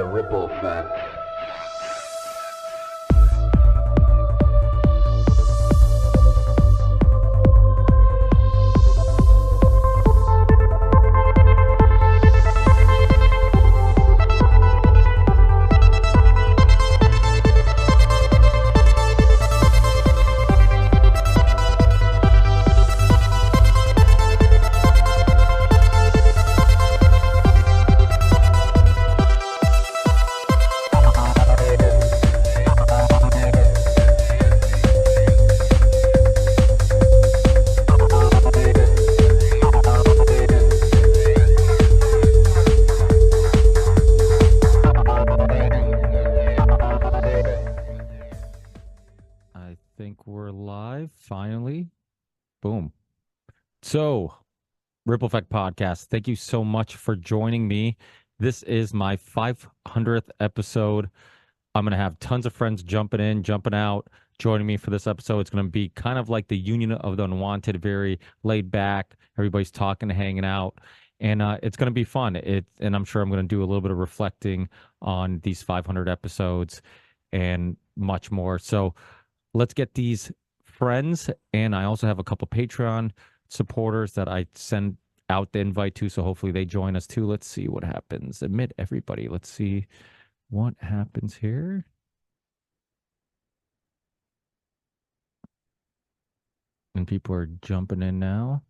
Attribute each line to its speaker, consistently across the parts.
Speaker 1: ripple effect.
Speaker 2: I think we're live finally. Boom. So, Ripple Effect Podcast, thank you so much for joining me. This is my 500th episode. I'm going to have tons of friends jumping in, jumping out, joining me for this episode. It's going to be kind of like the Union of the Unwanted, very laid back. Everybody's talking, hanging out, and it's going to be fun. And I'm sure I'm going to do a little bit of reflecting on these 500 episodes and much more. So, let's get these friends, and I also have a couple Patreon supporters that I send out the invite to, so hopefully they join us too. Let's see what happens. Admit everybody. Let's see what happens here. And people are jumping in now.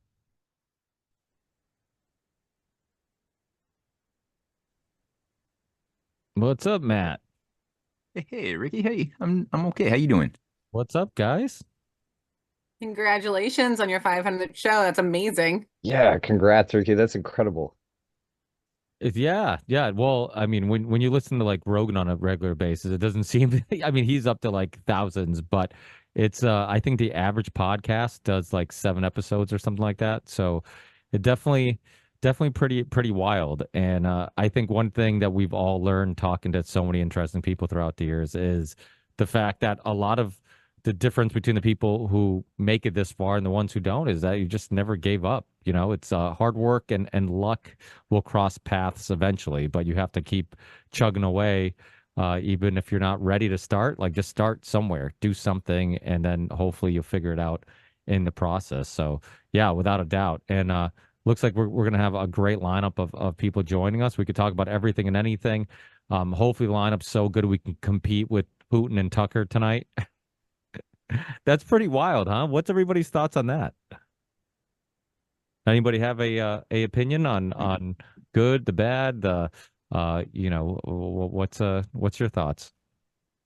Speaker 2: What's up, Matt?
Speaker 3: Hey, Ricky. Hey, I'm okay. How you doing?
Speaker 2: What's up, guys?
Speaker 4: Congratulations on your 500th show. That's amazing.
Speaker 5: Yeah, congrats, Ricky. That's incredible.
Speaker 2: Yeah. Well, I mean, when you listen to like Rogan on a regular basis, it doesn't seem. I mean, he's up to like thousands, but it's. I think the average podcast does like 7 episodes or something like that. So, it definitely pretty wild. And I think one thing that we've all learned talking to so many interesting people throughout the years is the fact that a lot of the difference between the people who make it this far and the ones who don't is that you just never gave up. You know, it's hard work and luck will cross paths eventually, but you have to keep chugging away. Even if you're not ready to start, like just start somewhere, do something, and then hopefully you'll figure it out in the process. So yeah, without a doubt. And looks like we're going to have a great lineup of people joining us. We could talk about everything and anything. Hopefully the lineup's so good we can compete with Putin and Tucker tonight. That's pretty wild, huh? What's everybody's thoughts on that? Anybody have a opinion on good, the bad, the what's your thoughts?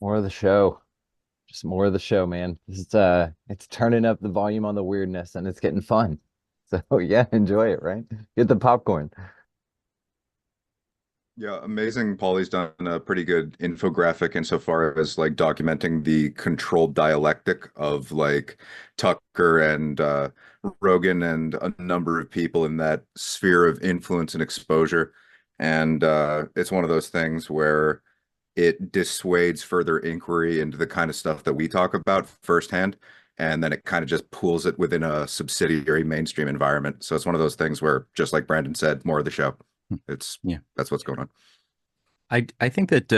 Speaker 5: More of the show. Just more of the show, man. It's turning up the volume on the weirdness and it's getting fun. So yeah, enjoy it, right? Get the popcorn.
Speaker 6: Yeah, amazing. Paulie's done a pretty good infographic insofar as like documenting the controlled dialectic of like Tucker and Rogan and a number of people in that sphere of influence and exposure. And it's one of those things where it dissuades further inquiry into the kind of stuff that we talk about firsthand. And then it kind of just pools it within a subsidiary mainstream environment. So it's one of those things where, just like Brandon said, more of the show. That's what's going on.
Speaker 3: I think that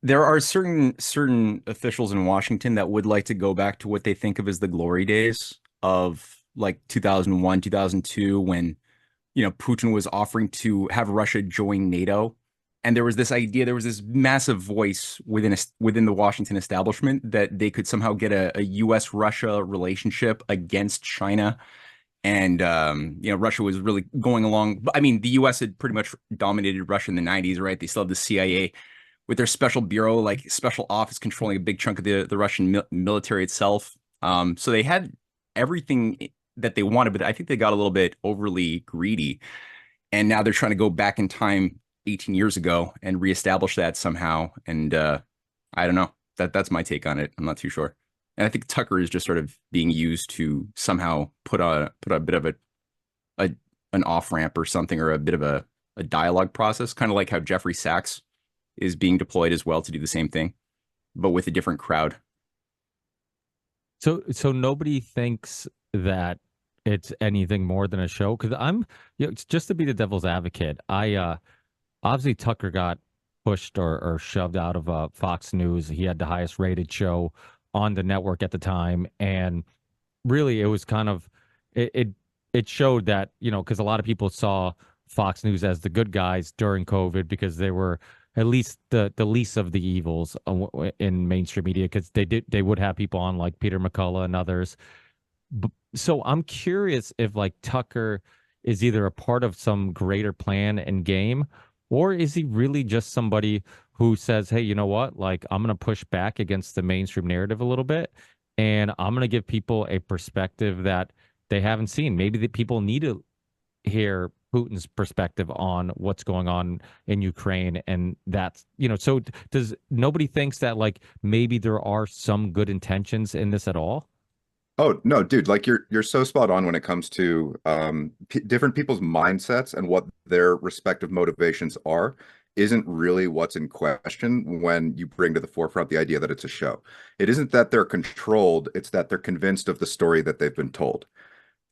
Speaker 3: there are certain officials in Washington that would like to go back to what they think of as the glory days of like 2001, 2002, when Putin was offering to have Russia join NATO, and there was this idea, there was this massive voice within the Washington establishment that they could somehow get a U.S.-Russia relationship against China. And Russia was really going along. I mean, the U.S. had pretty much dominated Russia in the 90s, right? They still had the CIA with their special bureau, like special office controlling a big chunk of the Russian military itself. So they had everything that they wanted, but I think they got a little bit overly greedy. And now they're trying to go back in time 18 years ago and reestablish that somehow. And I don't know. That's my take on it. I'm not too sure. And I think Tucker is just sort of being used to somehow put a bit of an off ramp or something, or a bit of a dialogue process, kind of like how Jeffrey Sachs is being deployed as well to do the same thing, but with a different crowd.
Speaker 2: So nobody thinks that it's anything more than a show, because I'm, it's just to be the devil's advocate. Obviously Tucker got pushed or shoved out of Fox News. He had the highest rated show on the network at the time, and really it was kind of it showed that, you know, because a lot of people saw Fox News as the good guys during COVID because they were at least the least of the evils in mainstream media, because they would have people on like Peter McCullough and others. So I'm curious if like Tucker is either a part of some greater plan and game, or is he really just somebody who says, hey, you know what? Like, I'm going to push back against the mainstream narrative a little bit, and I'm going to give people a perspective that they haven't seen. Maybe the people need to hear Putin's perspective on what's going on in Ukraine. And that's, you know, so does nobody thinks that like maybe there are some good intentions in this at all?
Speaker 6: Oh no, dude, like you're so spot on when it comes to different people's mindsets and what their respective motivations are isn't really what's in question when you bring to the forefront the idea that it's a show. It isn't that they're controlled, it's that they're convinced of the story that they've been told.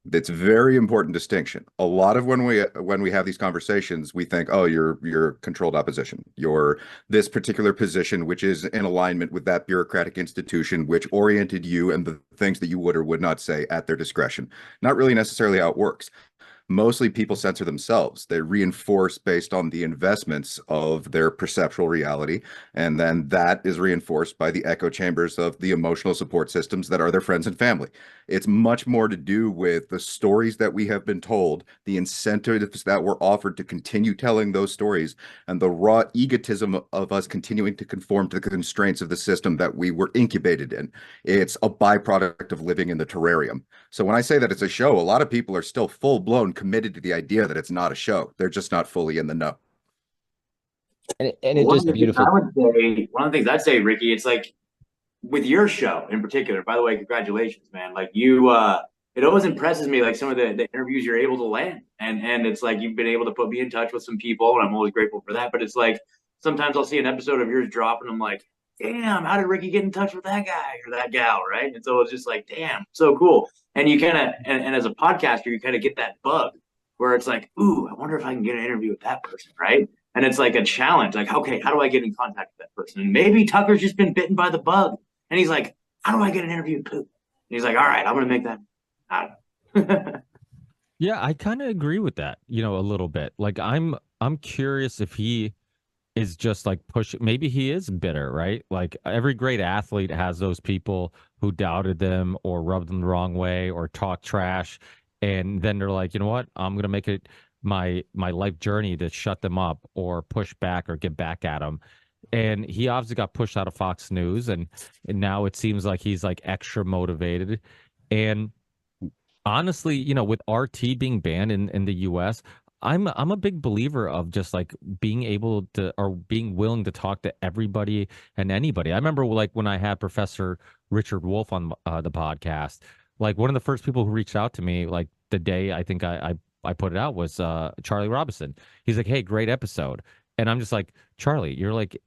Speaker 6: That's a very important distinction. A lot of when we have these conversations, we think, oh, you're controlled opposition. You're this particular position, which is in alignment with that bureaucratic institution, which oriented you and the things that you would or would not say at their discretion. Not really necessarily how it works. Mostly people censor themselves. They reinforce based on the investments of their perceptual reality. And then that is reinforced by the echo chambers of the emotional support systems that are their friends and family. It's much more to do with the stories that we have been told, the incentives that were offered to continue telling those stories, and the raw egotism of us continuing to conform to the constraints of the system that we were incubated in. It's a byproduct of living in the terrarium. So when I say that it's a show, a lot of people are still full blown committed to the idea that it's not a show. They're just not fully in the know.
Speaker 5: And it's just beautiful.
Speaker 1: One of the things I'd say, Ricky, it's like with your show in particular, by the way, congratulations, man. Like you, it always impresses me, like some of the interviews you're able to land. And it's like you've been able to put me in touch with some people, and I'm always grateful for that. But it's like sometimes I'll see an episode of yours drop and I'm like, damn, how did Ricky get in touch with that guy or that gal, right? And so it's just like, damn, so cool. And you kind of, and as a podcaster, you kind of get that bug where it's like, ooh, I wonder if I can get an interview with that person, right? And it's like a challenge, like, okay, how do I get in contact with that person? And maybe Tucker's just been bitten by the bug, and he's like, how do I get an interview with Putin? And he's like, all right, I'm going to make that happen.
Speaker 2: Yeah, I kind of agree with that, you know, a little bit. Like I'm curious if he is just like pushing, maybe he is bitter, right? Like every great athlete has those people who doubted them or rubbed them the wrong way or talk trash, and then they're like, you know what? I'm going to make it my life journey to shut them up or push back or get back at them. And he obviously got pushed out of Fox News, and now it seems like he's like extra motivated. And honestly, you know, with RT being banned in the US, I'm a big believer of just like being able to or being willing to talk to everybody and anybody. I remember like when I had Professor Richard Wolf on the podcast, like one of the first people who reached out to me, like the day I think I put it out, was Charlie Robinson. He's like, "Hey, great episode," and I'm just like, "Charlie, you're like."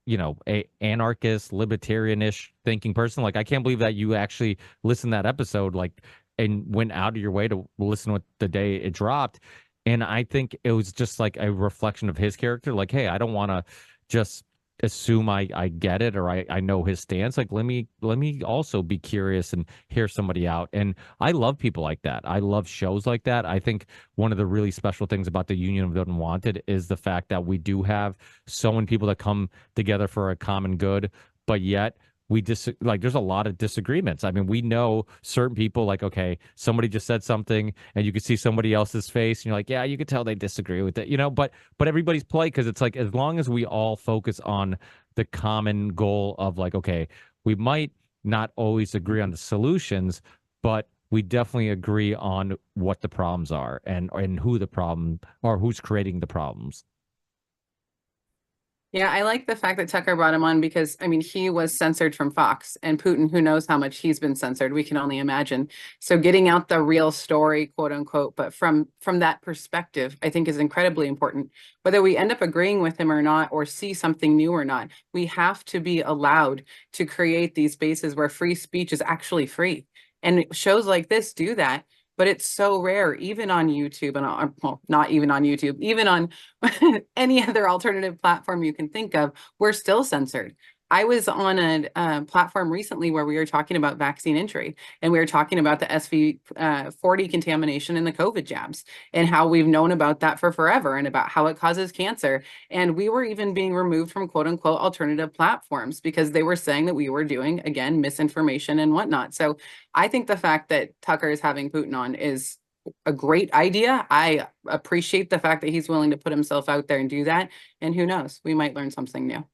Speaker 2: You know, a anarchist, libertarian-ish thinking person. Like, I can't believe that you actually listened to that episode, like, and went out of your way to listen to it the day it dropped. And I think it was just like a reflection of his character. Like, hey, I don't want to just assume I get it or I know his stance. Like, let me also be curious and hear somebody out. And I love people like that. I love shows like that. I think one of the really special things about the Union of the Unwanted is the fact that we do have so many people that come together for a common good, but yet we like there's a lot of disagreements. I mean, we know certain people, like, okay, somebody just said something and you could see somebody else's face and you're like, yeah, you could tell they disagree with it, you know, but everybody's polite because it's like as long as we all focus on the common goal of like, okay, we might not always agree on the solutions, but we definitely agree on what the problems are and who the problem or who's creating the problems.
Speaker 4: Yeah, I like the fact that Tucker brought him on because, I mean, he was censored from Fox, and Putin, who knows how much he's been censored. We can only imagine. So getting out the real story, quote unquote, but from that perspective, I think is incredibly important. Whether we end up agreeing with him or not, or see something new or not, we have to be allowed to create these spaces where free speech is actually free. And shows like this do that. but it's so rare, even on YouTube and well, not even on YouTube, even on any other alternative platform you can think of, we're still censored. I was on a platform recently where we were talking about vaccine entry, and we were talking about the SV40 contamination in the COVID jabs and how we've known about that for forever and about how it causes cancer. And we were even being removed from quote unquote alternative platforms because they were saying that we were doing, again, misinformation and whatnot. So I think the fact that Tucker is having Putin on is a great idea. I appreciate the fact that he's willing to put himself out there and do that. And who knows, we might learn something new.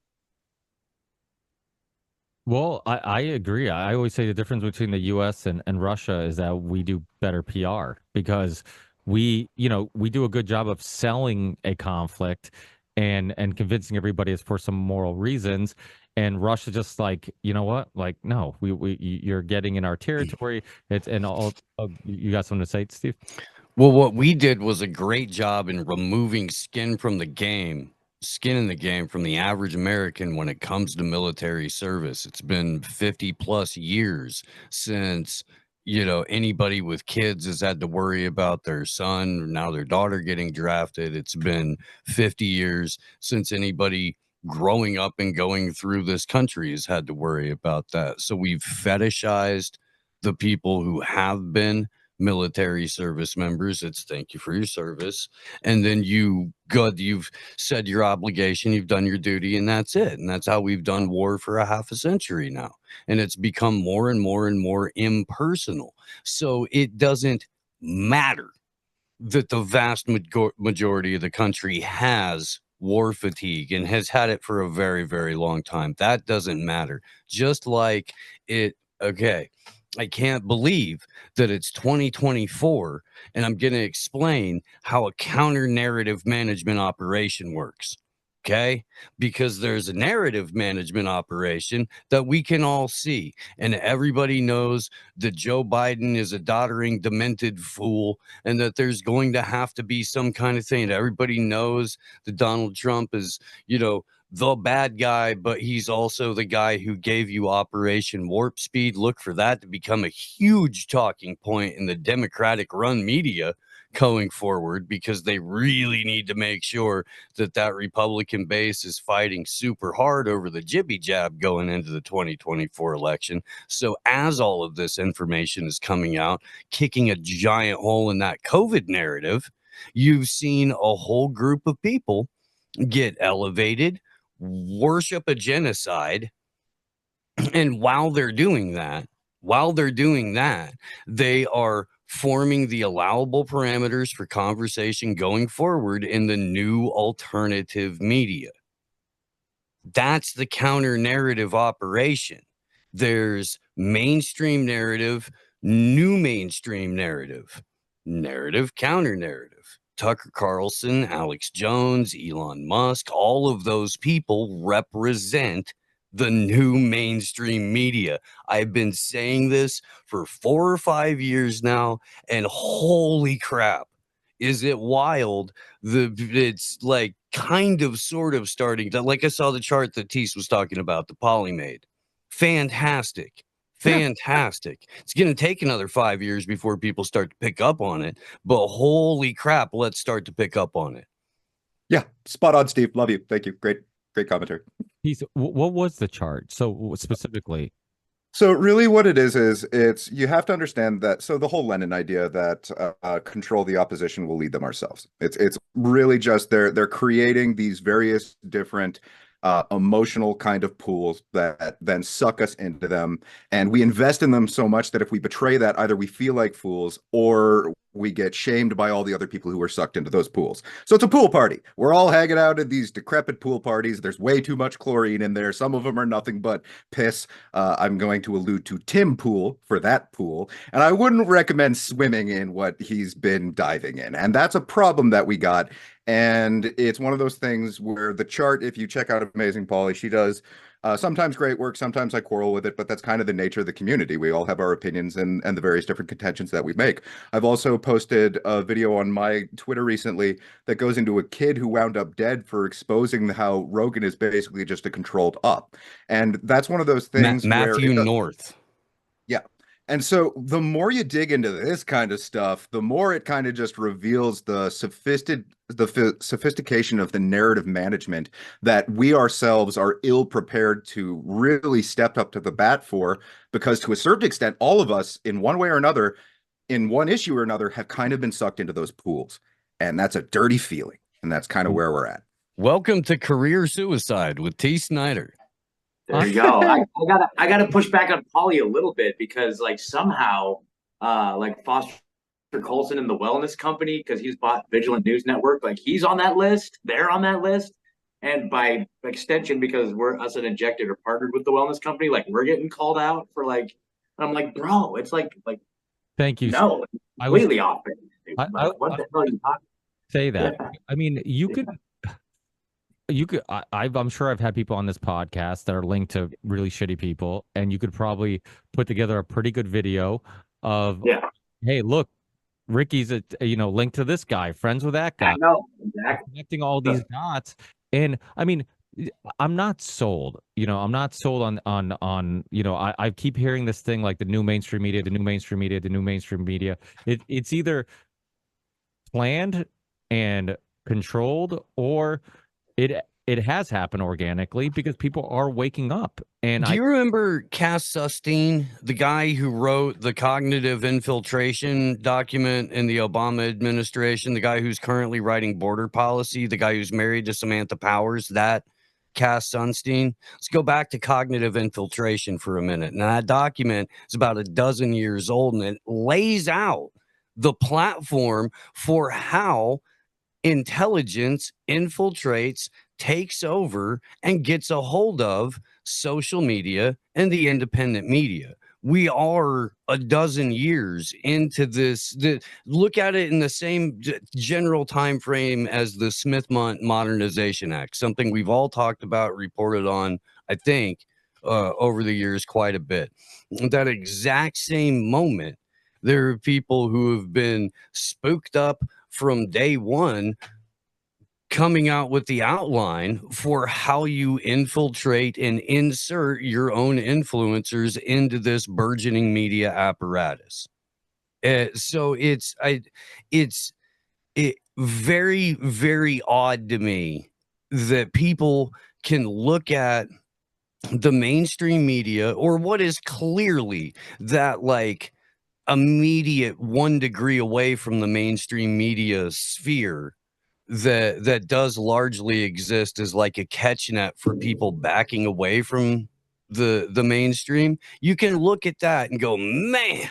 Speaker 2: Well, I agree. I always say the difference between the US and Russia is that we do better PR because we do a good job of selling a conflict and convincing everybody it's for some moral reasons. And Russia just like, you know what? Like, no, you're getting in our territory. It's and all. You got something to say, Steve?
Speaker 7: Well, what we did was a great job in removing skin in the game from the average American when it comes to military service. It's been 50 plus years since, anybody with kids has had to worry about their son or now their daughter getting drafted. It's been 50 years since anybody growing up and going through this country has had to worry about that. So we've fetishized the people who have been military service members. It's thank you for your service, and then you've said your obligation, you've done your duty, and that's it. And that's how we've done war for a half a century now, and it's become more and more and more impersonal. So it doesn't matter that the vast majority of the country has war fatigue and has had it for a very, very long time. That doesn't matter. Just like it, okay, I can't believe that it's 2024 and I'm going to explain how a counter narrative management operation works. Okay, because there's a narrative management operation that we can all see, and everybody knows that Joe Biden is a doddering, demented fool, and that there's going to have to be some kind of thing. Everybody knows that Donald Trump is, the bad guy, but he's also the guy who gave you Operation Warp Speed. Look for that to become a huge talking point in the Democratic run media going forward, because they really need to make sure that that Republican base is fighting super hard over the jibby jab going into the 2024 election. So as all of this information is coming out, kicking a giant hole in that COVID narrative, you've seen a whole group of people get elevated, worship a genocide, and while they're doing that, they are forming the allowable parameters for conversation going forward in the new alternative media. That's the counter narrative operation. There's mainstream narrative, new mainstream narrative, counter narrative. Tucker Carlson, Alex Jones, Elon Musk, all of those people represent the new mainstream media. I've been saying this for 4 or 5 years now, and holy crap, is it wild? It's like kind of sort of starting to, like I saw the chart that Tease was talking about, the Poly made. Fantastic. It's going to take another 5 years before people start to pick up on it, but holy crap, let's start to pick up on it.
Speaker 6: Yeah, spot on, Steve. Love you. Thank you. Great commentary.
Speaker 2: What was the chart? So specifically.
Speaker 6: So really what it is it's you have to understand that, so the whole Lenin idea that control the opposition, will lead them ourselves. It's really just they're creating these various different emotional kind of pools that then suck us into them, and we invest in them so much that if we betray that, either we feel like fools or we get shamed by all the other people who are sucked into those pools. So it's a pool party. We're all hanging out at these decrepit pool parties. There's way too much chlorine in there. Some of them are nothing but piss. I'm going to allude to Tim Pool for that pool. And I wouldn't recommend swimming in what he's been diving in. And that's a problem that we got. And it's one of those things where the chart, if you check out Amazing Polly, she does sometimes great work, sometimes I quarrel with it, but that's kind of the nature of the community. We all have our opinions and the various different contentions that we make. I've also posted a video on my Twitter recently that goes into a kid who wound up dead for exposing how Rogan is basically just a controlled up. And that's one of those things
Speaker 7: Matthew
Speaker 6: where
Speaker 7: North.
Speaker 6: Yeah. And so the more you dig into this kind of stuff, the more it kind of just reveals the sophistication of the narrative management that we ourselves are ill prepared to really step up to the bat for, because to a certain extent, all of us in one way or another, in one issue or another, have kind of been sucked into those pools. And that's a dirty feeling. And that's kind of where we're at.
Speaker 7: Welcome to career suicide with T. Snyder.
Speaker 1: There you go. I gotta push back on Paulie a little bit, because like somehow like Foster Colson and the Wellness Company, because he's bought Vigilant News Network, like he's on that list, they're on that list. And by extension, because we're us and Injected are partnered with the Wellness Company, like we're getting called out for like, I'm like, bro, it's like
Speaker 2: Thank you.
Speaker 1: no,
Speaker 2: I was
Speaker 1: completely off base, dude. Like, what the hell are you talking?
Speaker 2: say that. I mean, you could I'm sure I've had people on this podcast that are linked to really shitty people, and you could probably put together a pretty good video of,
Speaker 1: Yeah,
Speaker 2: hey, look, Ricky's linked to this guy, friends with that guy,
Speaker 1: I know exactly.
Speaker 2: connecting all these dots. And I mean, I'm not sold. I'm not sold on I keep hearing this thing like the new mainstream media, the new mainstream media, the new mainstream media. It's either planned and controlled, or it has happened organically because people are waking up. And
Speaker 7: Do you remember Cass Sustine, the guy who wrote the cognitive infiltration document in the Obama administration, the guy who's currently writing border policy, the guy who's married to Samantha Powers, that Cass Sunstein? Let's go back to cognitive infiltration for a minute. Now, that document is about a dozen years old, and it lays out the platform for how intelligence infiltrates, takes over, and gets a hold of social media and the independent media. We are a dozen years into this. Look at it in the same general time frame as the Smith Modernization Act, something we've all talked about, reported on, I think, over the years quite a bit. At that exact same moment, there are people who have been spooked up from day one, coming out with the outline for how you infiltrate and insert your own influencers into this burgeoning media apparatus. So it's very, very odd to me that people can look at the mainstream media, or what is clearly that like immediate 1 degree away from the mainstream media sphere, that does largely exist as like a catch net for people backing away from the mainstream. You can look at that and go, man,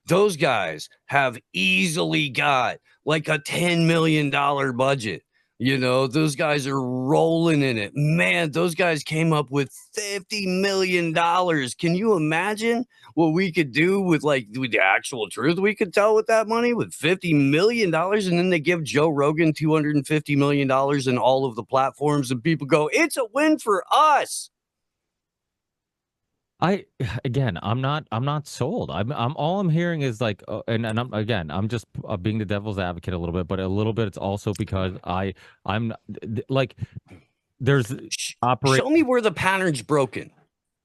Speaker 7: those guys have easily got like a $10 million budget. Those guys are rolling in it. Man, those guys came up with $50 million. Can you imagine what we could do with the actual truth we could tell with that money, with $50 million? And then they give Joe Rogan $250 million in all of the platforms, and people go, it's a win for us.
Speaker 2: I'm not sold. I'm all I'm hearing is like, and I'm just being the devil's advocate a little bit, but a little bit it's also because I'm like, there's
Speaker 7: show me where the pattern's broken.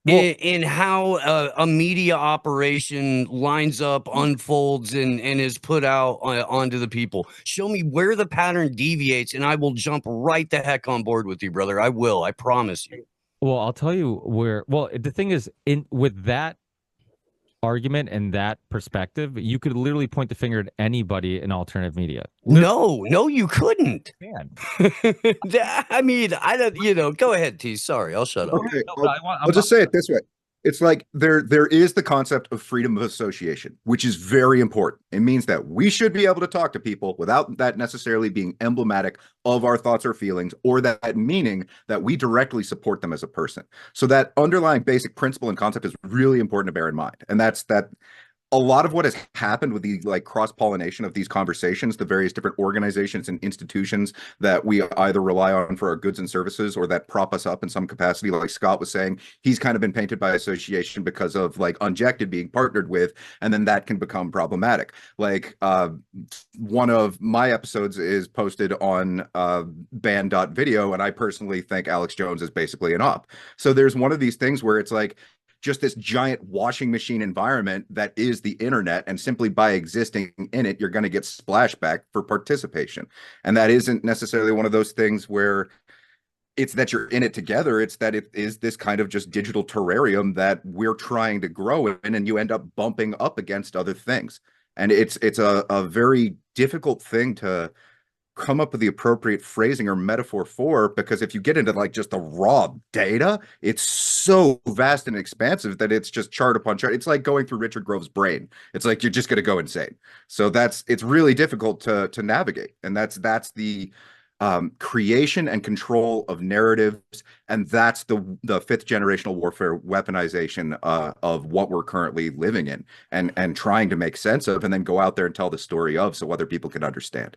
Speaker 7: Well, in how a media operation lines up, unfolds, and is put out onto the people. Show me where the pattern deviates, and I will jump right the heck on board with you, brother. I will. I promise you.
Speaker 2: Well, I'll tell you where. Well, the thing is, with that argument and that perspective, you could literally point the finger at anybody in alternative media.
Speaker 7: No, you couldn't. I mean, I don't. Go ahead, T. Sorry, I'll shut up.
Speaker 6: Okay, I'll just say it this way. It's like there is the concept of freedom of association, which is very important. It means that we should be able to talk to people without that necessarily being emblematic of our thoughts or feelings, or that meaning that we directly support them as a person. So that underlying basic principle and concept is really important to bear in mind. And that's that. A lot of what has happened with the cross-pollination of these conversations, the various different organizations and institutions that we either rely on for our goods and services, or that prop us up in some capacity, like Scott was saying, he's kind of been painted by association because of Unjected being partnered with, and then that can become problematic. One of my episodes is posted on band.video, and I personally think Alex Jones is basically an op. So there's one of these things where it's like, just this giant washing machine environment that is the internet, and simply by existing in it, you're going to get splashback for participation. And that isn't necessarily one of those things where it's that you're in it together. It's that it is this kind of just digital terrarium that we're trying to grow in, and you end up bumping up against other things. And it's a very difficult thing to come up with the appropriate phrasing or metaphor for, because if you get into like just the raw data, it's so vast and expansive that it's just chart upon chart. It's like going through Richard Grove's brain. It's like you're just going to go insane. So it's really difficult to navigate, and that's the creation and control of narratives, and that's the fifth generational warfare weaponization of what we're currently living in, and trying to make sense of, and then go out there and tell the story of, so other people can understand.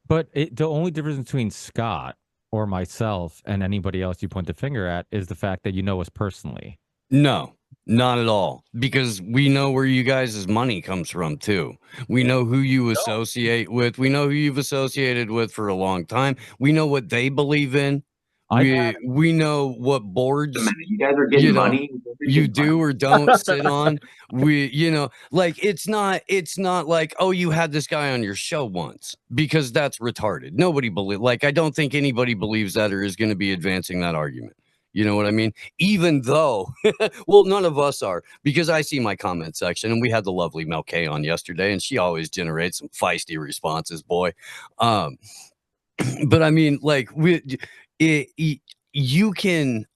Speaker 2: But the only difference between Scott or myself and anybody else you point the finger at is the fact that you know us personally.
Speaker 7: No, not at all. Because we know where you guys' money comes from too. We know who you associate with. We know who you've associated with for a long time. We know what they believe in. We know what boards
Speaker 1: You guys are getting money.
Speaker 7: you do or don't sit on. Like it's not like, oh, you had this guy on your show once, because that's retarded. Nobody I don't think anybody believes that or is going to be advancing that argument. You know what I mean? Even though, well, none of us are, because I see my comment section, and we had the lovely Mel K on yesterday, and she always generates some feisty responses, boy. But I mean, like you can,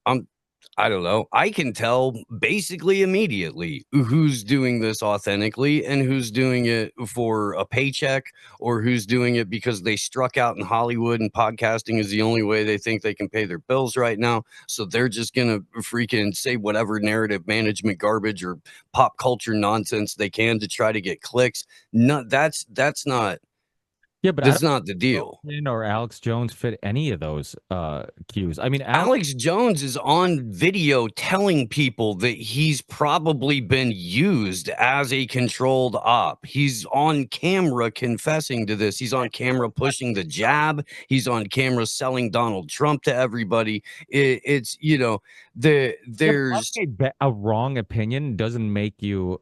Speaker 7: I don't know. I can tell basically immediately who's doing this authentically and who's doing it for a paycheck, or who's doing it because they struck out in Hollywood and podcasting is the only way they think they can pay their bills right now. So they're just going to freaking say whatever narrative management garbage or pop culture nonsense they can to try to get clicks. No, that's not.
Speaker 2: Yeah, but
Speaker 7: that's not the deal.
Speaker 2: Or Alex Jones fit any of those cues. I mean,
Speaker 7: Alex Jones is on video telling people that he's probably been used as a controlled op. He's on camera confessing to this. He's on camera pushing the jab. He's on camera selling Donald Trump to everybody. There's
Speaker 2: a wrong opinion doesn't make you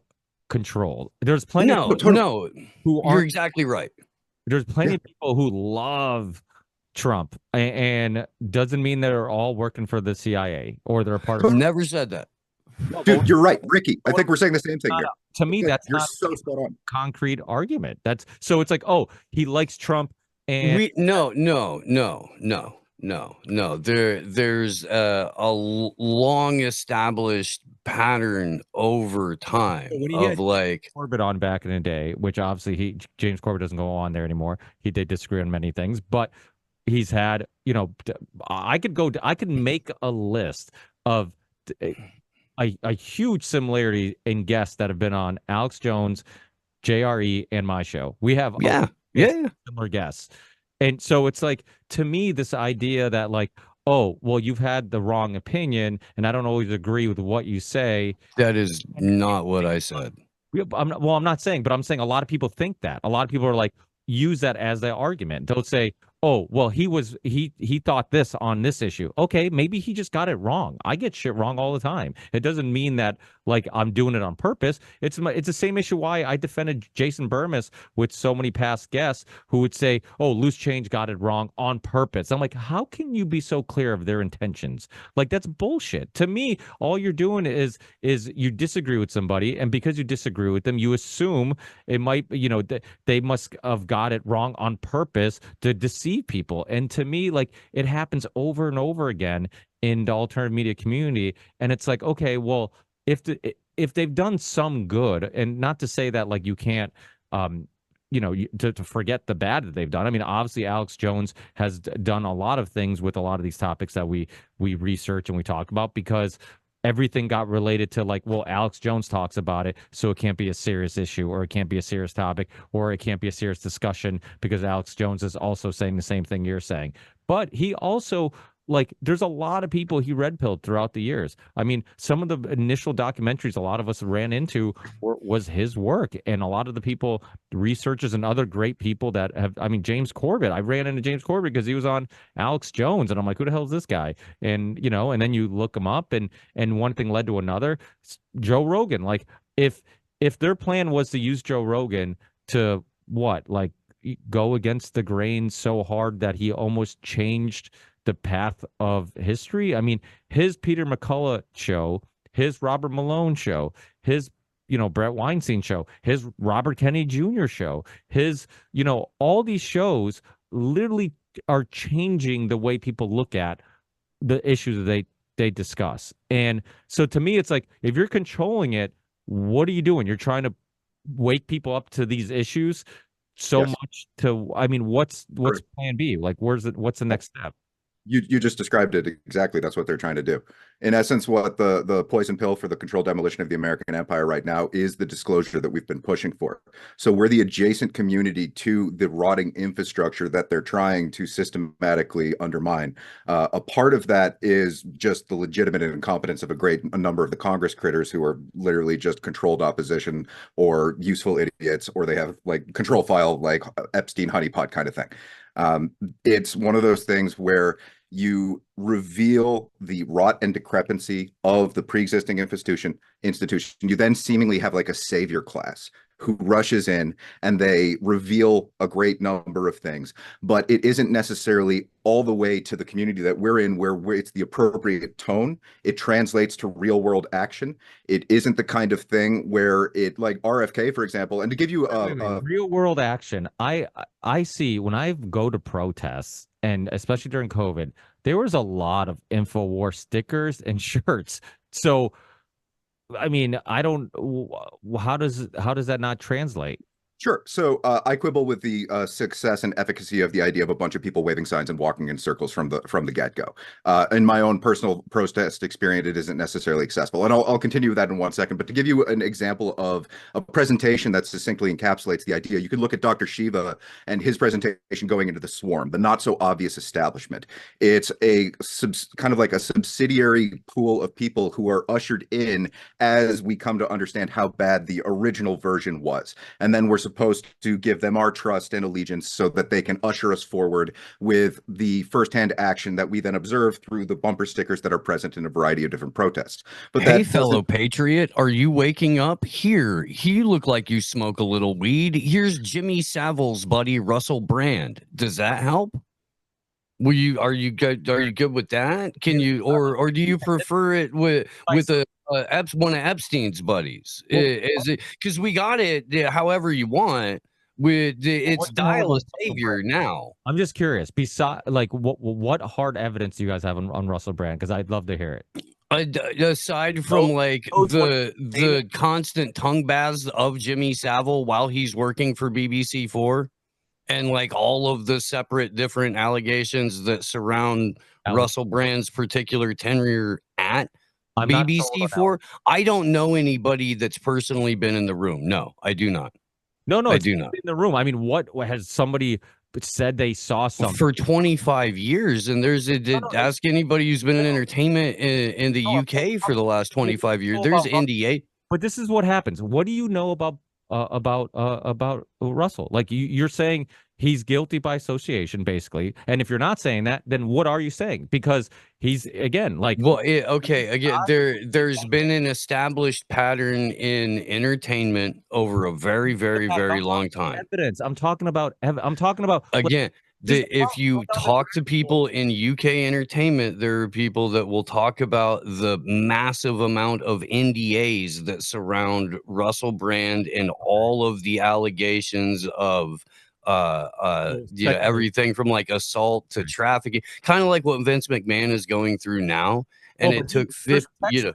Speaker 2: controlled. There's plenty
Speaker 7: of people who aren't. You're exactly right.
Speaker 2: There's plenty of people who love Trump, and doesn't mean they're all working for the CIA or they're a part of.
Speaker 7: Never said that.
Speaker 6: Dude, you're right, Ricky. I think we're saying the same thing here.
Speaker 2: To me, that's
Speaker 6: you're
Speaker 2: not
Speaker 6: so spot on.
Speaker 2: Concrete argument. That's so it's like, oh, he likes Trump, and
Speaker 7: no. There's a long established pattern over time of like
Speaker 2: Corbett on back in the day, which obviously James Corbett doesn't go on there anymore. He did disagree on many things, but he's had, I could make a list of a huge similarity in guests that have been on Alex Jones, JRE, and my show. We have similar guests. And so it's like, to me, this idea that like, oh, well, you've had the wrong opinion, and I don't always agree with what you say.
Speaker 7: That is not what I said.
Speaker 2: I'm not saying, but I'm saying a lot of people think that. A lot of people are like, use that as their argument. They'll say, oh, well, he thought this on this issue. Okay, maybe he just got it wrong. I get shit wrong all the time. It doesn't mean that like I'm doing it on purpose. It's the same issue why I defended Jason Burmis with so many past guests who would say, oh, Loose Change got it wrong on purpose. I'm like, how can you be so clear of their intentions? Like, that's bullshit. To me, all you're doing is you disagree with somebody, and because you disagree with them, you assume it might, they must have got it wrong on purpose to deceive people. And to me, like, it happens over and over again in the alternative media community. And it's like, okay, well, if they've done some good, and not to say that like you can't to forget the bad that they've done. I mean, obviously Alex Jones has done a lot of things with a lot of these topics that we research and we talk about, because everything got related to like, well, Alex Jones talks about it, so it can't be a serious issue, or it can't be a serious topic, or it can't be a serious discussion because Alex Jones is also saying the same thing you're saying. But he also like there's a lot of people he red pilled throughout the years. I mean, some of the initial documentaries a lot of us ran into was his work, and a lot of the people, researchers and other great people that have, I mean, James Corbett. I ran into James Corbett because he was on Alex Jones, and I'm like, who the hell is this guy? And and then you look him up, and one thing led to another. Joe Rogan, like if their plan was to use Joe Rogan to what, like go against the grain so hard that he almost changed the path of history. I mean, his Peter McCullough show, his Robert Malone show, his Brett Weinstein show, his Robert Kennedy Jr. show, his all these shows literally are changing the way people look at the issues that they discuss. And so to me, it's like if you're controlling it, what are you doing? You're trying to wake people up to these issues so
Speaker 6: Yes.
Speaker 2: much to, I mean, what's plan B? Like, what's the next step?
Speaker 6: You just described it exactly. That's what they're trying to do. In essence, what the poison pill for the controlled demolition of the American empire right now is the disclosure that we've been pushing for. So we're the adjacent community to the rotting infrastructure that they're trying to systematically undermine. A part of that is just the legitimate incompetence of a number of the Congress critters who are literally just controlled opposition or useful idiots, or they have like control file, like Epstein honeypot kind of thing. It's one of those things where you reveal the rot and decrepency of the pre-existing institution. You then seemingly have like a savior class who rushes in and they reveal a great number of things, but it isn't necessarily all the way to the community that we're in where it's the appropriate tone. It translates to real world action. It isn't the kind of thing where it, like RFK, for example, and to give you
Speaker 2: real world action. I see when I go to protests, and especially during COVID, there was a lot of InfoWar stickers and shirts. So I mean, I don't. How does that not translate?
Speaker 6: Sure. So I quibble with the success and efficacy of the idea of a bunch of people waving signs and walking in circles from the get-go. In my own personal protest experience, it isn't necessarily accessible, and I'll continue with that in 1 second. But to give you an example of a presentation that succinctly encapsulates the idea, you could look at Dr. Shiva and his presentation going into the swarm, the not so obvious establishment. It's a kind of like a subsidiary pool of people who are ushered in as we come to understand how bad the original version was, and then we're supposed to give them our trust and allegiance so that they can usher us forward with the firsthand action that we then observe through the bumper stickers that are present in a variety of different protests. But
Speaker 7: hey, fellow patriot, are you waking up? Here, you look like you smoke a little weed. Here's Jimmy Savile's buddy Russell Brand. Does that help? Are you good? Are you good with that? Can you, or do you prefer it with one of Epstein's buddies? Is it because we got it however you want? It's dial a savior now.
Speaker 2: I'm just curious. Besides, like, what hard evidence do you guys have on Russell Brand? Because I'd love to hear it.
Speaker 7: Aside from like the constant tongue baths of Jimmy Savile while he's working for BBC4. And like all of the separate different allegations that surround Russell Brand's particular tenure at BBC4, I don't know anybody that's personally been in the room. No, I do not.
Speaker 2: No,
Speaker 7: I do not.
Speaker 2: In the room. I mean, what has somebody said they saw something
Speaker 7: for 25 years? And ask anybody who's been in entertainment in the UK for the last 25 years. There's NDA.
Speaker 2: But this is what happens. What do you know about Russell? Like you're saying he's guilty by association, basically. And if you're not saying that, then what are you saying? Because he's again like there's been an established pattern in entertainment over a very, very, very long time. Evidence. I'm talking about
Speaker 7: again. If you talk to people in UK entertainment, there are people that will talk about the massive amount of NDAs that surround Russell Brand and all of the allegations of everything from like assault to trafficking, kind of like what Vince McMahon is going through now. And it took 50,
Speaker 2: yeah,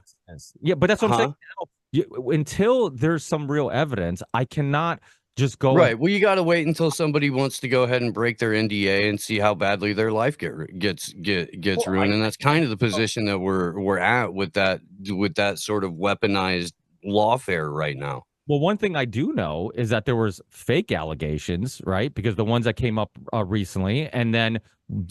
Speaker 2: but that's what I'm saying. Until there's some real evidence, I cannot just go
Speaker 7: right. Well, you got to wait until somebody wants to go ahead and break their NDA and see how badly their life gets ruined, and that's kind of the position that we're at with that sort of weaponized lawfare right now.
Speaker 2: Well, one thing I do know is that there was fake allegations, right? Because the ones that came up recently, and then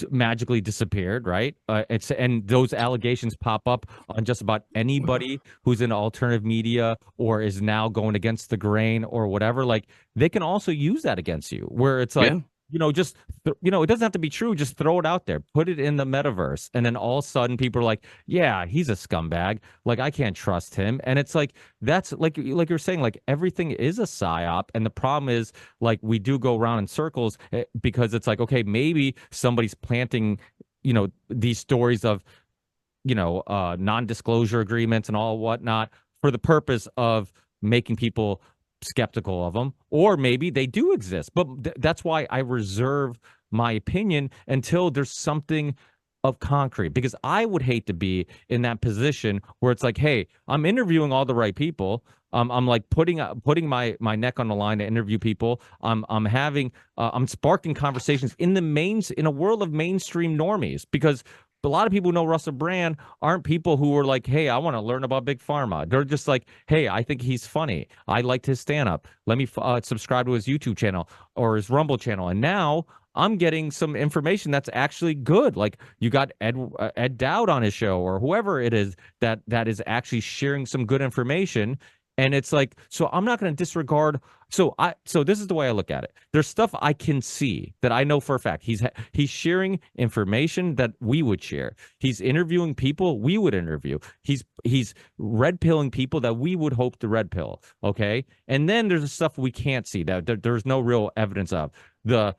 Speaker 2: magically disappeared, right? And those allegations pop up on just about anybody who's in alternative media or is now going against the grain or whatever. Like they can also use that against you, where it's like,
Speaker 7: Yeah.
Speaker 2: just it doesn't have to be true. Just throw it out there, put it in the metaverse, and then all of a sudden people are like, "Yeah, he's a scumbag. Like I can't trust him." And it's like that's like you're saying, like everything is a psyop, and the problem is like we do go around in circles because it's like, okay, maybe somebody's planting, these stories of non-disclosure agreements and all whatnot for the purpose of making people skeptical of them, or maybe they do exist. But that's why I reserve my opinion until there's something of concrete, because I would hate to be in that position where it's like, hey, I'm interviewing all the right people. I'm like putting my neck on the line to interview people. I'm sparking conversations in a world of mainstream normies, because a lot of people who know Russell Brand aren't people who are like, hey, I want to learn about Big Pharma. They're just like, hey, I think he's funny. I liked his stand-up. Let me subscribe to his YouTube channel or his Rumble channel. And now I'm getting some information that's actually good. Like you got Ed Dowd on his show, or whoever it is that is actually sharing some good information. And it's like, so I'm not going to disregard. So this is the way I look at it. There's stuff I can see that I know for a fact. He's sharing information that we would share. He's interviewing people we would interview. He's red pilling people that we would hope to red pill. Okay. And then there's the stuff we can't see that there's no real evidence of. The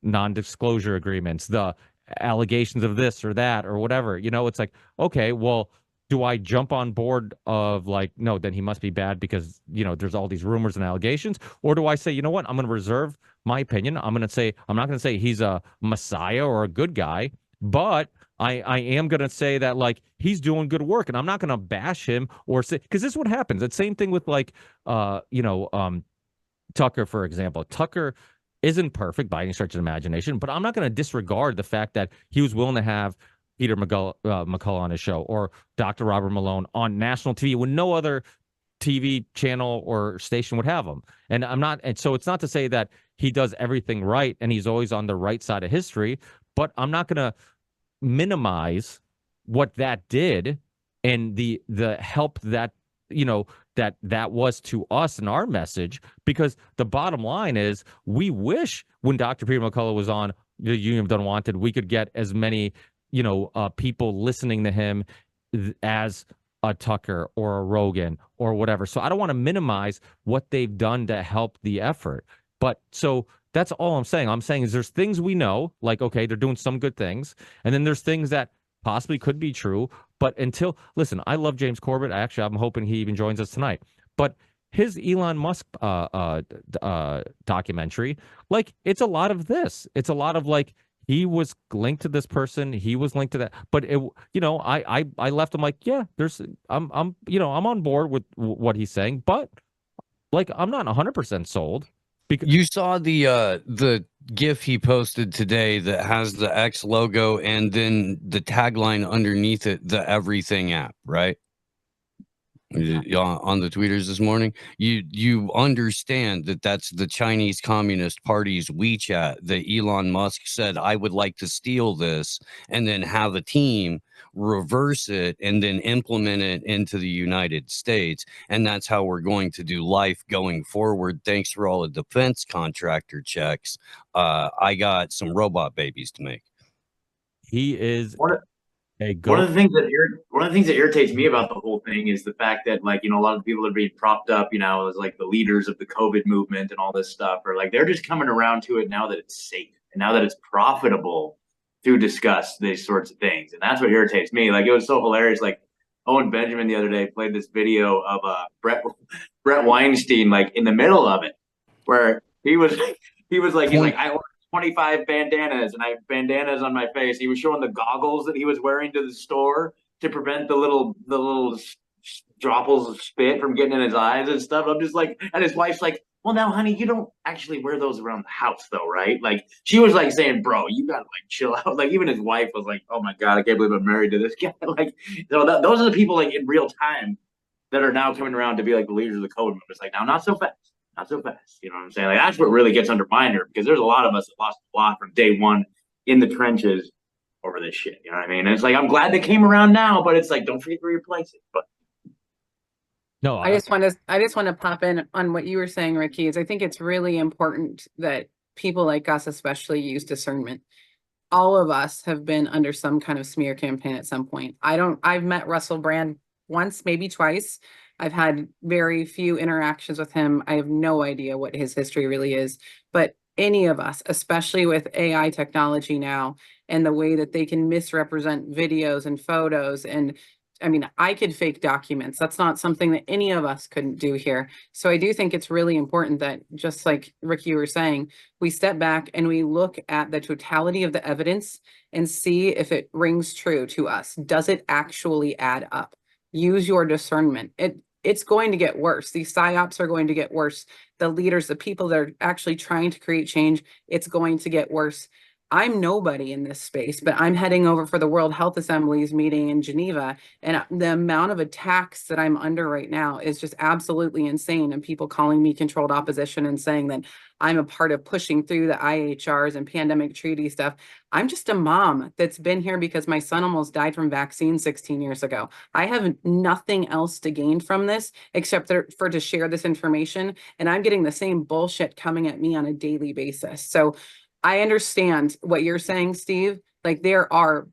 Speaker 2: non-disclosure agreements, the allegations of this or that or whatever. It's like, okay, well, do I jump on board of like, no, then he must be bad because, there's all these rumors and allegations? Or do I say, you know what, I'm going to reserve my opinion. I'm not going to say he's a messiah or a good guy, but I am going to say that like he's doing good work, and I'm not going to bash him or say, because this is what happens. It's the same thing with like, Tucker, for example. Tucker isn't perfect by any stretch of imagination, but I'm not going to disregard the fact that he was willing to have Peter McCullough on his show, or Dr. Robert Malone on national TV when no other TV channel or station would have him. And so it's not to say that he does everything right and he's always on the right side of history, but I'm not going to minimize what that did and the help that that was to us and our message, because the bottom line is we wish when Dr. Peter McCullough was on the Union of the Unwanted, we could get as many people listening to him as a Tucker or a Rogan or whatever. So I don't want to minimize what they've done to help the effort. But so that's all I'm saying. I'm saying is there's things we know, like, okay, they're doing some good things. And then there's things that possibly could be true. But listen, I love James Corbett. I'm hoping he even joins us tonight. But his Elon Musk documentary, like, it's a lot of this. It's a lot of like, he was linked to this person. He was linked to that. But I left him like, yeah, I'm on board with what he's saying, but like, I'm not 100% sold.
Speaker 7: Because you saw the GIF he posted today that has the X logo and then the tagline underneath it, the Everything app, right? On the tweeters this morning, you understand that that's the Chinese Communist Party's WeChat, that Elon Musk said, I would like to steal this and then have a team reverse it and then implement it into the United States. And that's how we're going to do life going forward. Thanks for all the defense contractor checks. I got some robot babies to make.
Speaker 2: He is
Speaker 1: one of the things that irritates me about the whole thing is the fact that, like, a lot of people are being propped up, as like the leaders of the COVID movement and all this stuff, or like they're just coming around to it now that it's safe and now that it's profitable to discuss these sorts of things. And that's what irritates me. Like, it was so hilarious. Like, Owen Benjamin the other day played this video of Brett Weinstein, like in the middle of it, where he's like, I ordered 25 bandanas and I have bandanas on my face. He was showing the goggles that he was wearing to the store to prevent the little dropples of spit from getting in his eyes and stuff. I'm just like, and his wife's like, well, now, honey, you don't actually wear those around the house, though, right? Like, she was like saying, bro, you gotta like chill out. Like, even his wife was like, oh my God, I can't believe I'm married to this guy. Like, those are the people, like, in real time that are now coming around to be like the leaders of the COVID movement. It's like, now, not so fast. Not so fast. You know what I'm saying? Like, that's what really gets under my nerve, because there's a lot of us that lost a lot from day one in the trenches over this shit. You know what I mean? And it's like, I'm glad they came around now, but it's like, don't forget where your place is. But
Speaker 2: No,
Speaker 4: I just want to pop in on what you were saying, Ricky, is I think it's really important that people like us especially use discernment. All of us have been under some kind of smear campaign at some point. I've met Russell Brand once, maybe twice. I've had very few interactions with him. I have no idea what his history really is, but any of us, especially with AI technology now and the way that they can misrepresent videos and photos, and I mean, I could fake documents. That's not something that any of us couldn't do here. So I do think it's really important that, just like Ricky, you were saying, we step back and we look at the totality of the evidence and see if it rings true to us. Does it actually add up? Use your discernment. It's going to get worse. These psyops are going to get worse. The leaders, the people that are actually trying to create change, it's going to get worse. I'm nobody in this space, but I'm heading over for the World Health Assembly's meeting in Geneva. And the amount of attacks that I'm under right now is just absolutely insane. And people calling me controlled opposition and saying that I'm a part of pushing through the IHRs and pandemic treaty stuff. I'm just a mom that's been here because my son almost died from vaccine 16 years ago. I have nothing else to gain from this except for to share this information. And I'm getting the same bullshit coming at me on a daily basis. So I understand what you're saying, Steve. Like, there are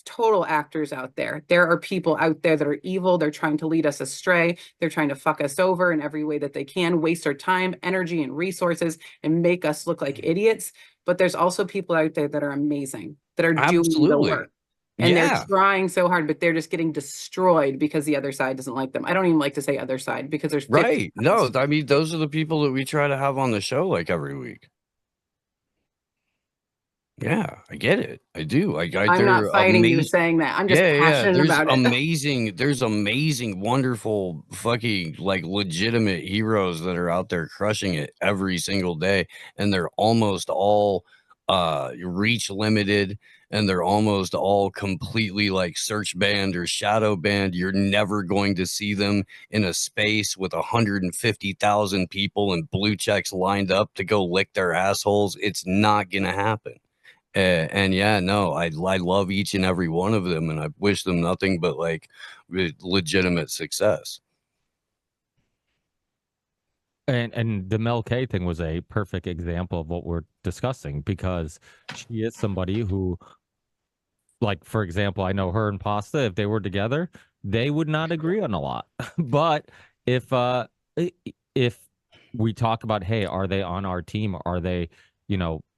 Speaker 4: total actors out there. There are people out there that are evil. They're trying to lead us astray. They're trying to fuck us over in every way that they can, waste our time, energy, and resources, and make us look like idiots. But there's also people out there that are amazing, that are doing the
Speaker 7: Absolutely.
Speaker 4: work. And
Speaker 7: Yeah.
Speaker 4: they're trying so hard, but they're just getting destroyed because the other side doesn't like them. I don't even like to say other side because there's 50
Speaker 7: Right. No,
Speaker 4: sides.
Speaker 7: I mean, those are the people that we try to have on the show like every week. Yeah, I get it. I do.
Speaker 4: I'm
Speaker 7: they're
Speaker 4: not fighting you
Speaker 7: amazing.
Speaker 4: saying that. I'm just
Speaker 7: Yeah, yeah.
Speaker 4: passionate
Speaker 7: There's
Speaker 4: about it.
Speaker 7: there's amazing, wonderful, fucking like legitimate heroes that are out there crushing it every single day. And they're almost all reach limited, and they're almost all completely like search banned or shadow banned. You're never going to see them in a space with 150,000 people and blue checks lined up to go lick their assholes. It's not gonna happen. And yeah, no, I love each and every one of them, and I wish them nothing but like legitimate success.
Speaker 2: And the Mel K thing was a perfect example of what we're discussing, because she is somebody who, like, for example, I know her and Pasta, if they were together, they would not agree on a lot. But if if we talk about, hey, are they on our team? Are they,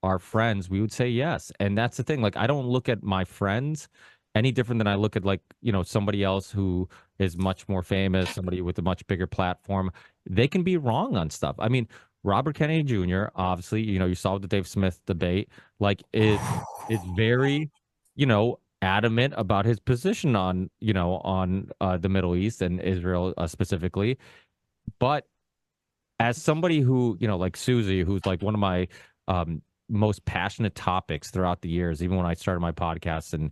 Speaker 2: our friends? We would say yes. And that's the thing. Like, I don't look at my friends any different than I look at, like, somebody else who is much more famous, somebody with a much bigger platform. They can be wrong on stuff. I mean, Robert Kennedy Jr., obviously, you saw the Dave Smith debate, like, is very, adamant about his position on, on the Middle East and Israel specifically. But as somebody who, like Susie, who's like one of my most passionate topics throughout the years, even when I started my podcast in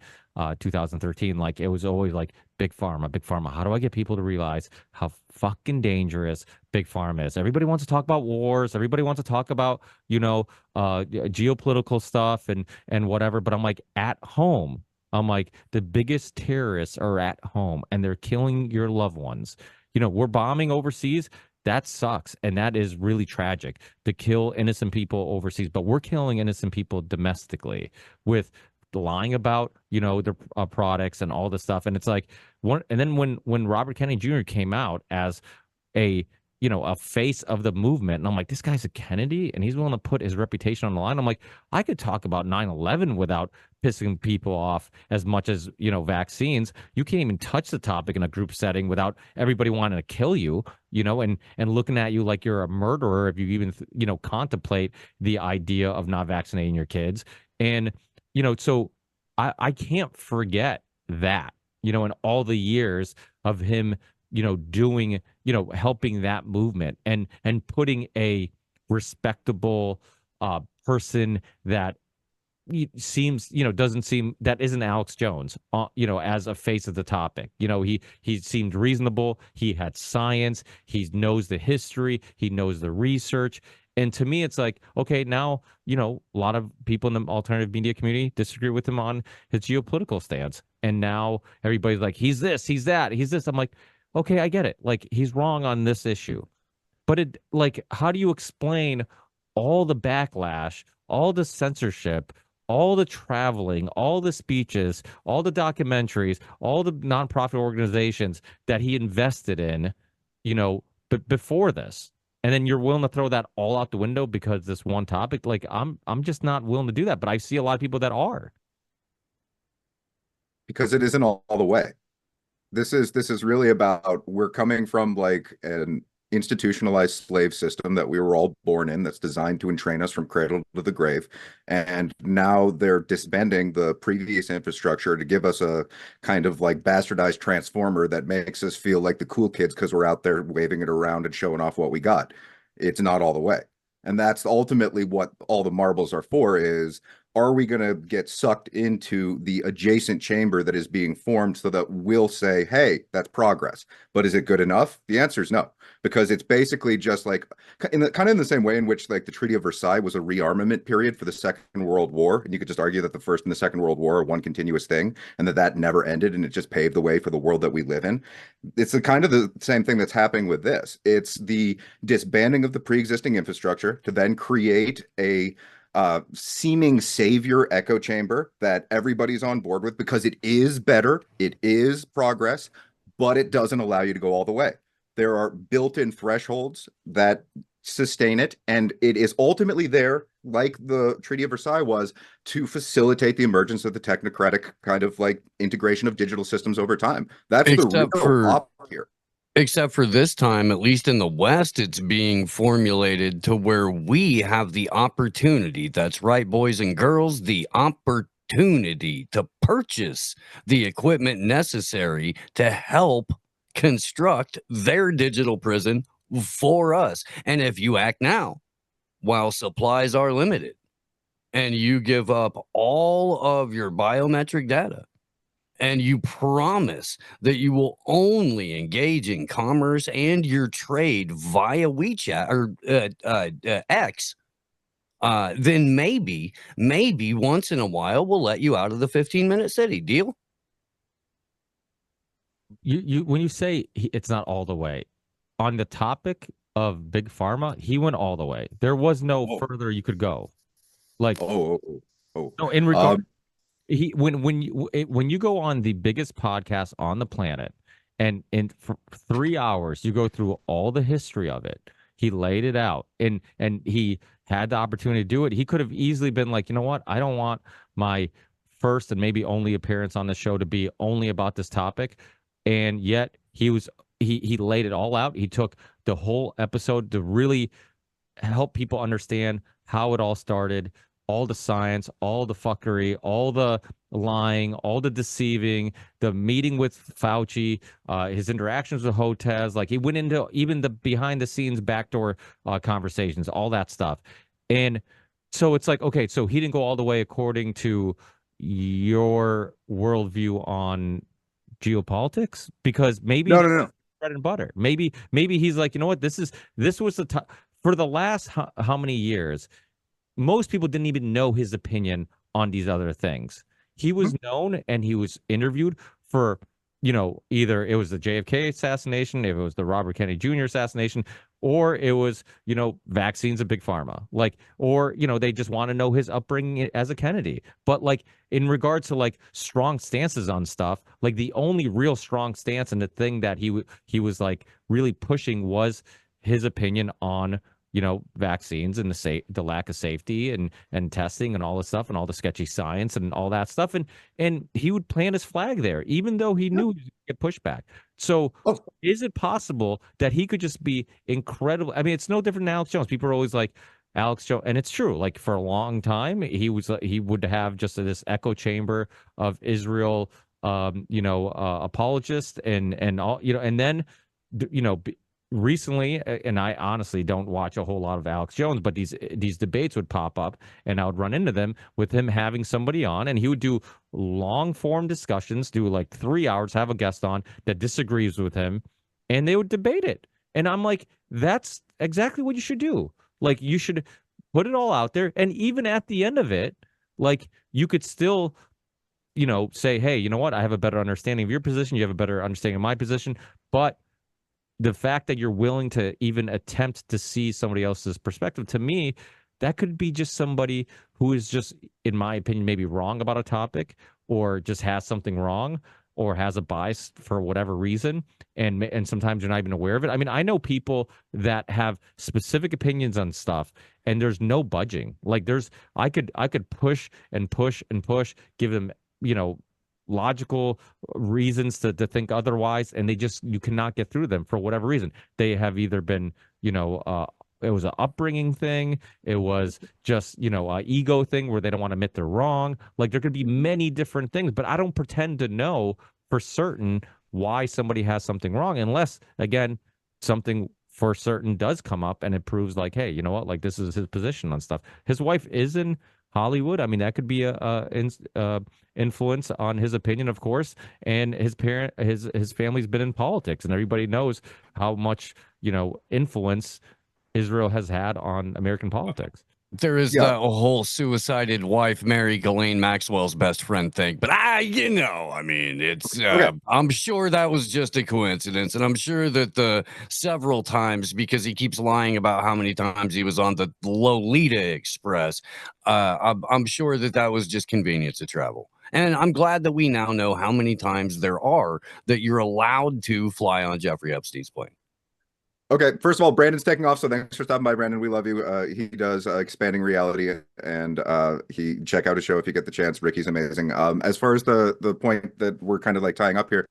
Speaker 2: 2013, like, it was always like big pharma, big pharma. How do I get people to realize how fucking dangerous big pharma is? Everybody wants to talk about wars. Everybody wants to talk about, geopolitical stuff and whatever. But I'm like, at home, I'm like, the biggest terrorists are at home and they're killing your loved ones. We're bombing overseas. That sucks. And that is really tragic, to kill innocent people overseas. But we're killing innocent people domestically with lying about, the products and all this stuff. And it's like, and then when Robert Kennedy Jr. came out as a face of the movement, and I'm like, this guy's a Kennedy and he's willing to put his reputation on the line. I'm like, I could talk about 9/11 without pissing people off as much as, vaccines. You can't even touch the topic in a group setting without everybody wanting to kill you, and looking at you like you're a murderer if you even, contemplate the idea of not vaccinating your kids. And, so I can't forget that, in all the years of him, doing, helping that movement and putting a respectable person that seems, doesn't seem, that isn't Alex Jones, as a face of the topic. He seemed reasonable. He had science. He knows the history. He knows the research. And to me, it's like, okay, now, you know, a lot of people in the alternative media community disagree with him on his geopolitical stance. And now everybody's like, he's this, he's that, he's this. I'm like, okay, I get it. Like, he's wrong on this issue. But it, like, how do you explain all the backlash, all the censorship, all the traveling, all the speeches, all the documentaries, all the nonprofit organizations that he invested in, you know, before this? And then you're willing to throw that all out the window because this one topic? Like, I'm just not willing to do that. But I see a lot of people that are.
Speaker 6: Because it isn't all the way. This is really about, we're coming from like an institutionalized slave system that we were all born in, that's designed to entrain us from cradle to the grave. And now they're disbanding the previous infrastructure to give us a kind of like bastardized transformer that makes us feel like the cool kids because we're out there waving it around and showing off what we got. It's not all the way. And that's ultimately what all the marbles are for, is, are we going to get sucked into the adjacent chamber that is being formed so that we'll say, hey, that's progress. But is it good enough? The answer is no, because it's basically just like kind of in the same way in which like the Treaty of Versailles was a rearmament period for the Second World War. And you could just argue that the First and the Second World War are one continuous thing, and that never ended, and it just paved the way for the world that we live in. It's the kind of the same thing that's happening with this. It's the disbanding of the pre-existing infrastructure to then create a seeming savior echo chamber that everybody's on board with, because it is better, it is progress, but it doesn't allow you to go all the way. There are built-in thresholds that sustain it, and it is ultimately there, like the Treaty of Versailles was, to facilitate the emergence of the technocratic kind of like integration of digital systems over time. That's the real op here.
Speaker 7: Except for this time, at least in the West, it's being formulated to where we have the opportunity. That's right, boys and girls, the opportunity to purchase the equipment necessary to help construct their digital prison for us. And if you act now, while supplies are limited, and you give up all of your biometric data, and you promise that you will only engage in commerce and your trade via WeChat or X, then maybe once in a while we'll let you out of the 15-minute city. Deal?
Speaker 2: You when you say it's not all the way, on the topic of big pharma, he went all the way. There was no further you could go. Like, no, in regard, when you go on the biggest podcast on the planet, and for 3 hours you go through all the history of it, he laid it out, and he had the opportunity to do it. He could have easily been like, you know what, I don't want my first and maybe only appearance on the show to be only about this topic. And yet he laid it all out. He took the whole episode to really help people understand how it all started, all the science, all the fuckery, all the lying, all the deceiving, the meeting with Fauci, his interactions with Hotez. Like, he went into even the behind the scenes backdoor conversations, all that stuff. And so it's like, okay, so he didn't go all the way according to your worldview on geopolitics, because maybe
Speaker 6: no.
Speaker 2: bread and butter. Maybe he's like, you know what, this was the time for the last how many years. Most people didn't even know his opinion on these other things. He was known, and he was interviewed for, you know, either it was the JFK assassination, if it was the Robert Kennedy Jr. assassination, or it was, you know, vaccines of big pharma, like, or, you know, they just want to know his upbringing as a Kennedy. But like, in regards to like strong stances on stuff, like the only real strong stance and the thing that he was like really pushing was his opinion on, you know, vaccines and the lack of safety and testing and all this stuff and all the sketchy science and all that stuff. And he would plant his flag there, even though he knew he would get pushback. So is it possible that he could just be incredible? I mean, it's no different than Alex Jones. People are always like, Alex Jones, and it's true. Like, for a long time, he would have just this echo chamber of Israel, apologist and all, you know, and then, you know, recently, and I honestly don't watch a whole lot of Alex Jones, but these debates would pop up, and I would run into them with him having somebody on, and he would do long form discussions, do like 3 hours, have a guest on that disagrees with him, and they would debate it. And I'm like, that's exactly what you should do. Like you should put it all out there. And even at the end of it, like you could still, say, hey, you know what? I have a better understanding of your position. You have a better understanding of my position. But the fact that you're willing to even attempt to see somebody else's perspective, to me, that could be just somebody who is just, in my opinion, maybe wrong about a topic, or just has something wrong, or has a bias for whatever reason, and sometimes you're not even aware of it. I mean, I know people that have specific opinions on stuff, and there's no budging. Like I could push and push and push, give them, logical reasons to think otherwise, and you cannot get through them for whatever reason. They have either been, it was an upbringing thing, it was just, a ego thing where they don't want to admit they're wrong. Like there could be many different things, but I don't pretend to know for certain why somebody has something wrong, unless again something for certain does come up and it proves like, hey, you know what, like this is his position on stuff. His wife is in Hollywood. I mean, that could be a influence on his opinion, of course. And his family's been in politics, and everybody knows how much influence Israel has had on American politics.
Speaker 7: There is that whole suicided wife, Mary Ghislaine Maxwell's best friend thing. But I mean, it's, I'm sure that was just a coincidence. And I'm sure that the several times, because he keeps lying about how many times he was on the Lolita Express, I'm sure that was just convenience to travel. And I'm glad that we now know how many times there are that you're allowed to fly on Jeffrey Epstein's plane.
Speaker 6: Okay, first of all, Brandon's taking off, so thanks for stopping by, Brandon. We love you. He does Expanding Reality, and he check out his show if you get the chance. Ricky's amazing. As far as the point that we're kind of like tying up here,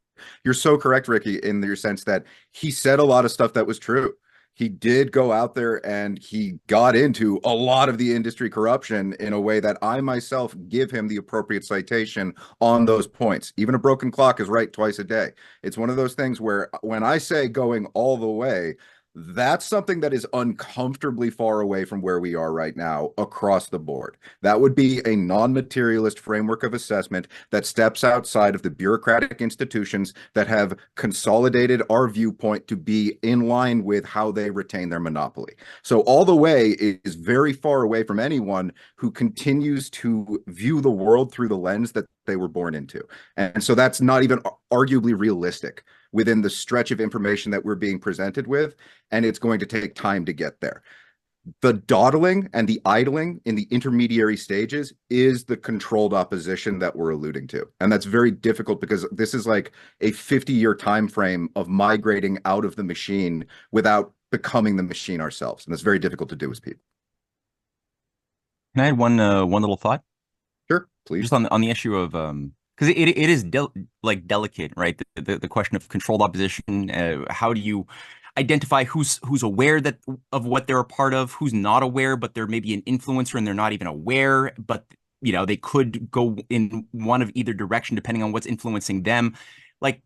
Speaker 6: you're so correct, Ricky, in your sense that he said a lot of stuff that was true. He did go out there and he got into a lot of the industry corruption in a way that I myself give him the appropriate citation on those points. Even a broken clock is right twice a day. It's one of those things where when I say going all the way, that's something that is uncomfortably far away from where we are right now across the board. That would be a non-materialist framework of assessment that steps outside of the bureaucratic institutions that have consolidated our viewpoint to be in line with how they retain their monopoly. So all the way is very far away from anyone who continues to view the world through the lens that they were born into. And so that's not even arguably realistic within the stretch of information that we're being presented with, and it's going to take time to get there. The dawdling and the idling in the intermediary stages is the controlled opposition that we're alluding to. And that's very difficult because this is like a 50-year time frame of migrating out of the machine without becoming the machine ourselves. And that's very difficult to do as people.
Speaker 3: Can I add one little thought?
Speaker 6: Sure, please.
Speaker 3: Just on the issue of because it is delicate, right? The question of controlled opposition. How do you identify who's aware of what they're a part of, who's not aware, but they're maybe an influencer and they're not even aware, but they could go in one of either direction depending on what's influencing them. Like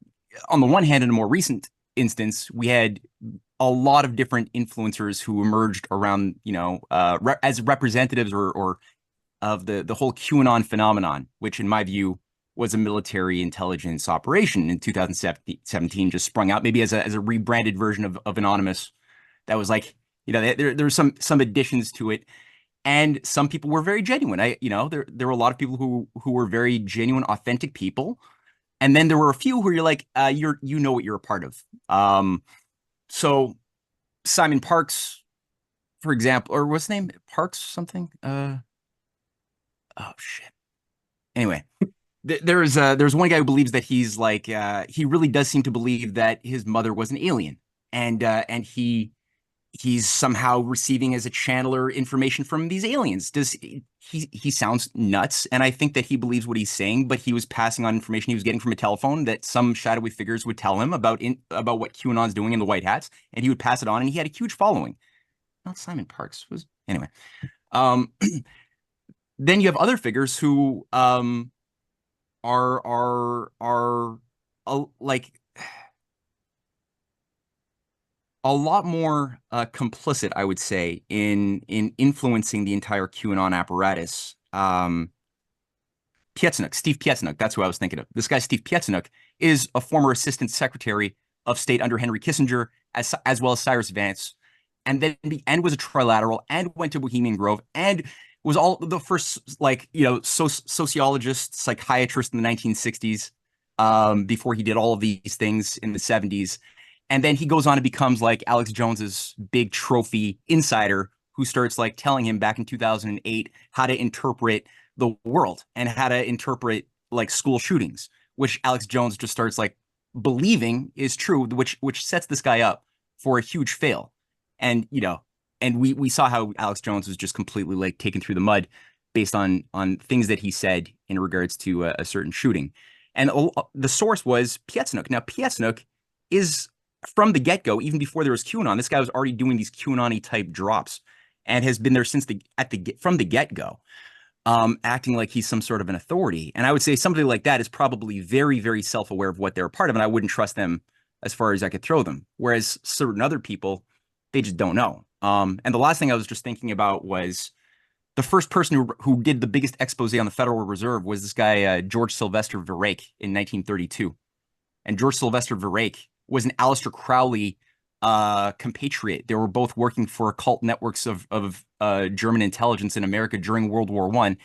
Speaker 3: on the one hand, in a more recent instance, we had a lot of different influencers who emerged around, as representatives or of the whole QAnon phenomenon, which in my view was a military intelligence operation in 2017, just sprung out maybe as a rebranded version of Anonymous. That was like, there were some additions to it, and some people were very genuine. There were a lot of people who were very genuine, authentic people, and then there were a few who you're like, what you're a part of. So Simon Parks, for example, or what's his name? Parks something? Oh shit. Anyway. There's one guy who believes that he's like he really does seem to believe that his mother was an alien, and he's somehow receiving as a channeler information from these aliens. He sounds nuts, and I think that he believes what he's saying, but he was passing on information he was getting from a telephone that some shadowy figures would tell him about what QAnon's doing in the white hats, and he would pass it on, and he had a huge following. Not Simon Parks was anyway. Then you have other figures who are like a lot more complicit, I would say, in influencing the entire QAnon apparatus. Steve Pietzenuk, that's who I was thinking of. This guy, Steve Pietzenuk, is a former assistant secretary of state under Henry Kissinger, as well as Cyrus Vance. and then and was a trilateral, and went to Bohemian Grove, and was all the first, like, sociologist, psychiatrist in the 1960s, before he did all of these things in the 70s. And then he goes on and becomes like Alex Jones's big trophy insider, who starts like telling him back in 2008 how to interpret the world and how to interpret like school shootings, which Alex Jones just starts like believing is true, which sets this guy up for a huge fail. And and we saw how Alex Jones was just completely like taken through the mud based on things that he said in regards to a certain shooting. And the source was Pietsnook. Now Pietsnook is, from the get-go, even before there was QAnon, this guy was already doing these QAnon-y type drops and has been there since from the get-go, acting like he's some sort of an authority. And I would say somebody like that is probably very, very self-aware of what they're a part of, and I wouldn't trust them as far as I could throw them. Whereas certain other people, they just don't know. And the last thing I was just thinking about was the first person who did the biggest expose on the Federal Reserve was this guy, George Sylvester Verrake, in 1932. And George Sylvester Verrake was an Aleister Crowley compatriot. They were both working for occult networks of German intelligence in America during World War I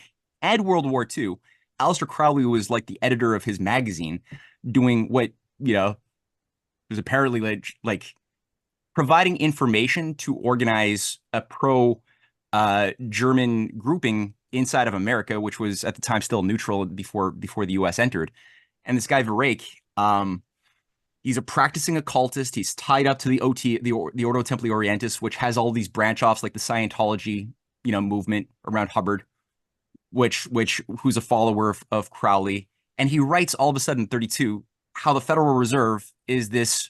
Speaker 3: and World War II. Aleister Crowley was like the editor of his magazine, doing what, was apparently like providing information to organize a pro German grouping inside of America, which was at the time still neutral before the U.S. entered. And this guy Verrake, he's a practicing occultist. He's tied up to the Ordo Templi Orientis, which has all these branch offs like the Scientology, movement around Hubbard, who's a follower of Crowley. And he writes all of a sudden in 32 how the Federal Reserve is this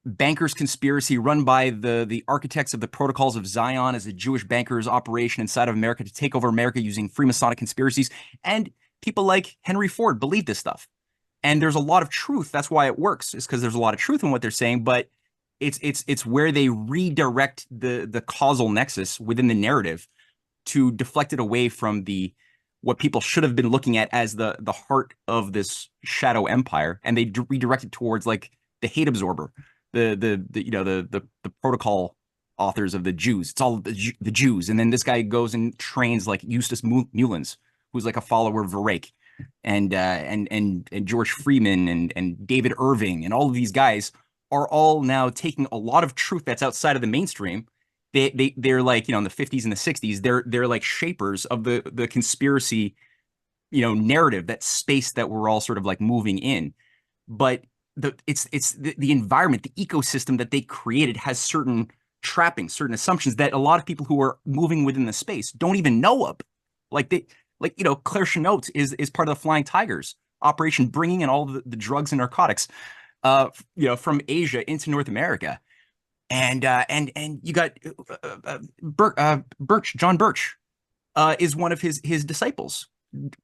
Speaker 3: bankers conspiracy run by the architects of the Protocols of Zion as a Jewish bankers operation inside of America to take over America using Freemasonic conspiracies. And people like Henry Ford believe this stuff. And there's a lot of truth. That's why it works, is because there's a lot of truth in what they're saying, but it's where they redirect the causal nexus within the narrative to deflect it away from what people should have been looking at as the heart of this shadow empire, and they redirect it towards like the hate absorber, the protocol authors of the Jews. It's all the Jews, and then this guy goes and trains like Eustace Mullins, who's like a follower of Verrake, and George Freeman and David Irving, and all of these guys are all now taking a lot of truth that's outside of the mainstream. They're like, in the 50s and the 60s, they're like shapers of the conspiracy, narrative, that space that we're all sort of like moving in. But it's the environment, the ecosystem that they created has certain trappings, certain assumptions that a lot of people who are moving within the space don't even know of. Claire Chenot is part of the Flying Tigers operation, bringing in all the drugs and narcotics, from Asia into North America. And you got John Birch is one of his disciples,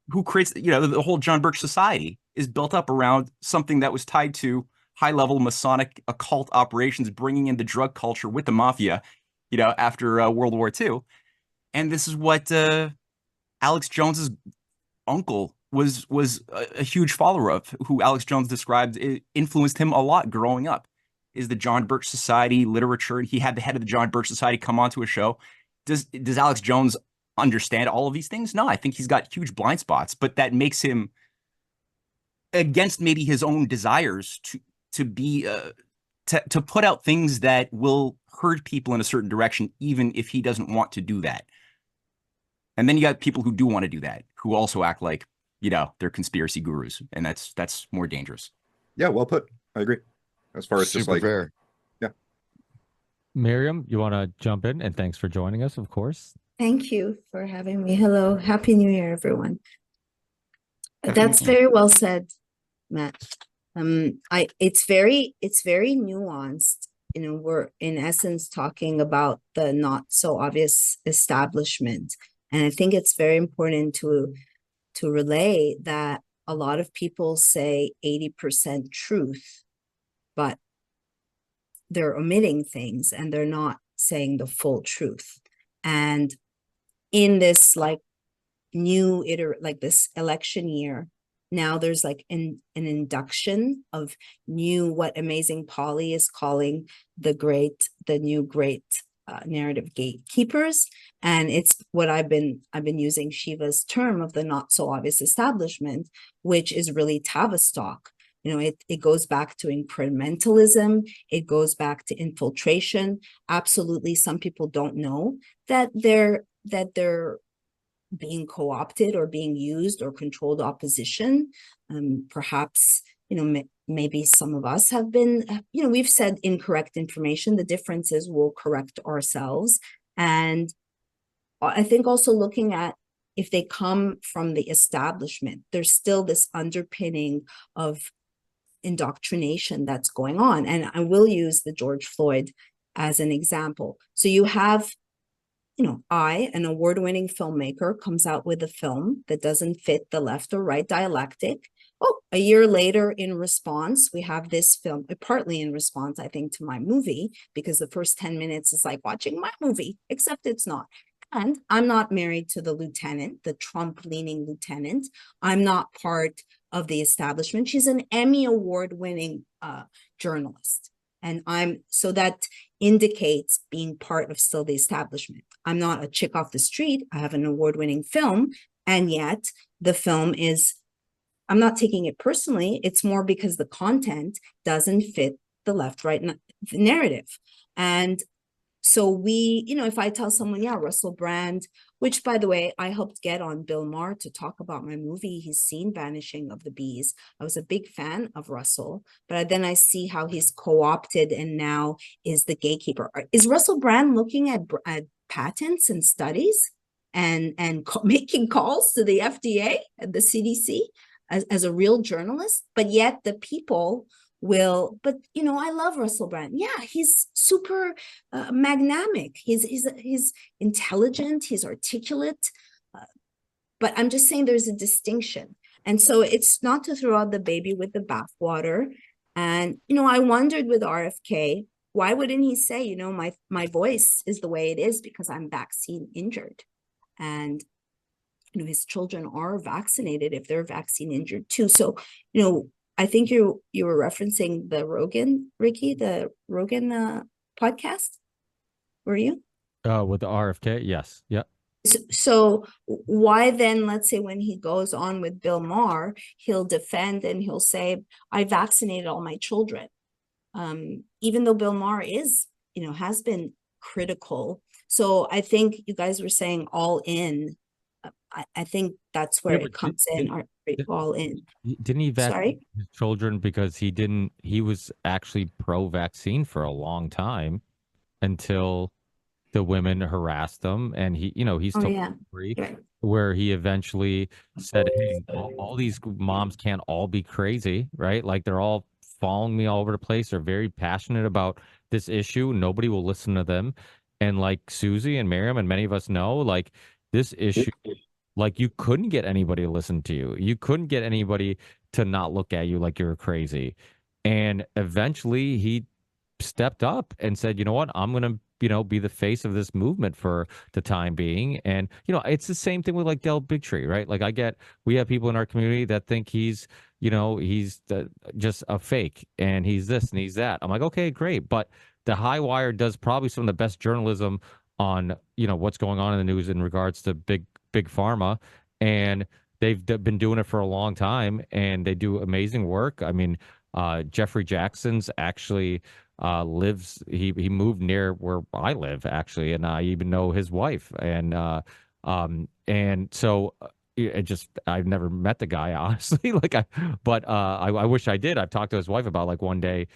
Speaker 3: who creates, the whole John Birch Society is built up around something that was tied to high-level Masonic occult operations, bringing in the drug culture with the mafia, after World War II. And this is what Alex Jones's uncle was a huge follower of, who Alex Jones described influenced him a lot growing up, is the John Birch Society literature. He had the head of the John Birch Society come onto a show. Does Alex Jones understand all of these things? No, I think he's got huge blind spots, but that makes him, against maybe his own desires, to be to put out things that will hurt people in a certain direction, even if he doesn't want to do that. And then you got people who do want to do that, who also act like, they're conspiracy gurus, and that's more dangerous.
Speaker 6: Yeah, well put. I agree. As far as just
Speaker 7: Super
Speaker 6: like,
Speaker 7: fair.
Speaker 6: yeah.
Speaker 2: Miriam, you want to jump in? And thanks for joining us, of course.
Speaker 8: Thank you for having me. Hello. Happy New Year, everyone.
Speaker 3: Happy
Speaker 8: That's
Speaker 3: New Year.
Speaker 8: very well said, Matt. It's very nuanced. We're in essence talking about the not so obvious establishment. And I think it's very important to relay that a lot of people say 80% truth, but they're omitting things and they're not saying the full truth. And in this like this election year, now there's like an induction of what Amazing Polly is calling the new great narrative gatekeepers, and it's what I've been using Shiva's term of the not so obvious establishment, which is really Tavistock. You know, it goes back to incrementalism, it goes back to infiltration. Absolutely, some people don't know that they're being co-opted or being used or controlled opposition. Perhaps, you know, maybe some of us have been, you know, we've said incorrect information. The difference is we'll correct ourselves. And I think also looking at if they come from the establishment, there's still this underpinning of indoctrination that's going on. And I will use the George Floyd as an example. So you have, you know, an award-winning filmmaker, comes out with a film that doesn't fit the left or right dialectic. Oh, a year later, in response, we have this film, partly in response, I think, to my movie, because the first 10 minutes is like watching my movie, except it's not. And I'm not married to the lieutenant, the Trump-leaning lieutenant. I'm not part of the establishment. She's an Emmy award-winning journalist. And so that indicates being part of still the establishment. I'm not a chick off the street. I have an award-winning film. And yet the film is, I'm not taking it personally. It's more because the content doesn't fit the left-right narrative. And so we, you know, if I tell someone, yeah, Russell Brand, which by the way, I helped get on Bill Maher to talk about my movie. He's seen Vanishing of the Bees. I was a big fan of Russell, but then I see how he's co-opted and now is the gatekeeper. Is Russell Brand looking at patents and studies and making calls to the FDA and the CDC as a real journalist? But yet the people but you know, I love Russell Brand. Yeah, he's super magnamic. He's intelligent, he's articulate, but I'm just saying there's a distinction. And so it's not to throw out the baby with the bathwater. And, you know, I wondered with RFK, why wouldn't he say, you know, my voice is the way it is because I'm vaccine injured. And, you know, his children are vaccinated if they're vaccine injured too. So, you know, I think you were referencing the Rogan, Ricky, the Rogan podcast. Were you?
Speaker 2: With the RFK, yes, yeah.
Speaker 8: So why then, let's say when he goes on with Bill Maher, he'll defend and he'll say, I vaccinated all my children. Even though Bill Maher is, you know, has been critical. So I think you guys were saying all in. I think that's where it comes in, all in.
Speaker 2: Didn't he vaccinate
Speaker 8: Sorry?
Speaker 2: his children because he was actually pro-vaccine for a long time until the women harassed him, and he's
Speaker 8: Oh
Speaker 2: told
Speaker 8: yeah.
Speaker 2: a story
Speaker 8: Right.
Speaker 2: where he eventually said, hey, all these moms can't all be crazy, right? Like they're all following me all over the place. They're very passionate about this issue. Nobody will listen to them. And like Susie and Miriam and many of us know, like this issue, like you couldn't get anybody to listen to you. You couldn't get anybody to not look at you like you're crazy. And eventually he stepped up and said, you know what, I'm going to, be the face of this movement for the time being. And, it's the same thing with like Del Bigtree, right? Like we have people in our community that think he's just a fake and he's this and he's that. I'm like, okay, great. But the High Wire does probably some of the best journalism on, what's going on in the news in regards to big pharma. And they've been doing it for a long time and they do amazing work. I mean, Jeffrey Jackson's actually he moved near where I live actually, and I even know his wife. And so I've never met the guy honestly. But I wish I did. I've talked to his wife about like one day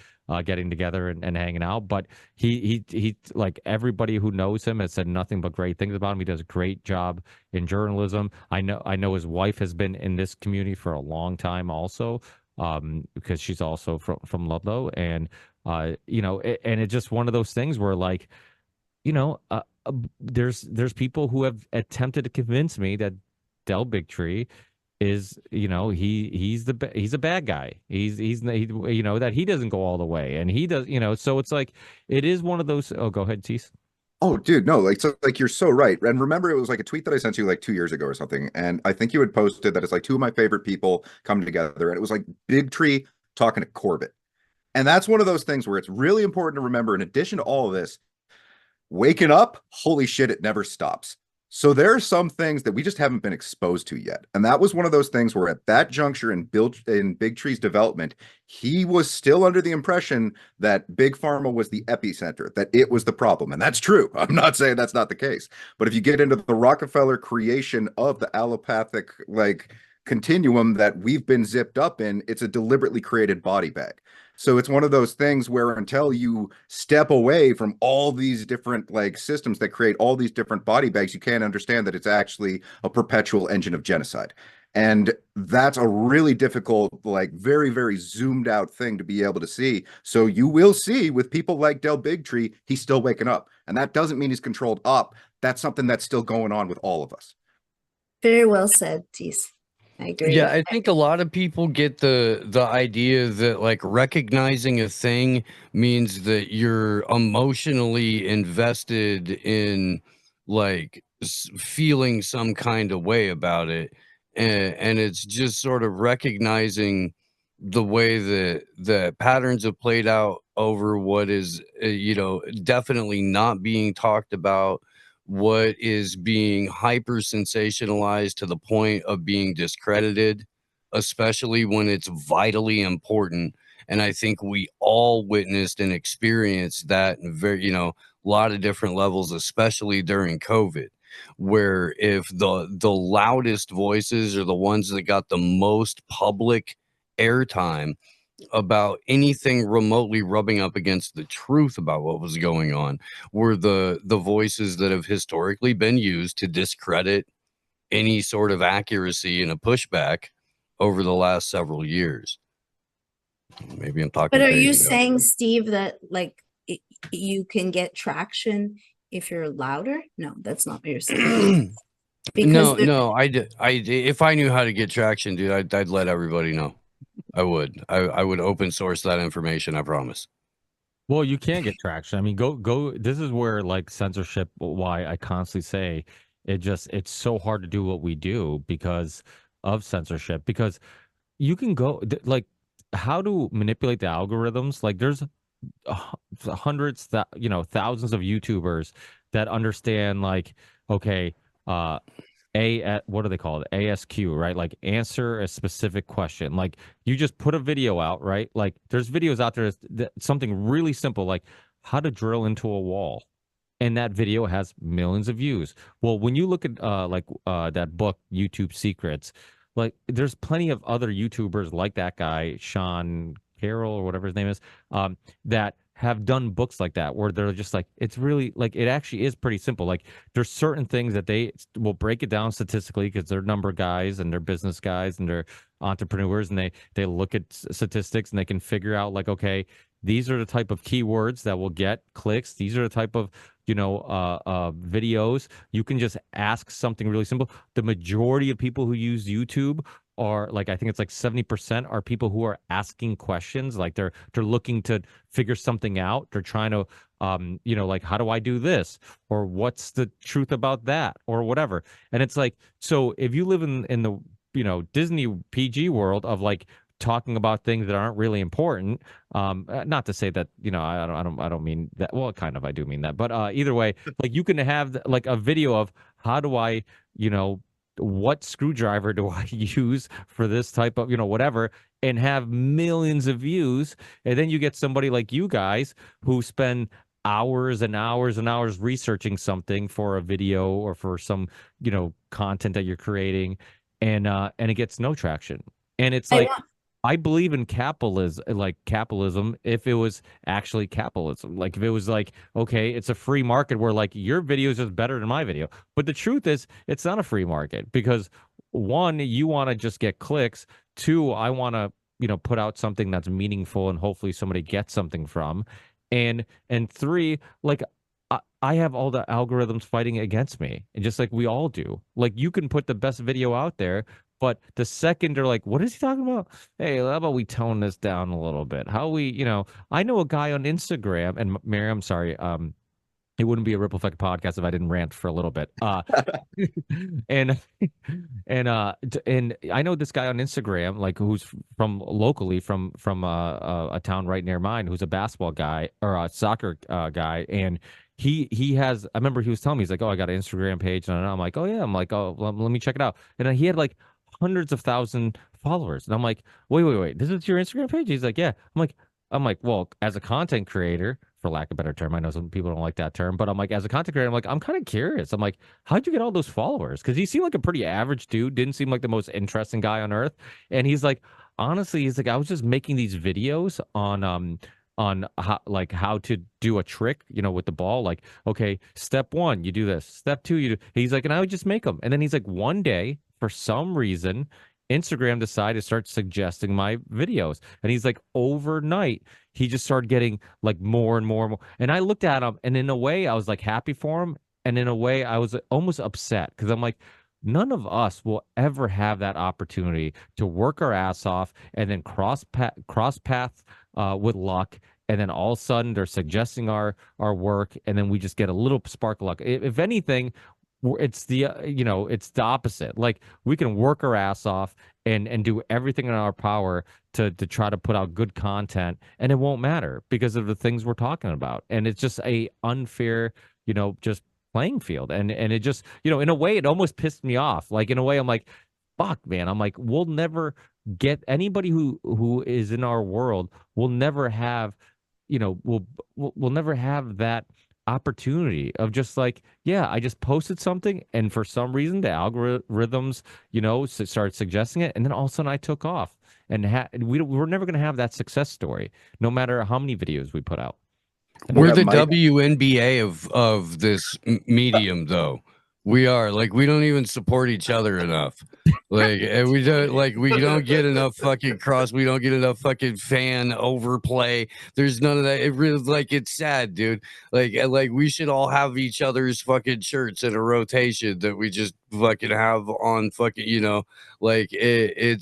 Speaker 2: getting together and hanging out. But he like everybody who knows him has said nothing but great things about him. He does a great job in journalism. I know his wife has been in this community for a long time also, because she's also from Ludlow. And and it's just one of those things where like, there's people who have attempted to convince me that Del Bigtree is, he's a bad guy. That he doesn't go all the way, and he does, so it's like, it is one of those. Oh, go ahead, Tease.
Speaker 6: Oh, dude, no, like you're so right. And remember, it was like a tweet that I sent you like 2 years ago or something. And I think you had posted that it's like two of my favorite people come together. And it was like Bigtree talking to Corbett. And that's one of those things where it's really important to remember, in addition to all of this, Waking up, holy shit, it never stops. So there are some things that we just haven't been exposed to yet. And that was one of those things where at that juncture in Big Tree's development, he was still under the impression that Big Pharma was the epicenter, that it was the problem. And that's true. I'm not saying that's not the case. But if you get into the Rockefeller creation of the allopathic like continuum that we've been zipped up in, it's a deliberately created body bag. So it's one of those things where until you step away from all these different like systems that create all these different body bags, you can't understand that it's actually a perpetual engine of genocide. And that's a really difficult, like very, very zoomed out thing to be able to see. So you will see with people like Del Bigtree, he's still waking up. And that doesn't mean he's controlled up. That's something that's still going on with all of us.
Speaker 8: Very well said, Tease. I agree.
Speaker 7: Yeah, I think a lot of people get the idea that like recognizing a thing means that you're emotionally invested in like feeling some kind of way about it, and it's just sort of recognizing the way that the patterns have played out over what is definitely not being talked about, what is being hyper sensationalized to the point of being discredited, especially when it's vitally important. And I think we all witnessed and experienced that in a lot of different levels, especially during COVID, where if the loudest voices are the ones that got the most public airtime about anything remotely rubbing up against the truth about what was going on, were the voices that have historically been used to discredit any sort of accuracy in a pushback over the last several years. Maybe I'm talking
Speaker 8: But are
Speaker 7: crazy
Speaker 8: you
Speaker 7: now.
Speaker 8: saying, Steve, that like you can get traction if you're louder? No, that's not what you're saying. Because
Speaker 7: No, if I knew how to get traction, dude, I'd let everybody know. I would open source that information, I promise.
Speaker 2: Well, you can get traction. I mean, go. This is where like censorship. Why I constantly say it's so hard to do what we do because of censorship. Because you can go like how to manipulate the algorithms. Like there's hundreds that thousands of YouTubers that understand like okay, what do they call it? ASQ, right? Like answer a specific question. Like you just put a video out, right? Like there's videos out there that something really simple, like how to drill into a wall. And that video has millions of views. Well, when you look at that book, YouTube Secrets, like there's plenty of other YouTubers like that guy, Sean Carroll or whatever his name is, that have done books like that where they're just like it's really like it actually is pretty simple. Like there's certain things that they will break it down statistically because they're number guys and they're business guys and they're entrepreneurs and they look at statistics and they can figure out like okay, these are the type of keywords that will get clicks. These are the type of videos. You can just ask something really simple. The majority of people who use YouTube are like I think it's like 70% are people who are asking questions, like they're looking to figure something out. They're trying to like how do I do this, or what's the truth about that, or whatever. And it's like, so if you live in the Disney PG world of like talking about things that aren't really important, not to say that I don't mean that, well kind of I do mean that, but either way, like you can have like a video of how do I what screwdriver do I use for this type of, whatever, and have millions of views. And then you get somebody like you guys who spend hours and hours and hours researching something for a video or for some, content that you're creating, and it gets no traction. And it's like, I believe in capitalism, if it was actually capitalism. Like if it was like, okay, it's a free market where like your video is just better than my video. But the truth is it's not a free market because one, you want to just get clicks. Two, I want to, put out something that's meaningful and hopefully somebody gets something from. And three, like I have all the algorithms fighting against me, and just like we all do. Like you can put the best video out there, but the second they're like, what is he talking about? Hey, how about we tone this down a little bit? How we, I know a guy on Instagram, and Mary, I'm sorry, it wouldn't be a Ripple Effect podcast if I didn't rant for a little bit. And and I know this guy on Instagram, like who's from locally from a town right near mine, who's a basketball guy or a soccer guy, and he has. I remember he was telling me, he's like, oh, I got an Instagram page, and I'm like, oh yeah, I'm like, oh, let me check it out. And then he had like hundreds of thousand followers, and I'm like, wait, this is your Instagram page? He's like, yeah. I'm like, well, as a content creator, for lack of a better term, I know some people don't like that term, but I'm like, as a content creator, I'm like, I'm kind of curious. I'm like, how'd you get all those followers? Because he seemed like a pretty average dude, didn't seem like the most interesting guy on earth. And he's like, honestly, he's like, I was just making these videos on how to do a trick, with the ball. Like, okay, step one, you do this. Step two, you do. He's like, and I would just make them. And then he's like, one day, for some reason, Instagram decided to start suggesting my videos. And he's like, overnight, he just started getting like more and more and more. And I looked at him, and in a way, I was like happy for him. And in a way, I was almost upset because I'm like, none of us will ever have that opportunity to work our ass off and then cross paths with luck. And then all of a sudden they're suggesting our work, and then we just get a little spark of luck. If anything, it's it's the opposite. Like, we can work our ass off and do everything in our power to try to put out good content, and it won't matter because of the things we're talking about. And it's just a unfair, just playing field. And it just, in a way, it almost pissed me off. Like, in a way, I'm like, fuck, man. I'm like, we'll never get anybody who is in our world will never have, we'll never have that opportunity of just like, yeah, I just posted something, and for some reason the algorithms, start suggesting it, and then all of a sudden I took off. And we're never going to have that success story, no matter how many videos we put out.
Speaker 7: We're the WNBA of this medium, though. We are, like, we don't even support each other enough. Like, and we don't get enough fucking we don't get enough fucking fan overplay. There's none of that. It really, like, it's sad, dude. Like we should all have each other's fucking shirts in a rotation that we just fucking have on fucking, like it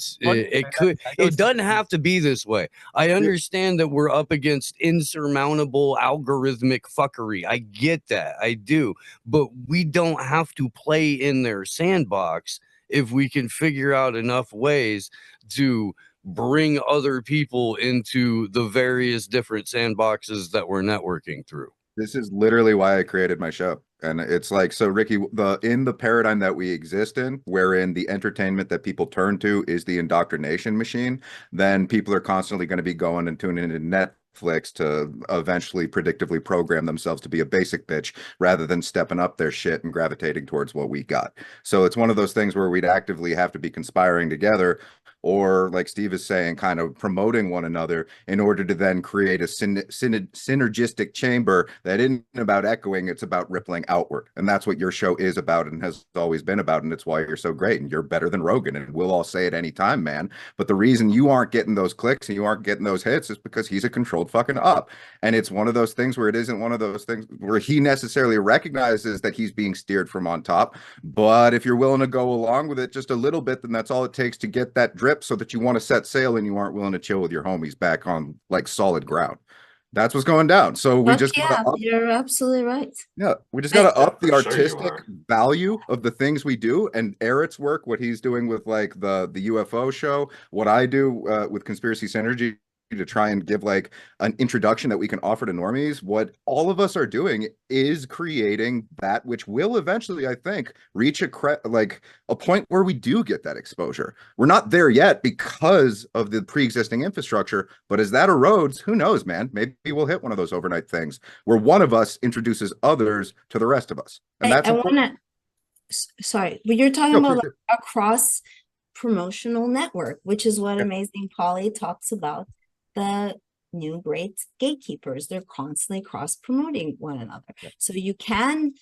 Speaker 7: doesn't have to be this way. I understand that we're up against insurmountable algorithmic fuckery. I get that. I do. But we don't have to play in their sandbox if we can figure out enough ways to bring other people into the various different sandboxes that we're networking through.
Speaker 6: This is literally why I created my show. And it's like, so Ricky, in the paradigm that we exist in, wherein the entertainment that people turn to is the indoctrination machine, then people are constantly going to be going and tuning into Netflix to eventually predictively program themselves to be a basic bitch rather than stepping up their shit and gravitating towards what we got. So it's one of those things where we'd actively have to be conspiring together, or like Steve is saying, kind of promoting one another in order to then create a synergistic chamber that isn't about echoing, it's about rippling outward. And that's what your show is about and has always been about. And it's why you're so great, and you're better than Rogan. And we'll all say it anytime, man. But the reason you aren't getting those clicks and you aren't getting those hits is because he's a controlled fucking up. And it's one of those things where it isn't one of those things where he necessarily recognizes that he's being steered from on top. But if you're willing to go along with it just a little bit, then that's all it takes to get that drip, so that you want to set sail and you aren't willing to chill with your homies back on like solid ground. That's what's going down. So we just
Speaker 8: you're absolutely right.
Speaker 6: Yeah, we just got to up the artistic value of the things we do. And Eric's work, what he's doing with like the UFO show, what I do with Conspiracy Synergy, to try and give like an introduction that we can offer to normies. What all of us are doing is creating that which will eventually, I think, reach a point where we do get that exposure. We're not there yet because of the pre-existing infrastructure, but as that erodes, who knows, man? Maybe we'll hit one of those overnight things where one of us introduces others to the rest of us. And that's
Speaker 8: I want to, sorry, but you're talking about like a cross promotional network, which is what Amazing Polly talks about. The new great gatekeepers, they're constantly cross promoting one another. So you can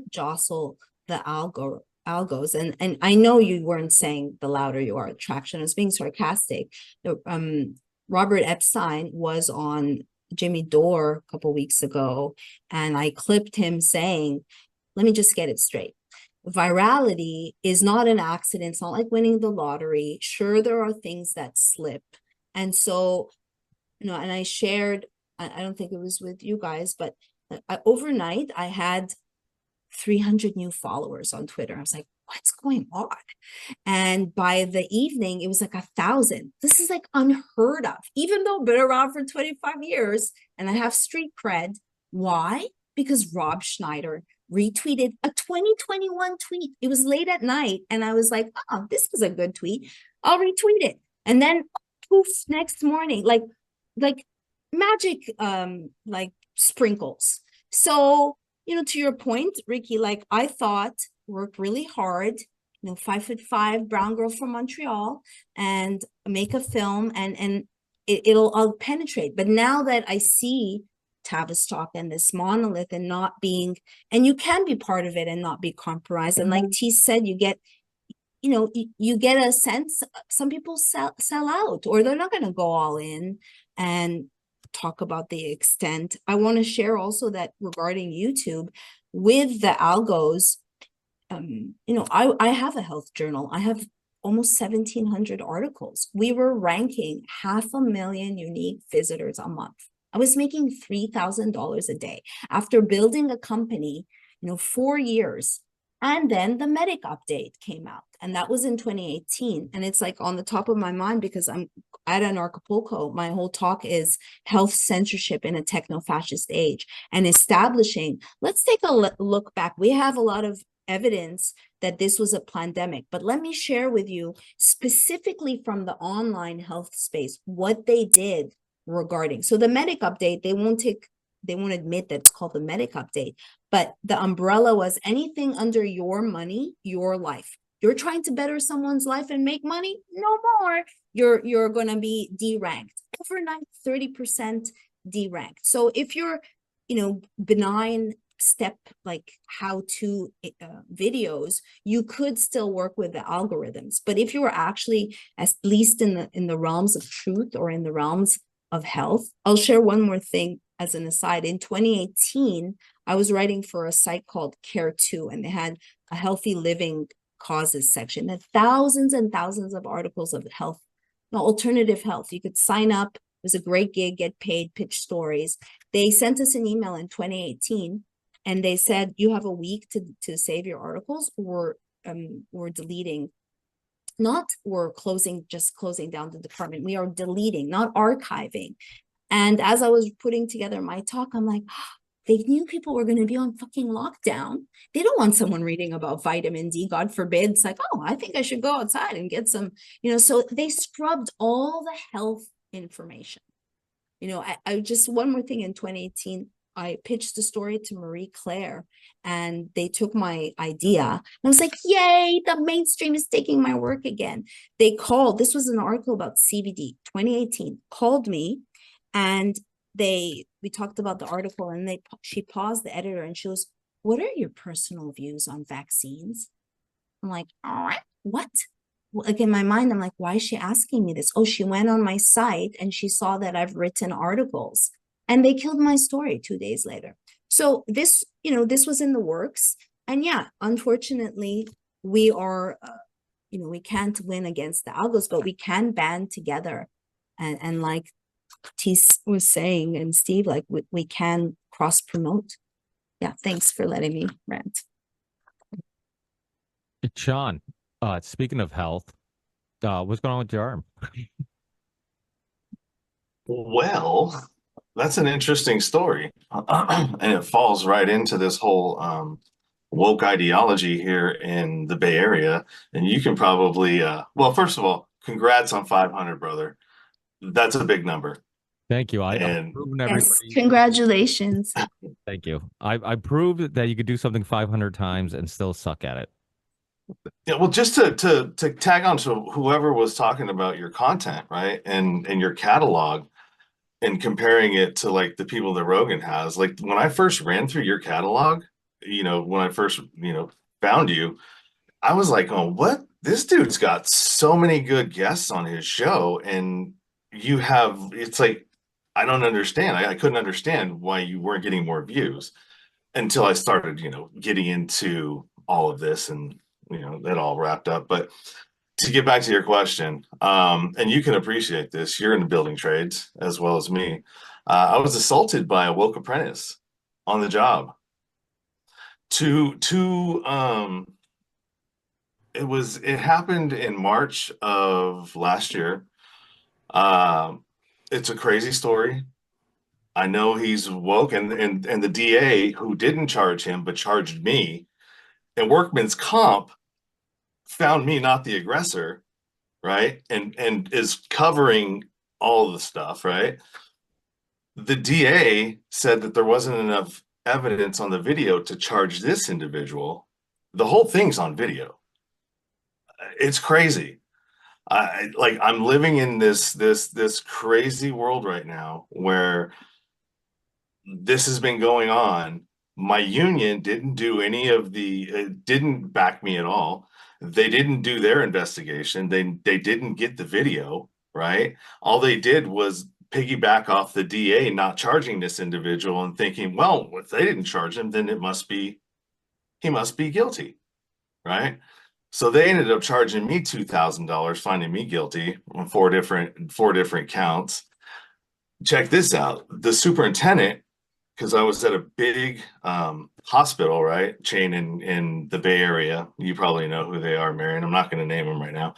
Speaker 8: jostle the algos, and I know you weren't saying the louder you are attraction. I was being sarcastic. Robert Epstein was on Jimmy Dore a couple weeks ago, and I clipped him saying, let me just get it straight. Virality is not an accident. It's not like winning the lottery. Sure, there are things that slip. And so, and I shared, I don't think it was with you guys, but overnight I had 300 new followers on Twitter. I was like, what's going on? And by the evening, it was like 1,000. This is like unheard of, even though I've been around for 25 years and I have street cred. Why? because Rob Schneider retweeted a 2021 tweet. It was late at night, and I was like, oh, this is a good tweet. I'll retweet it. And then poof, next morning, like magic, like sprinkles. So, to your point, Ricky, like I thought, work really hard, 5'5" brown girl from Montreal, and make a film, and I'll penetrate. But now that I see Tavistock and this monolith, and not being, and you can be part of it and not be compromised. And like T said, you get a sense some people sell out, or they're not going to go all in and talk about the extent. I want to share also that regarding YouTube with the algos, I have a health journal. I have almost 1,700 articles. We were ranking 500,000 unique visitors a month. I was making $3,000 a day after building a company, 4 years. And then the Medic update came out, and that was in 2018. And it's like on the top of my mind because I'm at an Acapulco. My whole talk is health censorship in a techno-fascist age, and establishing, let's take a look back. We have a lot of evidence that this was a pandemic, but let me share with you specifically from the online health space what they did regarding. So the Medic update, they won't admit that it's called the Medic update, but the umbrella was anything under your money, your life. You're trying to better someone's life and make money? No more. You're going to be deranked. Overnight, 30% deranked. So if you're, benign step like how to videos, you could still work with the algorithms. But if you were actually at least in the realms of truth or in the realms of health, I'll share one more thing as an aside. In 2018, I was writing for a site called Care2, and they had a healthy living causes section, and thousands and thousands of articles of health, alternative health. You could sign up. It was a great gig, get paid, pitch stories. They sent us an email in 2018, and they said, you have a week to save your articles, or we're deleting. Not we're closing down the department. We are deleting, not archiving. And as I was putting together my talk, I'm like, they knew people were going to be on fucking lockdown. They don't want someone reading about vitamin D. God forbid. It's like, oh, I think I should go outside and get some, so they scrubbed all the health information. I just, one more thing, in 2018, I pitched the story to Marie Claire, and they took my idea. And I was like, yay, the mainstream is taking my work again. They called, this was an article about CBD, 2018, called me, and we talked about the article, and she paused, the editor, and she goes, what are your personal views on vaccines? I'm like, all right, what? Like in my mind, I'm like, why is she asking me this? Oh, she went on my site and she saw that I've written articles, and they killed my story 2 days later. So this, this was in the works. And yeah, unfortunately, we are, we can't win against the algos, but we can band together. And like T was saying, and Steve, like we can cross promote. Yeah, thanks for letting me rant.
Speaker 2: Sean, speaking of health, what's going on with your arm?
Speaker 9: Well, that's an interesting story. And it falls right into this whole woke ideology here in the Bay Area. And you can probably, well, first of all, congrats on 500, brother. That's a big number.
Speaker 2: Thank you.
Speaker 9: And
Speaker 8: yes, congratulations.
Speaker 2: Thank you. I proved that you could do something 500 times and still suck at it.
Speaker 9: yeah, well, just to tag on to whoever was talking about your content, right? And your catalog, and comparing it to like the people that Rogan has. Like when I first ran through your catalog, when I first, found you, I was like, oh, what? This dude's got so many good guests on his show. And it's like, I don't understand. I couldn't understand why you weren't getting more views until I started, getting into all of this, and, that all wrapped up. But to get back to your question, and you can appreciate this, you're in the building trades as well as me. I was assaulted by a woke apprentice on the job. It happened in March of last year. It's a crazy story. I know he's woke, and the DA who didn't charge him but charged me, and Workman's Comp found me not the aggressor, right? And is covering all the stuff, right? The DA said that there wasn't enough evidence on the video to charge this individual. The whole thing's on video. It's crazy. I'm living in this crazy world right now where this has been going on. My union didn't do any of didn't back me at all. They didn't do their investigation. They didn't get the video, right? All they did was piggyback off the DA not charging this individual and thinking, well, if they didn't charge him, then he must be guilty, right? So they ended up charging me $2,000, finding me guilty on four different counts. Check this out. The superintendent, because I was at a big hospital, right, chain in the Bay Area. You probably know who they are, Marion. I'm not going to name them right now.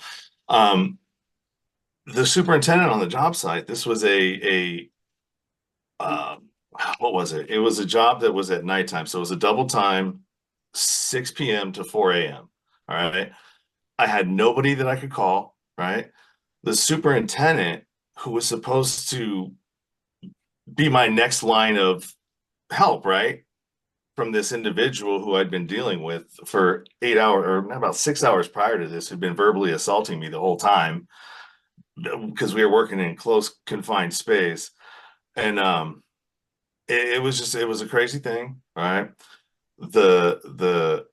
Speaker 9: The superintendent on the job site, this was what was it? It was a job that was at nighttime. So it was a double time, 6 p.m. to 4 a.m. All right. I had nobody that I could call, right? The superintendent, who was supposed to be my next line of help, right, from this individual who I'd been dealing with for 8 hours or about 6 hours prior to this, who'd been verbally assaulting me the whole time because we were working in close confined space. And it was a crazy thing, right? The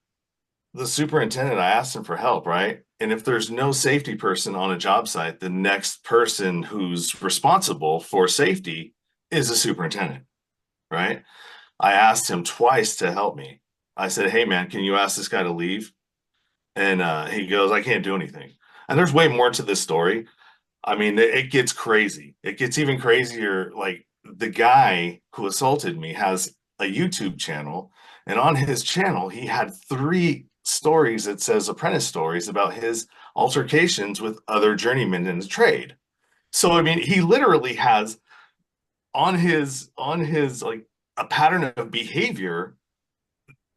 Speaker 9: superintendent, I asked him for help, right? And if there's no safety person on a job site, the next person who's responsible for safety is a superintendent, right? I asked him twice to help me. I said, hey man, can you ask this guy to leave? And he goes, I can't do anything. And there's way more to this story. I mean, it gets crazy. It gets even crazier. Like, the guy who assaulted me has a YouTube channel, and on his channel, he had 3 stories that says apprentice stories about his altercations with other journeymen in the trade. So, I mean, he literally has on his like a pattern of behavior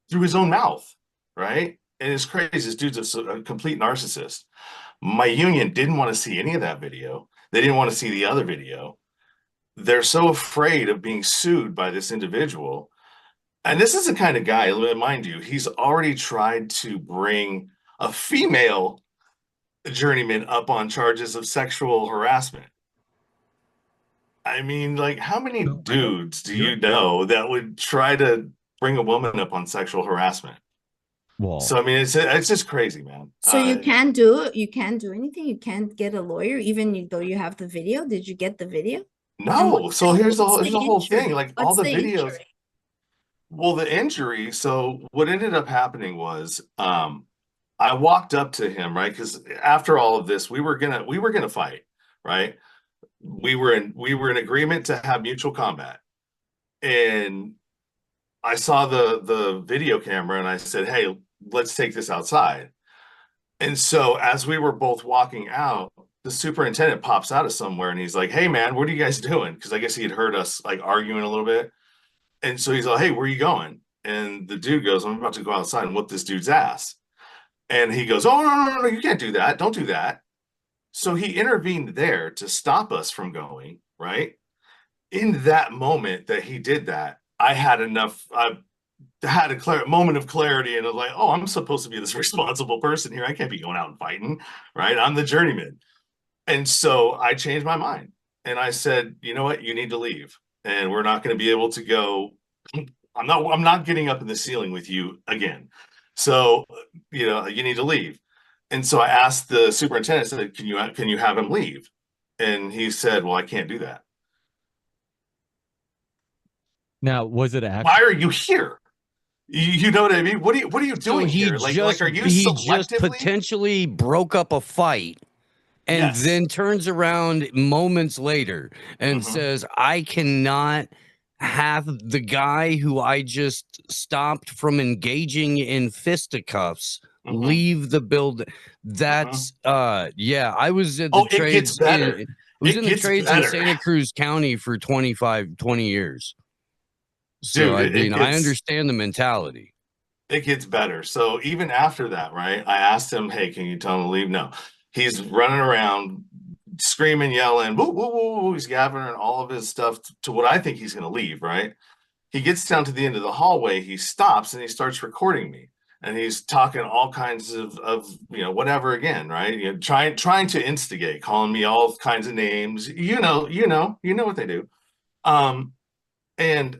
Speaker 9: through his own mouth, right? And it's crazy. This dude's a complete narcissist. My union didn't want to see any of that video. They didn't want to see the other video. They're so afraid of being sued by this individual. And this is the kind of guy, mind you, he's already tried to bring a female journeyman up on charges of sexual harassment. I mean, like, how many dudes do you know that would try to bring a woman up on sexual harassment?
Speaker 2: Well,
Speaker 9: So, I mean, it's just crazy, man.
Speaker 8: So you can't do anything. You can't get a lawyer, even though you have the video. Did you get the video?
Speaker 9: No. So here's the whole
Speaker 8: injury?
Speaker 9: thing. Like, all
Speaker 8: What's
Speaker 9: the
Speaker 8: the
Speaker 9: videos.
Speaker 8: injury?
Speaker 9: Well, the injury. So what ended up happening was, I walked up to him, right? Because after all of this, we were gonna fight, right? We were in agreement to have mutual combat, and I saw the video camera, and I said, "Hey, let's take this outside." And so as we were both walking out, the superintendent pops out of somewhere, and he's like, "Hey, man, what are you guys doing?" Because I guess he had heard us like arguing a little bit, and so he's like, "Hey, where are you going?" And the dude goes, "I'm about to go outside and whoop this dude's ass." And he goes, "Oh, no, you can't do that. Don't do that." So he intervened there to stop us from going, right? In that moment that he did that, I had a moment of clarity, and I was like, oh, I'm supposed to be this responsible person here. I can't be going out and fighting, right? I'm the journeyman. And so I changed my mind, and I said, you know what? You need to leave, and we're not going to be able to go. I'm not getting up in the ceiling with you again. So, you need to leave. And so I asked the superintendent, I said, can you have him leave? And he said, well, I can't do that.
Speaker 2: now was it actually?
Speaker 9: Why are you here? You know what I mean? What are you doing here? Like, are you
Speaker 7: he
Speaker 9: selectively?
Speaker 7: just potentially broke up a fight and
Speaker 9: Yes.
Speaker 7: then turns around moments later and says, I cannot have the guy who I just stopped from engaging in fisticuffs leave the building. That's I was at the
Speaker 9: It gets
Speaker 7: trades
Speaker 9: better.
Speaker 7: was
Speaker 9: It
Speaker 7: in the
Speaker 9: gets
Speaker 7: trades in
Speaker 9: better.
Speaker 7: Santa Cruz County for 20 years. So,
Speaker 9: Dude,
Speaker 7: I
Speaker 9: it
Speaker 7: mean, I
Speaker 9: gets
Speaker 7: understand the mentality.
Speaker 9: it gets better. So even after that, right? I asked him, "Hey, can you tell him to leave?" No, he's running around, screaming, yelling, woo, woo, woo, woo. He's gathering all of his stuff to what I think he's going to leave. Right? He gets down to the end of the hallway. He stops and he starts recording me, and he's talking all kinds of whatever again, right? Trying to instigate, calling me all kinds of names. You know what they do. And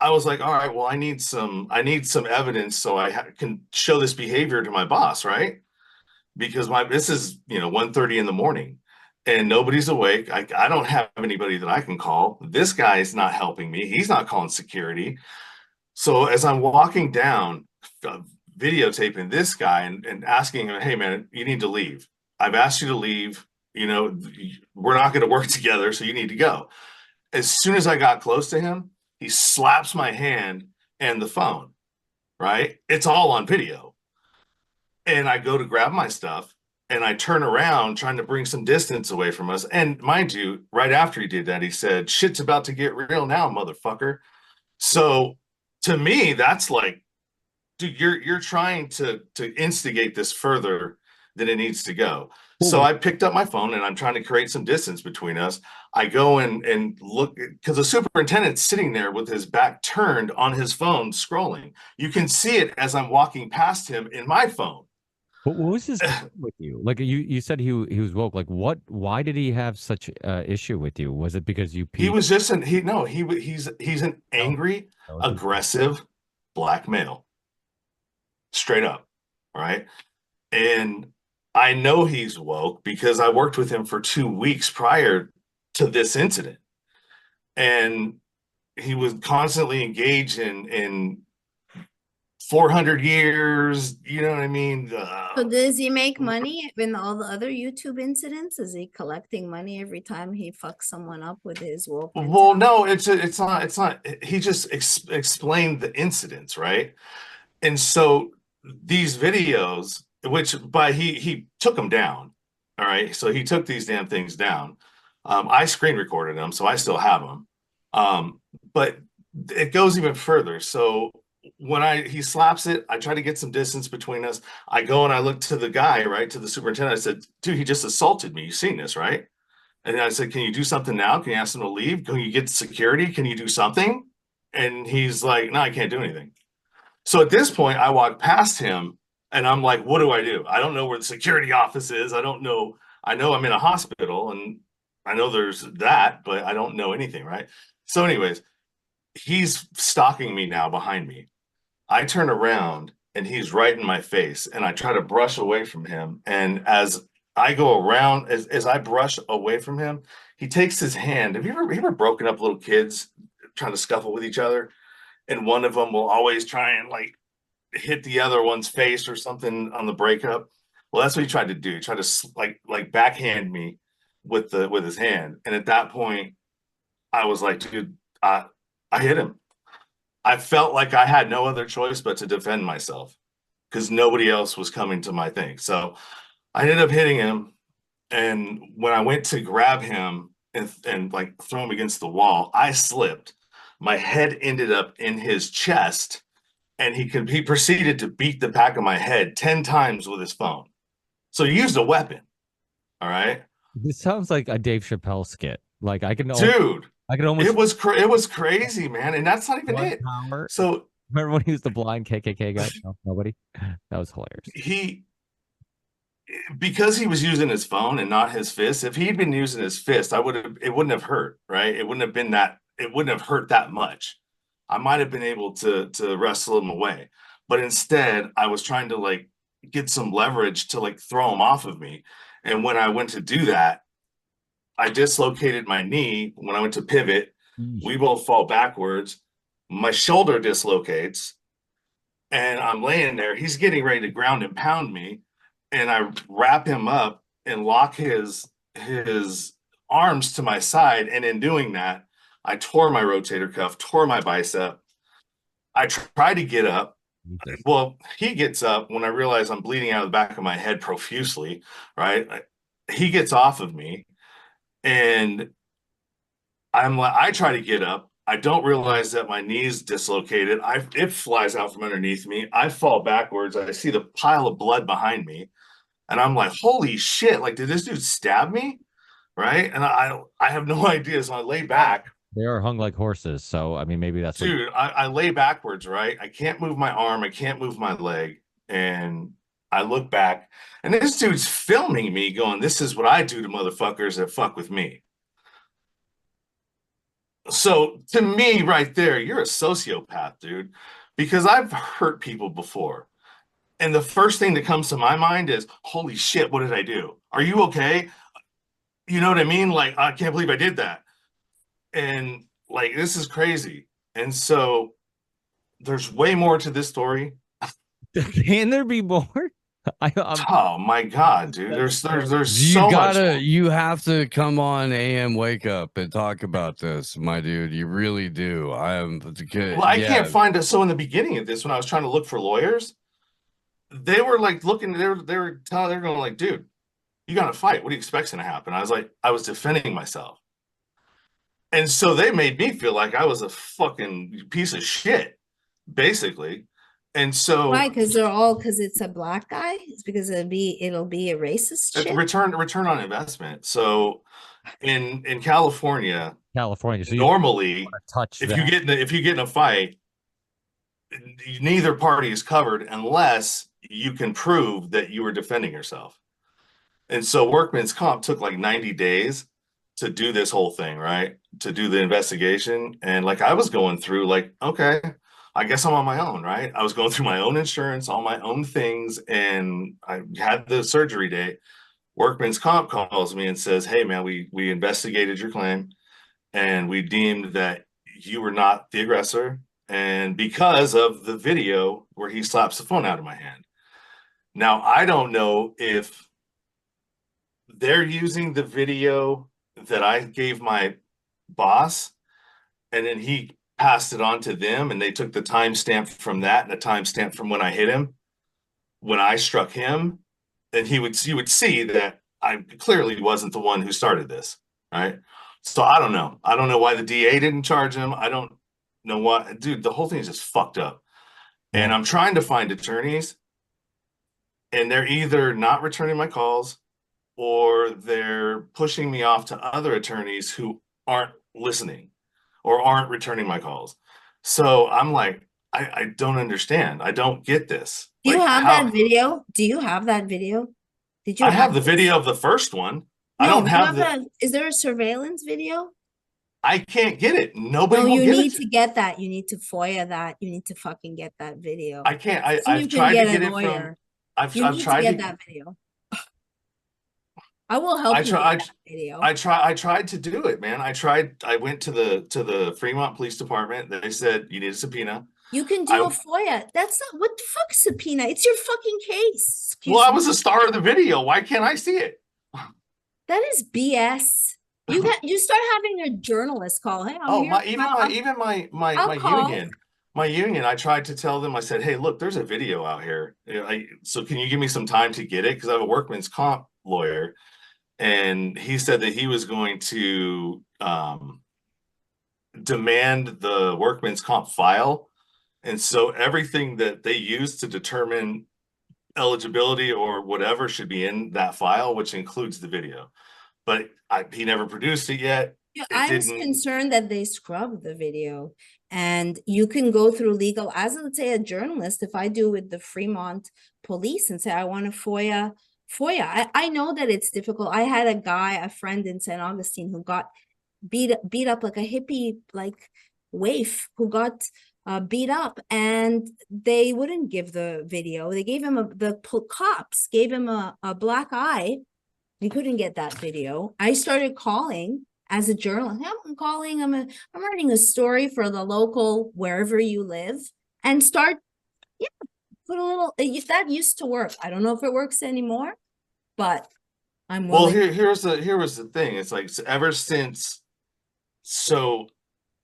Speaker 9: I was like, all right, well, I need some evidence so I can show this behavior to my boss, right? Because this is 1:30 in the morning and nobody's awake. I don't have anybody that I can call. This guy is not helping me. He's not calling security. So as I'm walking down, videotaping this guy and asking him, "Hey man, you need to leave. I've asked you to leave. We're not going to work together, so you need to go." As soon as I got close to him, he slaps my hand and the phone, right? It's all on video. And I go to grab my stuff and I turn around trying to bring some distance away from us. And mind you, right after he did that, he said, "Shit's about to get real now, motherfucker." So to me, that's like, dude, you're trying to instigate this further than it needs to go. So I picked up my phone and I'm trying to create some distance between us. I go and look because the superintendent's sitting there with his back turned on his phone scrolling. You can see it as I'm walking past him in my phone.
Speaker 2: What was his deal with you? Like you said he was woke. Like why did he have such issue with you? Was it because you
Speaker 9: He
Speaker 2: peed?
Speaker 9: was just an he no, he's an angry,
Speaker 2: That was it.
Speaker 9: aggressive black male. Straight up. All right. And I know he's woke because I worked with him for 2 weeks prior to this incident. And he was constantly engaged in 400 years, you know what I mean?
Speaker 8: So does he make money in all the other YouTube incidents? Is he collecting money every time he fucks someone up with his woke
Speaker 9: Well,
Speaker 8: mentality?
Speaker 9: no, it's not. He just explained the incidents, right? And so these videos, which by he took them down. All right. So he took these damn things down. I screen recorded them, so I still have them. But it goes even further. So when he slaps it, I try to get some distance between us. I go and I look to the guy, right, to the superintendent. I said, "Dude, he just assaulted me. You've seen this, right?" And I said, "Can you do something now? Can you ask him to leave? Can you get security? Can you do something?" And he's like, "No, I can't do anything." So at this point, I walk past him and I'm like, "What do I do? I don't know where the security office is. I don't know. I know I'm in a hospital and I know there's that, but I don't know anything, right?" So, anyways, he's stalking me now behind me. I turn around and he's right in my face and I try to brush away from him. And as I go around, as I brush away from him, he takes his hand. Have you ever broken up little kids trying to scuffle with each other? And one of them will always try and like hit the other one's face or something on the breakup. Well, that's what he tried to do. He tried to like backhand me with his hand. And at that point, I was like, dude, I hit him. I felt like I had no other choice but to defend myself because nobody else was coming to my thing. So I ended up hitting him. And when I went to grab him and like throw him against the wall, I slipped. My head ended up in his chest and he proceeded to beat the back of my head 10 times with his phone. So he used a weapon. All right.
Speaker 2: This sounds like a Dave Chappelle skit. Like
Speaker 9: Dude,
Speaker 2: I can almost
Speaker 9: it was crazy, man. And that's not even
Speaker 2: one
Speaker 9: it.
Speaker 2: power.
Speaker 9: So
Speaker 2: Remember when he was the blind KKK guy? No, nobody. That was hilarious.
Speaker 9: because he was using his phone and not his fist, if he'd been using his fist, it wouldn't have hurt, right? It wouldn't have hurt that much. I might have been able to wrestle him away. But instead, I was trying to like get some leverage to like throw him off of me. And when I went to do that, I dislocated my knee. When I went to pivot, we both fall backwards. My shoulder dislocates and I'm laying there. He's getting ready to ground and pound me. And I wrap him up and lock his arms to my side. And in doing that, I tore my rotator cuff, tore my bicep. I tried to get up. Well, he gets up when I realize I'm bleeding out of the back of my head profusely, right? He gets off of me. And I'm like, I try to get up. I don't realize that my knee's dislocated. It flies out from underneath me. I fall backwards. I see the pile of blood behind me. And I'm like, holy shit, like, did this dude stab me? Right. And I have no idea. So I lay back.
Speaker 2: They are hung like horses, so I mean, maybe that's what.
Speaker 9: Dude, I lay backwards, right? I can't move my arm. I can't move my leg. And I look back, and this dude's filming me going, this is what I do to motherfuckers that fuck with me. So to me, right there, you're a sociopath, dude, because I've hurt people before. And the first thing that comes to my mind is, holy shit, what did I do? Are you okay? You know what I mean? Like, I can't believe I did that. And like, this is crazy. And so there's way more to this story.
Speaker 2: Can there be more?
Speaker 9: Oh my God, dude. There's
Speaker 7: You
Speaker 9: so
Speaker 7: gotta,
Speaker 9: much.
Speaker 7: you have to come on AM Wake Up and talk about this, my dude. You really do. I am good.
Speaker 9: Well, I
Speaker 7: Yeah.
Speaker 9: can't find it. So in the beginning of this, when I was trying to look for lawyers, they were like looking, they were going like, dude, you got to fight. What do you expect's gonna happen? I was like, I was defending myself. And so they made me feel like I was a fucking piece of shit, basically. And so
Speaker 8: Why? Because it's a black guy? It's because it'll be a racist
Speaker 9: it's
Speaker 8: shit?
Speaker 9: return on investment. So in California,
Speaker 2: California. So
Speaker 9: normally
Speaker 2: touch
Speaker 9: if you get in a fight, neither party is covered unless you can prove that you were defending yourself. And so workman's comp took like 90 days to do this whole thing, right? To do the investigation. And like I was going through like, okay, I guess I'm on my own, right? I was going through my own insurance, all my own things, and I had the surgery date. Workman's comp calls me and says, hey man, we investigated your claim and we deemed that you were not the aggressor. And because of the video where he slaps the phone out of my hand. Now, I don't know if they're using the video that I gave my boss and then he passed it on to them and they took the timestamp from that and the timestamp from when I hit him, when I struck him, and you would see that I clearly wasn't the one who started this, right? So I don't know. I don't know why the DA didn't charge him. I don't know what, dude, the whole thing is just fucked up. And I'm trying to find attorneys and they're either not returning my calls or they're pushing me off to other attorneys who aren't listening or aren't returning my calls. So I'm like, I don't understand. I don't get this.
Speaker 8: Do you
Speaker 9: Like,
Speaker 8: have
Speaker 9: how-
Speaker 8: that video? Do you have that video? Did you
Speaker 9: I have the
Speaker 8: this?
Speaker 9: video of the first one. I
Speaker 8: No,
Speaker 9: don't
Speaker 8: do you
Speaker 9: have the.
Speaker 8: that. Is there a surveillance video?
Speaker 9: I can't get it. Nobody
Speaker 8: No,
Speaker 9: will
Speaker 8: you
Speaker 9: give
Speaker 8: need
Speaker 9: it
Speaker 8: to get that. You need to FOIA that. You need to fucking get that video.
Speaker 9: I can't.
Speaker 8: So you
Speaker 9: I've
Speaker 8: can
Speaker 9: tried to
Speaker 8: get
Speaker 9: get
Speaker 8: a
Speaker 9: it from.
Speaker 8: lawyer.
Speaker 9: I've
Speaker 8: You need
Speaker 9: tried
Speaker 8: to get
Speaker 9: to
Speaker 8: that video. I will help you get that video.
Speaker 9: I tried to do it, man. I went to the Fremont Police Department. They said you need a subpoena.
Speaker 8: You can do a FOIA. That's not what the fuck subpoena. It's your fucking case. Excuse
Speaker 9: Well, I
Speaker 8: me.
Speaker 9: was the star of the video. Why can't I see it?
Speaker 8: That is BS. You start having a journalist call. Hey, I'm here.
Speaker 9: My union, I tried to tell them, I said, hey, look, there's a video out here. So can you give me some time to get it? Because I have a workman's comp lawyer. And he said that he was going to demand the workman's comp file. And so everything that they use to determine eligibility or whatever should be in that file, which includes the video. But he never produced it yet.
Speaker 8: I was concerned that they scrubbed the video, and you can go through legal, as let's say a journalist, if I do with the Fremont police and say, I want to FOIA. I know that it's difficult. I had a friend in St. Augustine who got beat up like a hippie, like waif who got beat up, and they wouldn't give the video. They gave him the cops gave him a black eye. We couldn't get that video. I started calling as a journalist. I'm calling. I'm writing a story for the local wherever you live, and start. Yeah, put a little. That used to work. I don't know if it works anymore, but I'm willing.
Speaker 9: Well, here was the thing. It's like ever since. So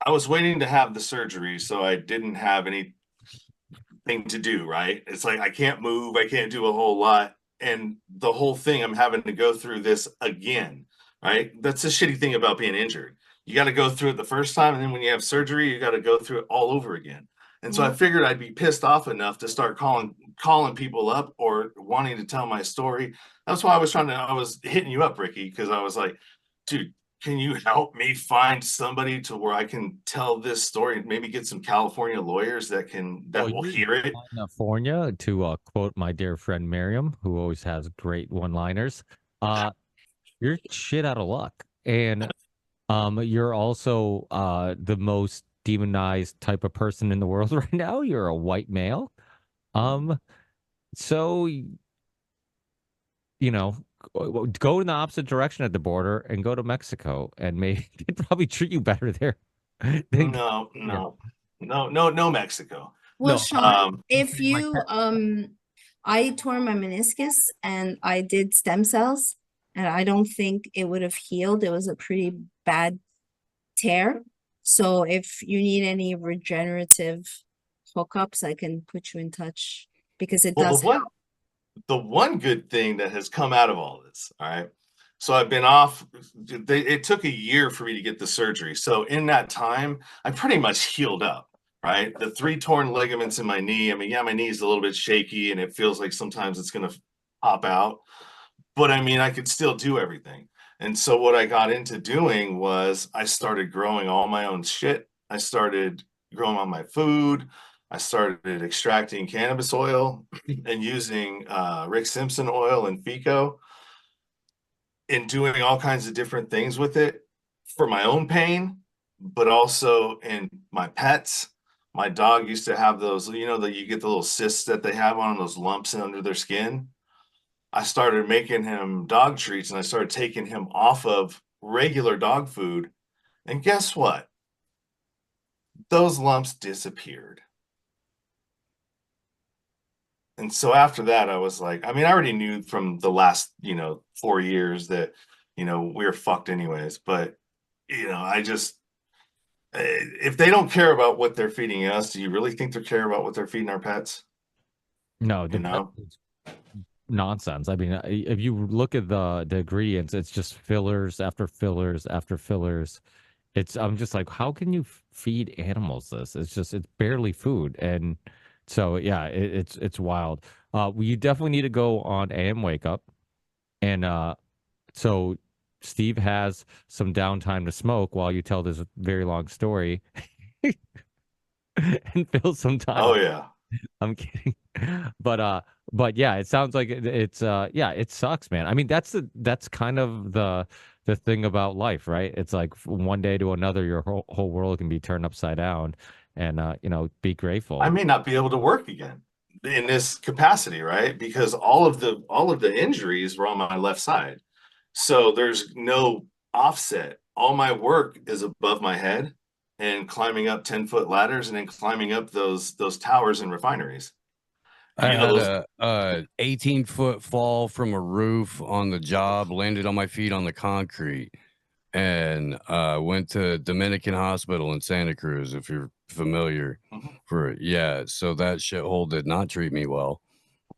Speaker 9: I was waiting to have the surgery, so I didn't have anything to do, right? It's like I can't move, I can't do a whole lot. And the whole thing, I'm having to go through this again right? That's the shitty thing about being injured. You got to go through it the first time, and then when you have surgery, you got to go through it all over again. And so I figured I'd be pissed off enough to start calling people up or wanting to tell my story. That's why I was hitting you up, Ricky, because I was like, dude, can you help me find somebody to where I can tell this story and maybe get some California lawyers that will hear it?
Speaker 2: California, to quote my dear friend Miriam, who always has great one-liners, you're shit out of luck. And you're also the most demonized type of person in the world right now. You're a white male. So go in the opposite direction at the border and go to Mexico, and maybe they'd probably treat you better there.
Speaker 9: No, Mexico.
Speaker 8: Well,
Speaker 2: No,
Speaker 8: Sean, if you I tore my meniscus and I did stem cells, and I don't think it would have healed. It was a pretty bad tear. So if you need any regenerative hookups, I can put you in touch because it
Speaker 9: Well,
Speaker 8: does help.
Speaker 9: the one good thing that has come out of all this, all right. So I've been off. It took a year for me to get the surgery. So in that time, I pretty much healed up, right? The 3 torn ligaments in my knee. I mean, yeah, my knee is a little bit shaky and it feels like sometimes it's going to pop out. But I mean, I could still do everything. And so what I got into doing was I started growing all my own shit. I started growing all my food. I started extracting cannabis oil and using Rick Simpson oil and Fico and doing all kinds of different things with it for my own pain, but also in my pets. My dog used to have those, that you get the little cysts that they have on those lumps under their skin. I started making him dog treats and I started taking him off of regular dog food. And guess what? Those lumps disappeared. And so after that, I was like, I mean, I already knew from the last, 4 years that, we were fucked anyways. But, I just, if they don't care about what they're feeding us, do you really think they care about what they're feeding our pets?
Speaker 2: No, it's nonsense. I mean, if you look at the ingredients, it's just fillers after fillers after fillers. I'm just like, how can you feed animals this? It's barely food. And so, yeah, it's wild. You definitely need to go on AM Wake Up. And so Steve has some downtime to smoke while you tell this very long story. And fill some time.
Speaker 9: Oh, yeah.
Speaker 2: I'm kidding. But yeah, it sounds like it's yeah, it sucks, man. I mean, that's kind of the thing about life, right? It's like from one day to another, your whole world can be turned upside down, and be grateful.
Speaker 9: I may not be able to work again in this capacity, right? Because all of the injuries were on my left side. So there's no offset. All my work is above my head and climbing up 10-foot ladders and then climbing up those towers and refineries.
Speaker 7: I had a 18-foot fall from a roof on the job, landed on my feet on the concrete, and went to Dominican Hospital in Santa Cruz, if you're familiar. So that shithole did not treat me well.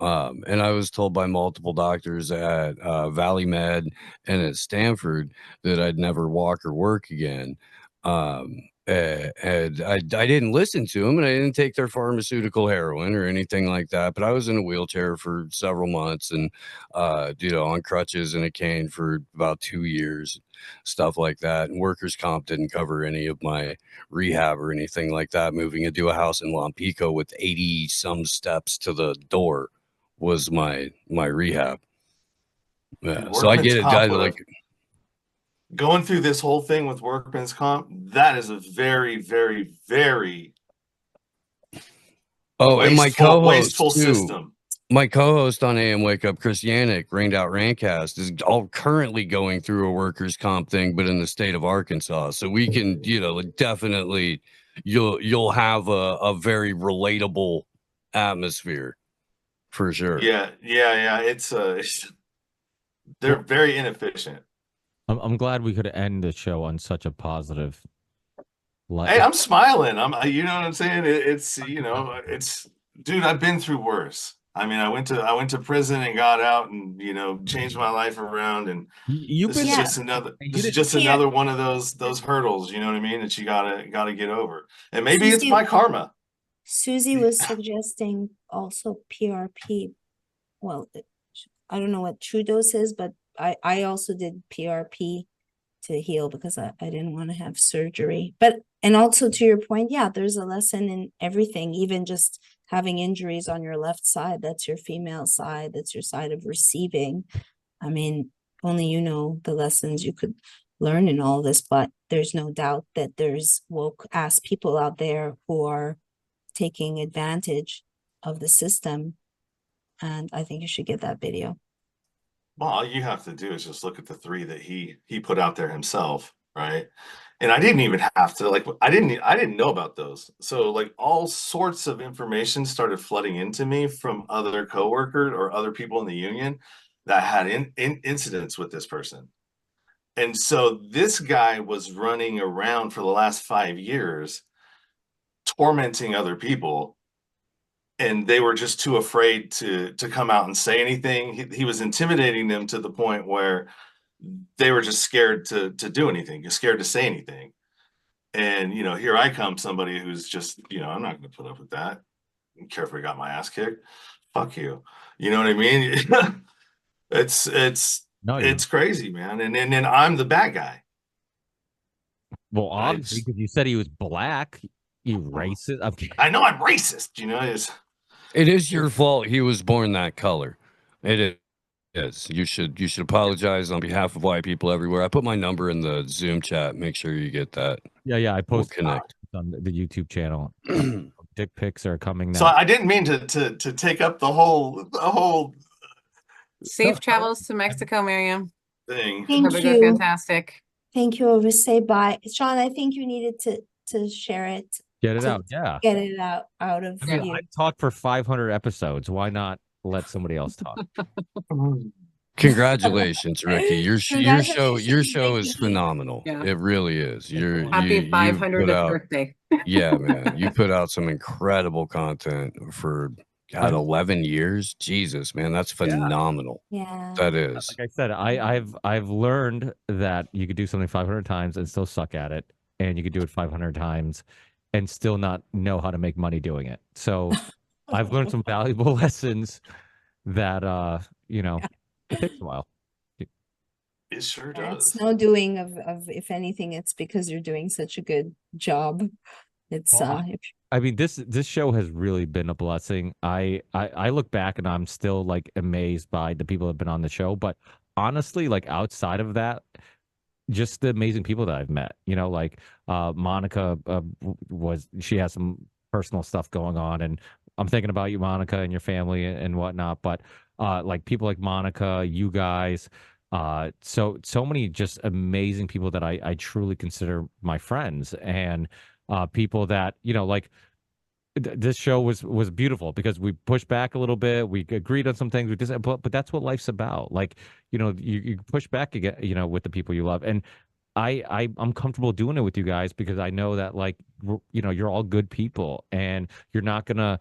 Speaker 7: And I was told by multiple doctors at Valley Med and at Stanford that I'd never walk or work again. And I didn't listen to them, and I didn't take their pharmaceutical heroin or anything like that. But I was in a wheelchair for several months and, on crutches and a cane for about 2 years, stuff like that. And workers' comp didn't cover any of my rehab or anything like that. Moving into a house in Lompico with 80 some steps to the door was my rehab. Yeah, so I get it.
Speaker 9: Going through this whole thing with workman's comp, that is a very, very, very
Speaker 7: and my co-host
Speaker 9: wasteful system.
Speaker 7: My co-host on AM Wake Up, Chris Yannick, Rained Out Rantcast, is all currently going through a workers' comp thing, but in the state of Arkansas. So we can, definitely you'll have a very relatable atmosphere for sure.
Speaker 9: Yeah. It's they're very inefficient.
Speaker 2: I'm glad we could end the show on such a positive.
Speaker 9: Hey, I'm smiling. You know what I'm saying? It's dude, I've been through worse. I mean, I went to prison and got out and, changed my life around. And
Speaker 2: You've
Speaker 9: this
Speaker 2: been
Speaker 9: is
Speaker 8: Yeah.
Speaker 9: just another,
Speaker 2: you
Speaker 9: this is
Speaker 2: did
Speaker 9: just
Speaker 8: Here,
Speaker 9: another one of those hurdles, you know what I mean? That you gotta get over. And maybe it's
Speaker 8: Susie,
Speaker 9: my karma.
Speaker 8: Susie was suggesting also PRP. Well, I don't know what true dose is, but I also did PRP to heal because I didn't want to have surgery. But, and also to your point, yeah, there's a lesson in everything, even just having injuries on your left side. That's your female side. That's your side of receiving. I mean, only you know the lessons you could learn in all this, but there's no doubt that there's woke ass people out there who are taking advantage of the system. And I think you should get that video.
Speaker 9: Well, all you have to do is just look at the 3 that he put out there himself, right? And I didn't even have to I didn't know about those. So like all sorts of information started flooding into me from other coworkers or other people in the union that had incidents with this person. And so this guy was running around for the last 5 years tormenting other people, and they were just too afraid to come out and say anything. He was intimidating them to the point where they were just scared to do anything, scared to say anything. And here I come, somebody who's just, I'm not going to put up with that. I don't care if we got my ass kicked. Fuck you. You know what I mean? it's
Speaker 2: no,
Speaker 9: it's crazy, man. And then I'm the bad guy.
Speaker 2: well, obviously, because you said he was black, you racist.
Speaker 9: I know I'm racist.
Speaker 7: It is your fault he was born that color. It is. You should apologize on behalf of white people everywhere. I put my number in the Zoom chat. Make sure you get that.
Speaker 2: Yeah, I
Speaker 7: We'll
Speaker 2: posted
Speaker 7: connect.
Speaker 2: on the YouTube channel. Dick pics are coming now.
Speaker 9: So I didn't mean to take up the whole
Speaker 4: Safe travels to Mexico, Miriam.
Speaker 9: thing.
Speaker 8: Thank
Speaker 4: Hope it goes
Speaker 8: you.
Speaker 4: fantastic.
Speaker 8: Thank you, Oversay. Bye. Sean, I think you needed to share it.
Speaker 2: Get it
Speaker 8: to
Speaker 2: out, yeah.
Speaker 8: Get it out of
Speaker 2: I mean,
Speaker 8: you.
Speaker 2: I've talked for 500 episodes. Why not let somebody else talk?
Speaker 7: Congratulations, Ricky. Your show
Speaker 8: Congratulations,
Speaker 7: is
Speaker 8: Ricky.
Speaker 7: phenomenal.
Speaker 4: Yeah.
Speaker 7: It really is.
Speaker 4: Happy
Speaker 7: You've
Speaker 4: 500th
Speaker 7: put out,
Speaker 4: birthday.
Speaker 7: yeah, man. You put out some incredible content for God, 11 years. Jesus, man, that's phenomenal.
Speaker 8: Yeah.
Speaker 7: That is.
Speaker 2: Like I said, I've learned that you could do something 500 times and still suck at it, and you could do it 500 times and still not know how to make money doing it. So I've learned some valuable lessons that it takes a while.
Speaker 9: It sure
Speaker 8: Yeah,
Speaker 9: does.
Speaker 8: it's no doing of if anything, it's because you're doing such a good job. It's
Speaker 2: Well, I mean, this show has really been a blessing. I look back and I'm still like amazed by the people that have been on the show. But honestly, like outside of that, just the amazing people that I've met. Like Monica she has some personal stuff going on, and I'm thinking about you, Monica, and your family and whatnot. But like people like Monica, you guys, so many just amazing people that I truly consider my friends, and people that like this show was beautiful because we pushed back a little bit, we agreed on some things, but that's what life's about. Like you push back again, with the people you love, and I'm comfortable doing it with you guys because I know that like you're all good people, and you're not gonna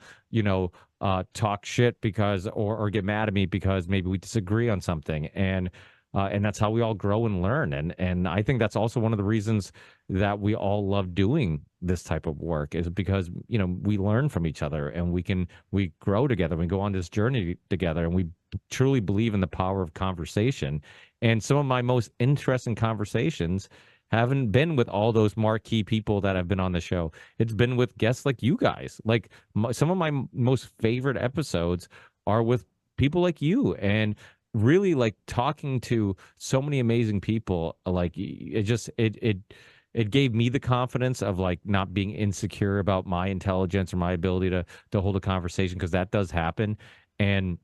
Speaker 2: talk shit because or get mad at me because maybe we disagree on something, and that's how we all grow and learn. And I think that's also one of the reasons that we all love doing this type of work is because, we learn from each other, and we grow together. We go on this journey together, and we truly believe in the power of conversation. And some of my most interesting conversations haven't been with all those marquee people that have been on the show. It's been with guests like you guys. Like some of my most favorite episodes are with people like you, and really like talking to so many amazing people. Like it gave me the confidence of like not being insecure about my intelligence or my ability to hold a conversation, because that does happen. And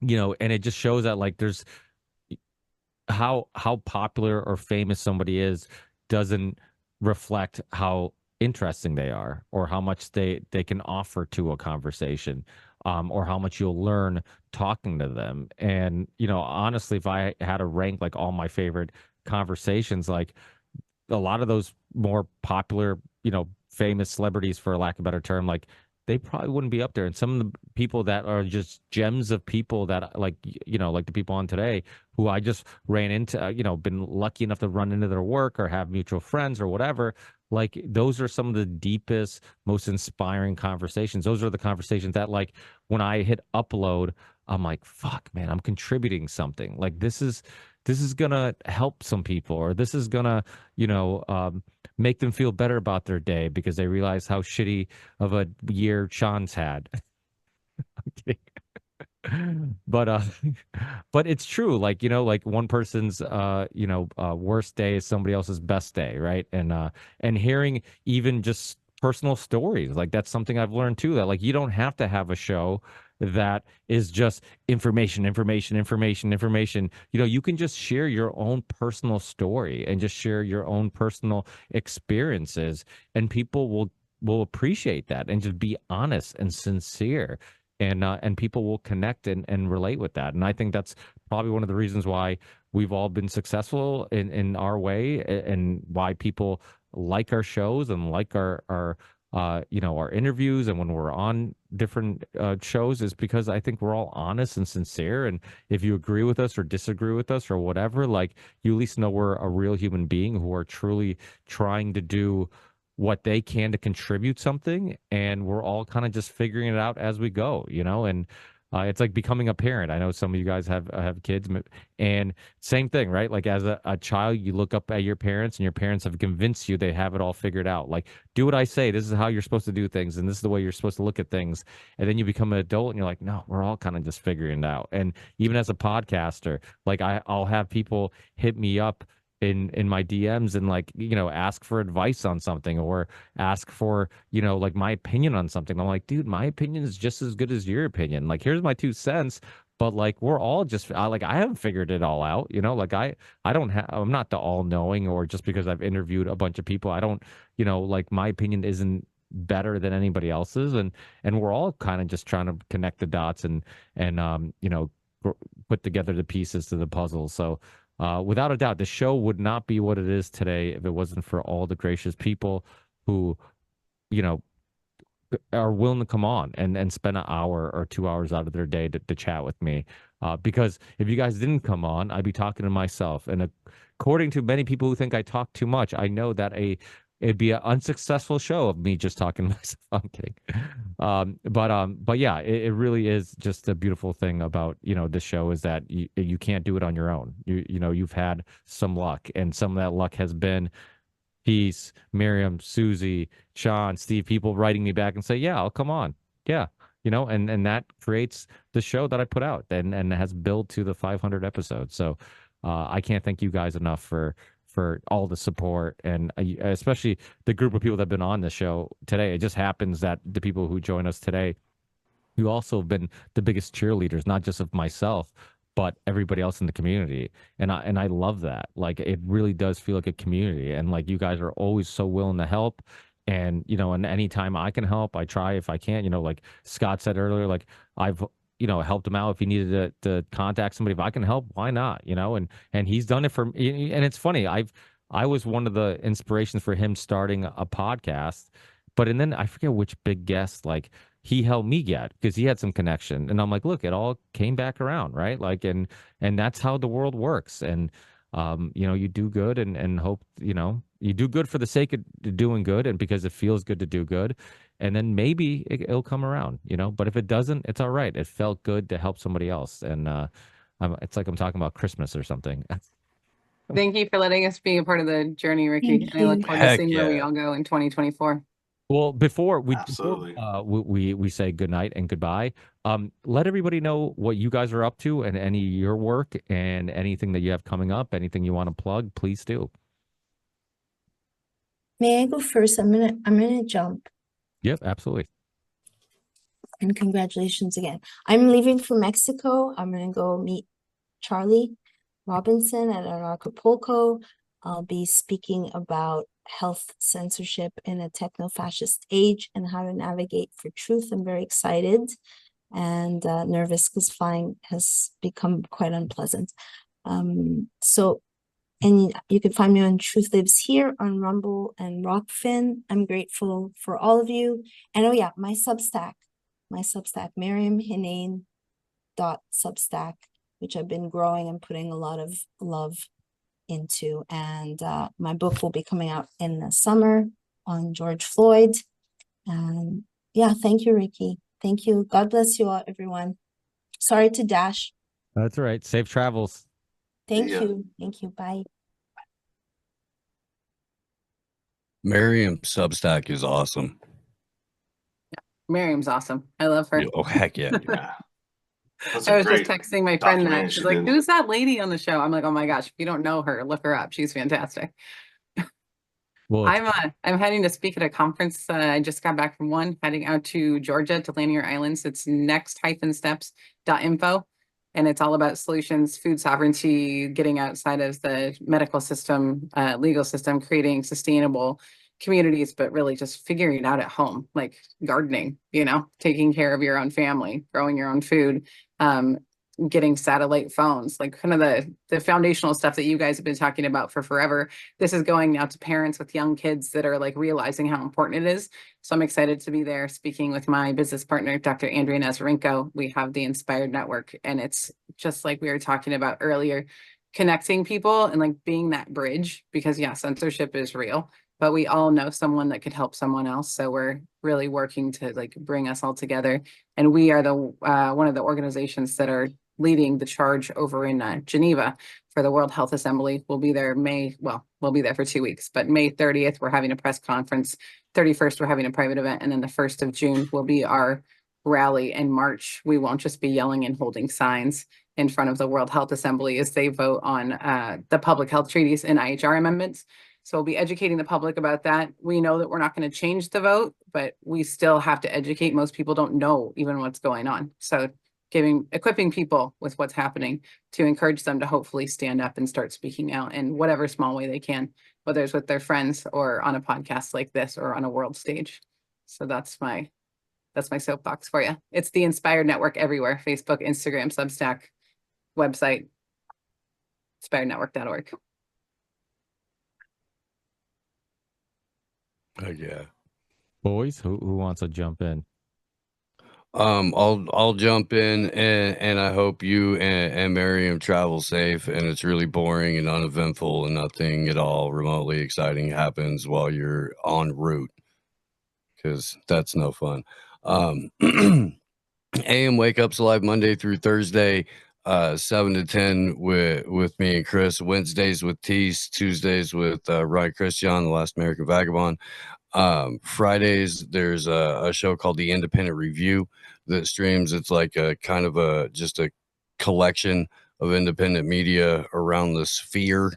Speaker 2: and it just shows that like there's how popular or famous somebody is doesn't reflect how interesting they are, or how much they can offer to a conversation, or how much you'll learn talking to them. And honestly, if I had to rank like all my favorite conversations, like a lot of those more popular famous celebrities, for lack of a better term, like they probably wouldn't be up there. And some of the people that are just gems of people that like, you know, like the people on today who I just ran into, you know, been lucky enough to run into their work or have mutual friends or whatever. Like those are some of the deepest, most inspiring conversations. Those are the conversations that like when I hit upload, I'm like, fuck, man, I'm contributing something. Like this is gonna help some people, or this is gonna, you know, make them feel better about their day because they realize how shitty of a year Sean's had. I'm kidding. But but it's true. Like, you know, like one person's you know, worst day is somebody else's best day, right? And hearing even just personal stories, like that's something I've learned too, that like you don't have to have a show that is just information, information, information, information. You know, you can just share your own personal story and just share your own personal experiences, and people will appreciate that and just be honest and sincere, and people will connect and relate with that. And I think that's probably one of the reasons why we've all been successful in our way, and why people like our shows and like our you know, our interviews and when we're on different shows, is because I think we're all honest and sincere. And if you agree with us or disagree with us or whatever, like you at least know we're a real human being who are truly trying to do what they can to contribute something, and we're all kind of just figuring it out as we go, you know. And it's like becoming a parent. I know some of you guys have kids, and same thing, right? Like as a child, you look up at your parents, and your parents have convinced you they have it all figured out. Like, do what I say. This is how you're supposed to do things, and this is the way you're supposed to look at things. And then you become an adult, and you're like, no, we're all kind of just figuring it out. And even as a podcaster, like I'll have people hit me up in my DMs and like, you know, ask for advice on something, or ask for, you know, like my opinion on something. I'm like, dude, my opinion is just as good as your opinion. Like, here's my 2 cents. But like we're all just like I haven't figured it all out, you know. Like I don't have, I'm not the all knowing, or just because I've interviewed a bunch of people, I don't, you know, like my opinion isn't better than anybody else's. And we're all kind of just trying to connect the dots and you know, put together the pieces to the puzzle. So without a doubt, the show would not be what it is today if it wasn't for all the gracious people who, you know, are willing to come on and spend an hour or 2 hours out of their day to chat with me. Because if you guys didn't come on, I'd be talking to myself. And according to many people who think I talk too much, I know that it'd be an unsuccessful show of me just talking to myself. I'm kidding. But yeah, it really is just a beautiful thing about, you know, this show, is that you can't do it on your own. You know, you've had some luck, and some of that luck has been Peace, Miriam, Susie, Sean, Steve, people writing me back and say, yeah, I'll come on. Yeah. You know, and that creates the show that I put out, and has built to the 500 episodes. So I can't thank you guys enough for all the support, and especially the group of people that have been on the show today. It just happens that the people who join us today, you also have been the biggest cheerleaders, not just of myself, but everybody else in the community. And I love that. Like, it really does feel like a community. And like, you guys are always so willing to help. And, you know, and anytime I can help, I try. If I can't, you know, like Scott said earlier, like I've, you know, helped him out if he needed to contact somebody. If I can help, why not? You know, and he's done it for me. And it's funny, I was one of the inspirations for him starting a podcast. But and then I forget which big guest, like, he helped me get, because he had some connection, and I'm like, look, it all came back around, right? Like, and that's how the world works. And you know, you do good and hope, you know, you do good for the sake of doing good, and because it feels good to do good, and then maybe it'll come around, you know. But if it doesn't, it's all right. It felt good to help somebody else. And it's like I'm talking about Christmas or something.
Speaker 4: Thank you for letting us be a part of the journey, Ricky.
Speaker 8: Thank
Speaker 4: And I look
Speaker 8: you.
Speaker 4: forward to
Speaker 7: Heck
Speaker 4: seeing where we
Speaker 7: yeah.
Speaker 4: all go in 2024.
Speaker 2: Well, before
Speaker 9: Absolutely.
Speaker 2: we say goodnight and goodbye, let everybody know what you guys are up to, and any of your work, and anything that you have coming up, anything you want to plug, please do.
Speaker 8: May I go first? I'm gonna jump.
Speaker 2: Yep, absolutely.
Speaker 8: And congratulations again. I'm leaving for Mexico. I'm gonna go meet Charlie Robinson at Acapulco. I'll be speaking about health censorship in a techno-fascist age and how to navigate for truth. I'm very excited and nervous because flying has become quite unpleasant. So And you can find me on Truth Lives Here on Rumble and Rockfin. I'm grateful for all of you. And oh yeah, my Substack, MiriamHinane.substack, which I've been growing and putting a lot of love into. And my book will be coming out in the summer on George Floyd. And yeah, thank you, Ricky. Thank you. God bless you all, everyone. Sorry to dash.
Speaker 2: That's all right. Safe travels.
Speaker 8: Thank
Speaker 9: Yeah.
Speaker 8: you. Thank you. Bye.
Speaker 7: Miriam Substack is awesome.
Speaker 4: Miriam's awesome. I love her.
Speaker 7: Yeah, oh, heck yeah.
Speaker 9: Yeah. That's
Speaker 4: I
Speaker 9: a
Speaker 4: was just
Speaker 9: great
Speaker 4: texting my friend that
Speaker 9: documentary
Speaker 4: she's
Speaker 9: she
Speaker 4: like,
Speaker 9: did.
Speaker 4: "Who's that lady on the show?" I'm like, "Oh my gosh, if you don't know her, look her up. She's fantastic."
Speaker 2: Well,
Speaker 4: I'm heading to speak at a conference. I just got back from one, heading out to Georgia to Lanier Islands. It's next-steps.info, and it's all about solutions, food sovereignty, getting outside of the medical system, legal system, creating sustainable communities, but really just figuring it out at home, like gardening, taking care of your own family, growing your own food, getting satellite phones, like kind of the foundational stuff that you guys have been talking about for forever. This is going out to parents with young kids that are like realizing how important it is. So I'm excited to be there speaking with my business partner, Dr. Andrea Nazarenko. We have the Inspired Network, and it's just like we were talking about earlier, connecting people and like being that bridge, because yeah, censorship is real, but we all know someone that could help someone else. So we're really working to like bring us all together. And we are the one of the organizations that are leading the charge over in Geneva for the World Health Assembly. We'll be there we'll be there for 2 weeks, but May 30th, we're having a press conference. 31st, we're having a private event. And then the 1st of June will be our rally and march. We won't just be yelling and holding signs in front of the World Health Assembly as they vote on the public health treaties and IHR amendments. So we'll be educating the public about that. We know that we're not going to change the vote, but we still have to educate. Most people don't know even what's going on. So equipping people with what's happening to encourage them to hopefully stand up and start speaking out in whatever small way they can, whether it's with their friends or on a podcast like this or on a world stage. So that's my soapbox for you. It's the Inspired Network everywhere: Facebook, Instagram, Substack, website, inspirednetwork.org.
Speaker 7: Yeah.
Speaker 2: boys, who wants to jump in?
Speaker 7: I'll jump in, and I hope you and Miriam travel safe, and it's really boring and uneventful and nothing at all remotely exciting happens while you're en route, because that's no fun. AM Wake Up's live Monday through Thursday, 7 to 10 with me and Chris. Wednesdays with Tease, Tuesdays with Ryan Christian, the Last American Vagabond. Fridays there's a show called The Independent Review that streams. It's like a kind of just a collection of independent media around the sphere,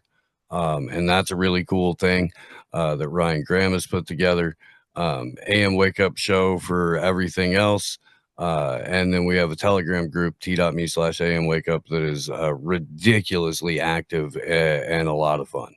Speaker 7: and that's a really cool thing that Ryan Graham has put together. AM Wake Up show for everything else, and then we have a Telegram group, t.me/AM Wake Up, that is ridiculously active and a lot of fun.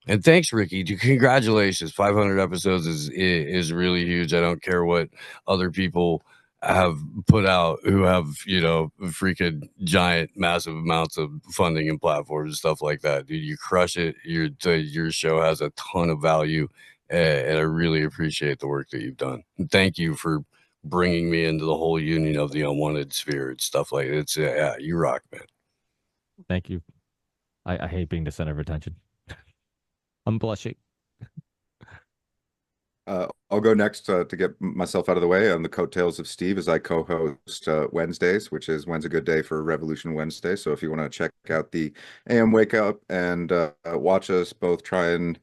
Speaker 7: And thanks, Ricky. Congratulations. 500 episodes is really huge. I don't care what other people have put out who have, freaking giant, massive amounts of funding and platforms and stuff like that. Dude, you crush it. Your show has a ton of value, and I really appreciate the work that you've done. And thank you for bringing me into the whole union of the unwanted sphere and stuff like that. It's yeah, you rock, man.
Speaker 2: Thank you. I hate being the center of attention. I'm blushing.
Speaker 6: I'll go next to get myself out of the way on the coattails of Steve as I co-host Wednesdays, which is When's a Good Day for Revolution Wednesday. So if you want to check out the AM Wake Up and watch us both try and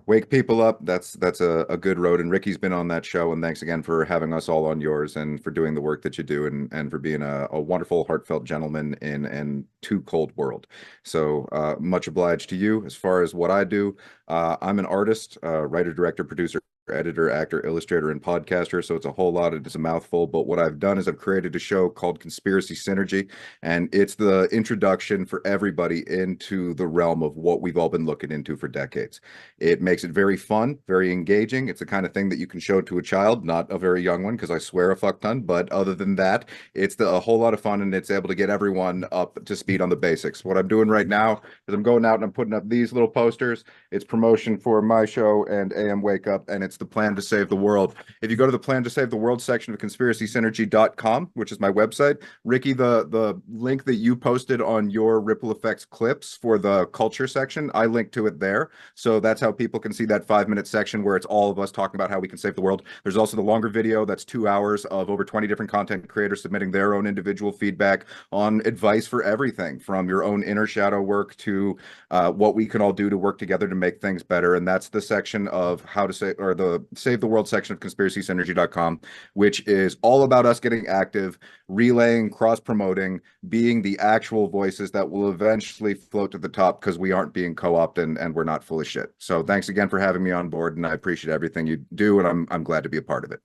Speaker 6: wake people up, that's a good road. And Ricky's been on that show, and thanks again for having us all on yours and for doing the work that you do, and for being a wonderful, heartfelt gentleman in an too cold world. So much obliged to you. As far as what I do, I'm an artist, writer, director, producer, editor, actor, illustrator, and podcaster. So it's a whole lot. It's a mouthful. But what I've done is I've created a show called Conspiracy Synergy, and it's the introduction for everybody into the realm of what we've all been looking into for decades. It makes it very fun, very engaging. It's the kind of thing that you can show to a child, not a very young one, because I swear a fuck ton. But other than that, it's a whole lot of fun, and it's able to get everyone up to speed on the basics. What I'm doing right now is I'm going out and I'm putting up these little posters. It's promotion for my show and AM Wake Up, and it's the Plan to Save the World. If you go to the Plan to Save the World section of conspiracysynergy.com, which is my website, Ricky, the link that you posted on your Ripple Effects clips for the culture section, I linked to it there. So that's how people can see that 5-minute section where it's all of us talking about how we can save the world. There's also the longer video that's 2 hours of over 20 different content creators submitting their own individual feedback on advice for everything from your own inner shadow work to what we can all do to work together to make things better. And that's the section of how to say, or the Save the World section of conspiracysynergy.com, which is all about us getting active, relaying, cross-promoting, being the actual voices that will eventually float to the top because we aren't being co-opted and we're not full of shit. So thanks again for having me on board, and I appreciate everything you do, and I'm glad to be a part of it.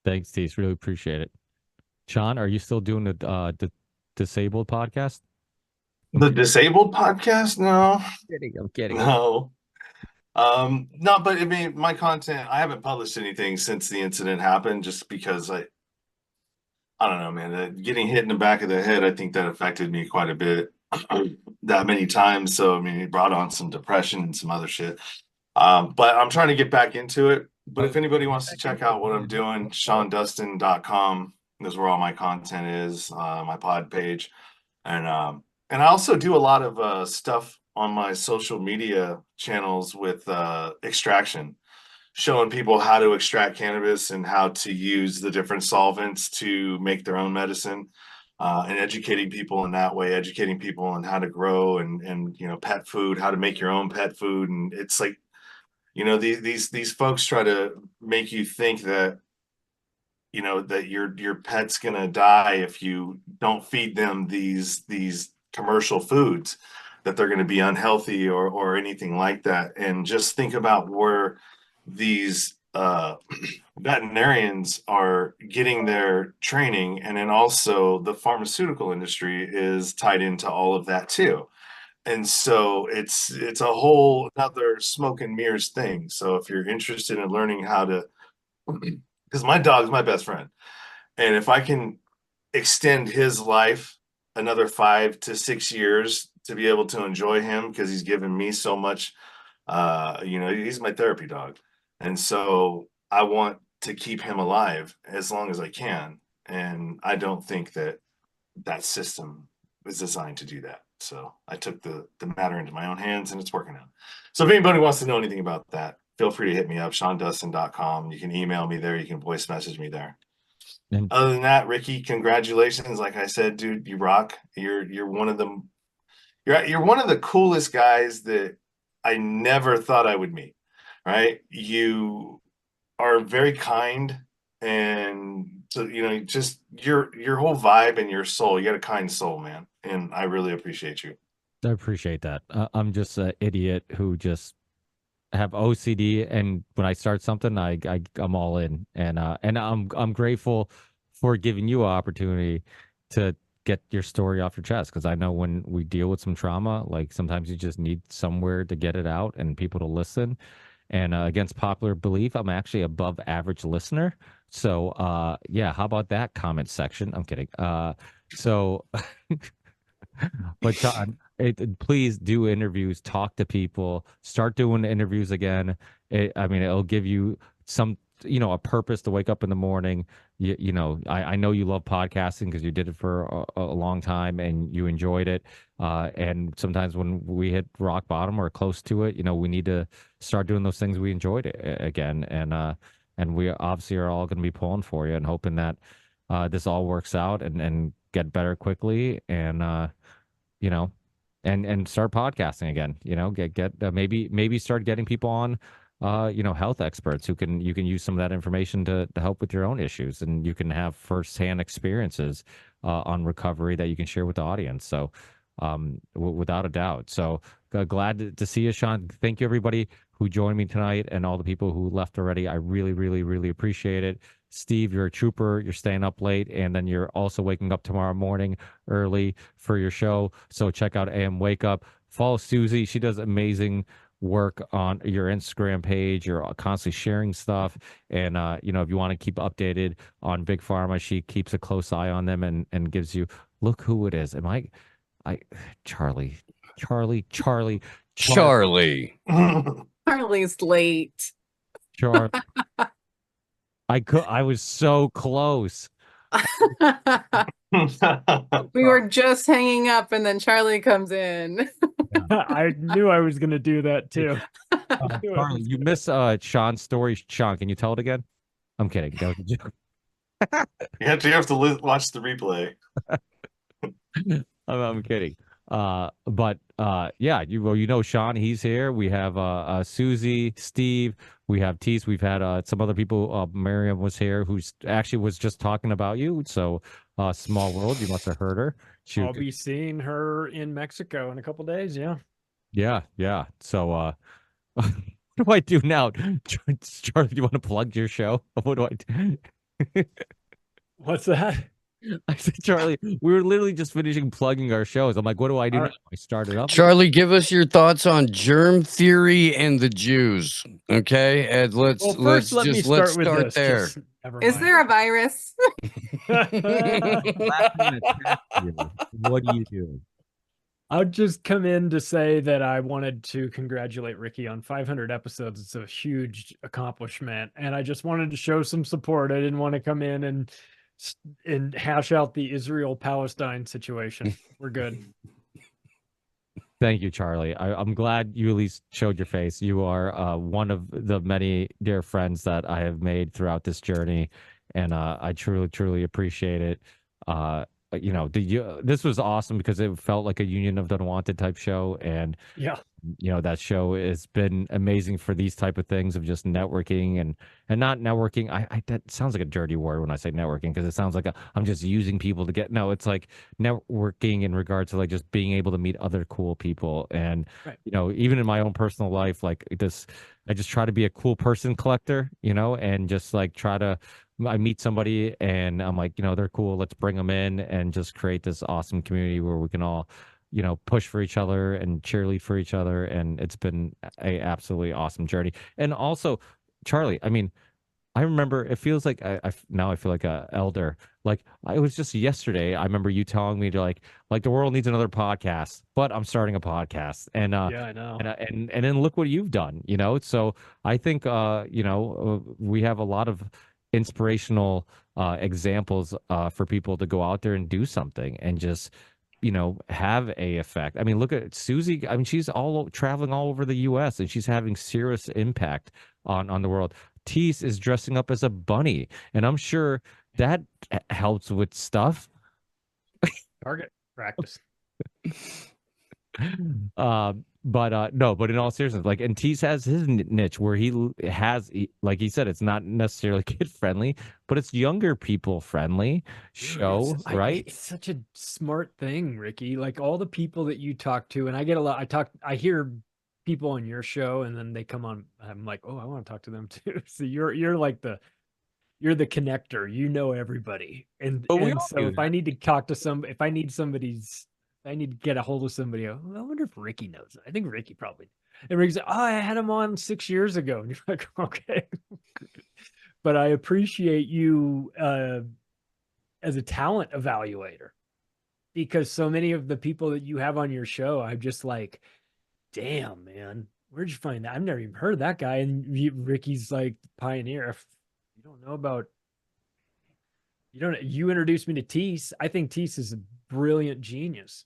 Speaker 2: Thanks, Tease. Really appreciate it. Sean, are you still doing the disabled podcast?
Speaker 9: The disabled podcast? No,
Speaker 2: I'm kidding.
Speaker 9: no. No, but I mean, my content, I haven't published anything since the incident happened just because I don't know, man, getting hit in the back of the head, I think that affected me quite a bit that many times. So, I mean, it brought on some depression and some other shit. But I'm trying to get back into it. But if anybody wants to check out what I'm doing, SeanDustin.com is where all my content is, my pod page. And I also do a lot of stuff on my social media channels with extraction, showing people how to extract cannabis and how to use the different solvents to make their own medicine, and educating people in that way, educating people on how to grow and pet food, how to make your own pet food. And it's like, these folks try to make you think that that your pet's gonna die if you don't feed them these commercial foods, that they're going to be unhealthy or anything like that. And just think about where these veterinarians are getting their training, and then also the pharmaceutical industry is tied into all of that too. And so it's a whole another smoke and mirrors thing. So if you're interested in learning how to, because my dog's my best friend, and if I can extend his life another 5 to 6 years to be able to enjoy him, because he's given me so much, he's my therapy dog. And so I want to keep him alive as long as I can. And I don't think that system is designed to do that. So I took the matter into my own hands, and it's working out. So if anybody wants to know anything about that, feel free to hit me up, SeanDustin.com. You can email me there. You can voice message me there. And other than that, Ricky, congratulations. Like I said, dude, you rock. You're one of the one of the coolest guys that I never thought I would meet. Right? You are very kind, and so just your whole vibe and your soul. You got a kind soul, man, and I really appreciate you.
Speaker 2: I appreciate that. I'm just an idiot who just have OCD, and when I start something, I'm all in, and I'm grateful for giving you an opportunity to get your story off your chest, because I know when we deal with some trauma, like sometimes you just need somewhere to get it out and people to listen. And against popular belief, I'm actually above average listener. So yeah, how about that comment section? I'm kidding. So but John, please do interviews, talk to people, start doing interviews again. I mean, it'll give you some, a purpose to wake up in the morning. I know you love podcasting because you did it for a long time and you enjoyed it. And sometimes when we hit rock bottom or close to it, we need to start doing those things we enjoyed again. And we obviously are all going to be pulling for you and hoping that this all works out and get better quickly, and and start podcasting again. Get maybe start getting people on, health experts who you can use some of that information to help with your own issues, and you can have firsthand experiences on recovery that you can share with the audience. So without a doubt. So glad to see you, Sean. Thank you, everybody, who joined me tonight and all the people who left already. I really, really, really appreciate it. Steve, you're a trooper. You're staying up late, and then you're also waking up tomorrow morning early for your show. So check out AM Wake Up. Follow Susie. She does amazing work on your Instagram page. You're constantly sharing stuff. And, if you want to keep updated on Big Pharma, she keeps a close eye on them and gives you, look who it is. Charlie.
Speaker 7: Charlie.
Speaker 4: Charlie's late.
Speaker 2: Charlie. I was so close.
Speaker 4: We were just hanging up, and then Charlie comes in.
Speaker 10: I knew I was going to do that too.
Speaker 2: Charlie, you miss Sean's story. Sean, can you tell it again? I'm kidding. That was a joke.
Speaker 9: You have to watch the replay.
Speaker 2: I'm kidding. But yeah, Sean, he's here. We have Susie, Steve, we have Tease, we've had some other people. Miriam was here, who's actually was just talking about you. So Small World, you must have heard her.
Speaker 10: I'll be seeing her in Mexico in a couple days. Yeah.
Speaker 2: Yeah. So what do I do now? Charlie, do you want to plug your show? What do I do?
Speaker 10: What's that?
Speaker 2: I said, Charlie, we were literally just finishing plugging our shows. I'm like, what do I do now? I started up.
Speaker 7: Charlie, give us your thoughts on germ theory and the Jews. Okay, and let's start there.
Speaker 4: Is there a virus?
Speaker 2: What do you do?
Speaker 10: I'll just come in to say that I wanted to congratulate Ricky on 500 episodes. It's a huge accomplishment, and I just wanted to show some support. I didn't want to come in and hash out the Israel-Palestine situation. We're good.
Speaker 2: Thank you, Charlie. I'm glad you at least showed your face. You are one of the many dear friends that I have made throughout this journey, and I truly, truly appreciate it. This was awesome because it felt like a Union of the Unwanted type show, and
Speaker 10: yeah,
Speaker 2: that show has been amazing for these type of things of just networking and not networking. That sounds like a dirty word when I say networking, because it sounds like I'm just using people to get. No, it's like networking in regards to like just being able to meet other cool people, and
Speaker 10: right.
Speaker 2: Even in my own personal life, like this, I just try to be a cool person collector, and just like I meet somebody and I'm like, they're cool. Let's bring them in and just create this awesome community where we can all, push for each other and cheerlead for each other. And it's been a absolutely awesome journey. And also, Charlie, I remember it feels like now I feel like a elder. Like it was just yesterday. I remember you telling me to like the world needs another podcast, but I'm starting a podcast. And
Speaker 10: yeah, I know.
Speaker 2: And then look what you've done. So I think we have a lot of inspirational examples for people to go out there and do something and just have a effect. Look at Susie. She's traveling all over the US and she's having serious impact on the world. Tease is dressing up as a bunny, and I'm sure that helps with stuff.
Speaker 10: Target practice.
Speaker 2: But in all seriousness, like, and Tease has his niche where like he said, it's not necessarily kid friendly, but it's younger people friendly show, right?
Speaker 10: It's such a smart thing, Ricky. Like all the people that you talk to, and I get a lot. I hear people on your show, and then they come on. I'm like, oh, I want to talk to them too. So you're like you're the connector. Everybody, and so if I need to talk to if I need to get a hold of somebody. I wonder if Ricky knows. I think Ricky probably. And Ricky's like, oh, I had him on 6 years ago. And you're like, okay. But I appreciate you as a talent evaluator, because so many of the people that you have on your show, I'm just like, damn, man, where'd you find that? I've never even heard of that guy. And Ricky's like pioneer. If you don't know about, you introduced me to Tease. I think Tease is a brilliant genius.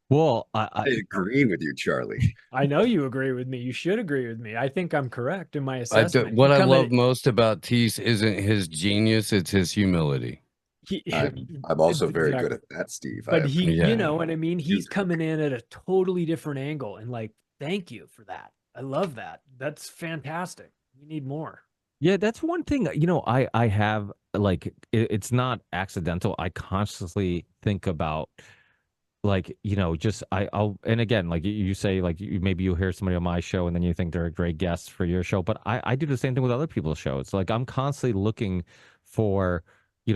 Speaker 2: Well,
Speaker 6: I agree with you, Charlie.
Speaker 10: I know you agree with me. You should agree with me. I think I'm correct in my assessment.
Speaker 7: What I love most about Tease isn't his genius; it's his humility.
Speaker 6: I'm also very good at that, Steve.
Speaker 10: But you know what I mean? He's coming in at a totally different angle, and like, thank you for that. I love that. That's fantastic. We need more.
Speaker 2: Yeah, that's one thing. I have, like, it's not accidental. I constantly think about like, just I'll, and again, like you say, like maybe you hear somebody on my show and then you think they're a great guest for your show, but I do the same thing with other people's shows. Like I'm constantly looking for,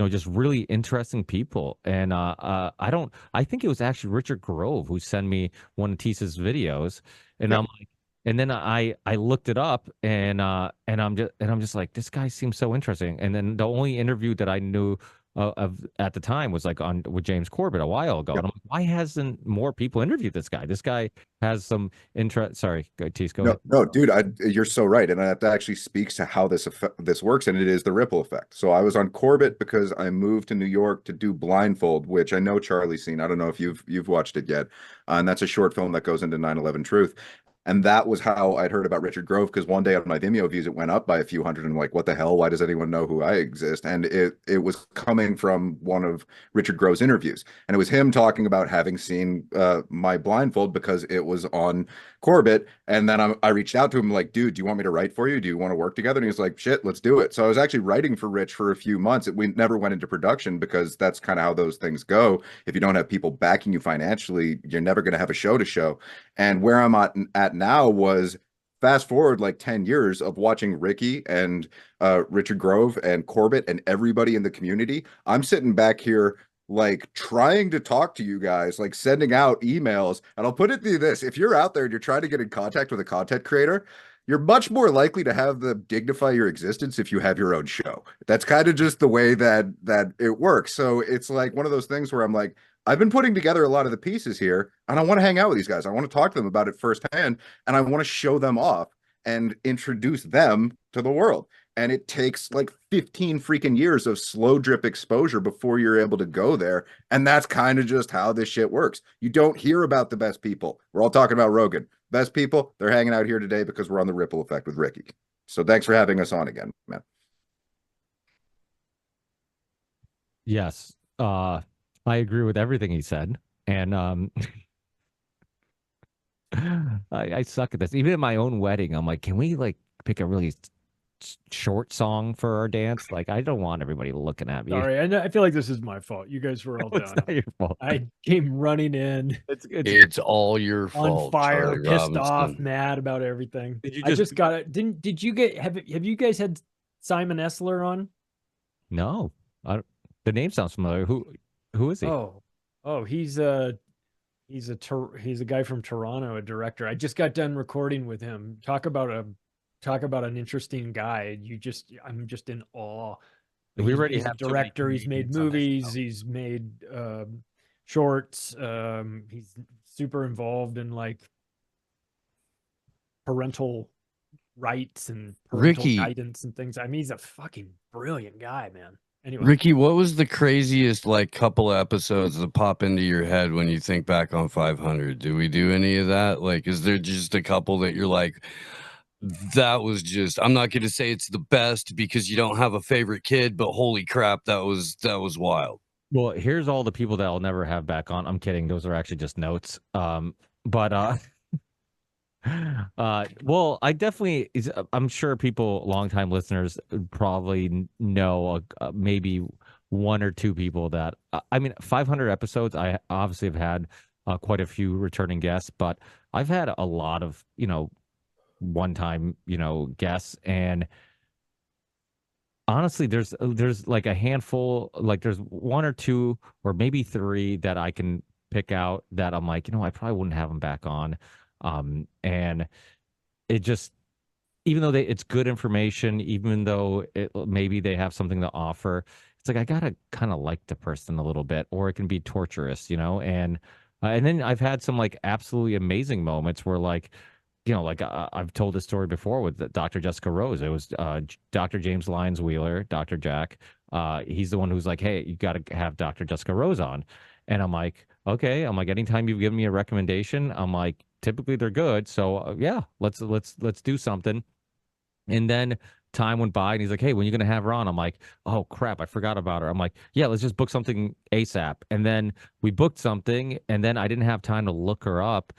Speaker 2: just really interesting people. And I think it was actually Richard Grove who sent me one of Tisa's videos, and
Speaker 6: Yep.
Speaker 2: I'm like, and then I looked it up, and I'm just like, this guy seems so interesting. And then the only interview that I knew of at the time was like on with James Corbett a while ago, and I'm like, why hasn't more people interviewed this guy? This guy has some interest. Sorry, Tease, go ahead.
Speaker 6: No, dude, you're so right, and that actually speaks to how this works, and it is the ripple effect. So I was on Corbett because I moved to New York to do Blindfold, which I know Charlie's seen. I don't know if you've watched it yet, and that's a short film that goes into 9/11 truth. And that was how I'd heard about Richard Grove, because one day on my Vimeo views, it went up by a few hundred. And I'm like, what the hell? Why does anyone know who I exist? And it was coming from one of Richard Grove's interviews. And it was him talking about having seen my Blindfold because it was on Corbett. And then I reached out to him like, dude, do you want me to write for you? Do you want to work together? And he was like, shit, let's do it. So I was actually writing for Rich for a few months. We never went into production because that's kind of how those things go. If you don't have people backing you financially, you're never going to have a show to show. And where I'm at now was fast forward like 10 years of watching Ricky and Richard Grove and Corbett and everybody in the community. I'm sitting back here like trying to talk to you guys, like sending out emails. And I'll put it through this: if you're out there and you're trying to get in contact with a content creator, you're much more likely to have them dignify your existence if you have your own show. That's kind of just the way that it works. So it's like one of those things where I'm like, I've been putting together a lot of the pieces here, and I want to hang out with these guys. I want to talk to them about it firsthand, and I want to show them off and introduce them to the world. And it takes like 15 freaking years of slow drip exposure before you're able to go there. And that's kind of just how this shit works. You don't hear about the best people. We're all talking about Rogan. Best people, they're hanging out here today because we're on the ripple effect with Ricky. So thanks for having us on again, man.
Speaker 2: Yes, I agree with everything he said, and I suck at this. Even at my own wedding, I'm like, can we like pick a really short song for our dance? Like, I don't want everybody looking at me.
Speaker 10: Sorry, I feel like this is my fault. You guys were all
Speaker 2: It's
Speaker 10: done.
Speaker 2: not your fault.
Speaker 10: I came running in
Speaker 7: It's all your
Speaker 10: on
Speaker 7: fault,
Speaker 10: fire,
Speaker 7: Charlie
Speaker 10: pissed off,
Speaker 7: Robinson.
Speaker 10: mad about everything.
Speaker 2: Did you
Speaker 10: I
Speaker 2: just-
Speaker 10: just got it. Did you get have you guys had Simon Essler on?
Speaker 2: No, the name sounds familiar. Who is he?
Speaker 10: Oh, he's a guy from Toronto, a director. I just got done recording with him. Talk about an interesting guy. I'm just in awe.
Speaker 2: We already
Speaker 10: He's a
Speaker 2: have so many
Speaker 10: director. He's made
Speaker 2: comedians on this
Speaker 10: movies.
Speaker 2: show.
Speaker 10: He's made shorts. He's super involved in like parental rights and parental
Speaker 7: Ricky.
Speaker 10: guidance and things. I mean, he's a fucking brilliant guy, man. Anyway,
Speaker 7: Ricky, what was the craziest like couple of episodes that pop into your head when you think back on 500? Do we do any of that? Like, is there just a couple that you're like, that was just, I'm not going to say it's the best because you don't have a favorite kid, but holy crap, that was wild.
Speaker 2: Well, here's all the people that I'll never have back on. I'm kidding. Those are actually just notes. But well, I definitely I'm sure people, longtime listeners, probably know maybe one or two people that I mean, 500 episodes. I obviously have had quite a few returning guests, but I've had a lot of one-time guests, and honestly, there's like a handful, like there's one or two or maybe three that I can pick out that I'm like, I probably wouldn't have them back on. And it just, even though it's good information, even though maybe they have something to offer, it's like I gotta kind of like the person a little bit, or it can be torturous, and then I've had some like absolutely amazing moments where like, like I've told this story before with Dr. Jessica Rose. It was Dr. James Lyons Wheeler, Dr. Jack. He's the one who's like, hey, you got to have Dr. Jessica Rose on. And I'm like, okay. I'm like, anytime you've given me a recommendation, I'm like, typically they're good. So yeah, let's do something. And then time went by and he's like, hey, when are you going to have her on? I'm like, oh crap, I forgot about her. I'm like, yeah, let's just book something ASAP. And then we booked something, and then I didn't have time to look her up.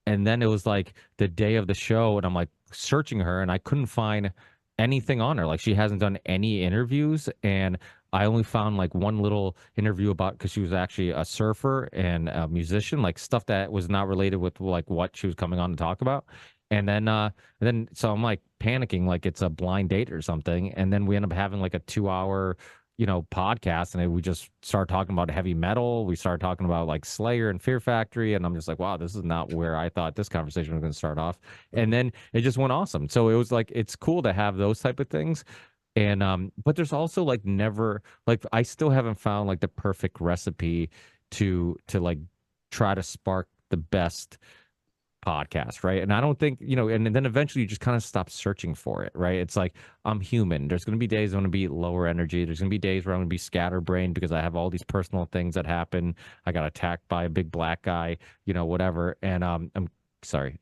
Speaker 2: And then it was like the day of the show, and I'm like searching her, and I couldn't find anything on her. Like, she hasn't done any interviews, and I only found like one little interview about because she was actually a surfer and a musician, like stuff that was not related with like what she was coming on to talk about. And then so I'm like panicking like it's a blind date or something. And then we end up having like a 2 hour, podcast, and then we just started talking about heavy metal. We started talking about like Slayer and Fear Factory, and I'm just like, wow, this is not where I thought this conversation was going to start off. And then it just went awesome. So it was like it's cool to have those type of things. And but there's also like never like I still haven't found like the perfect recipe to like try to spark the best podcast, right? And I don't think, and then eventually you just kind of stop searching for it, right? It's like I'm human. There's going to be days I'm going to be lower energy. There's going to be days where I'm going to be scatterbrained because I have all these personal things that happen. I got attacked by a big black guy, whatever. And I'm sorry.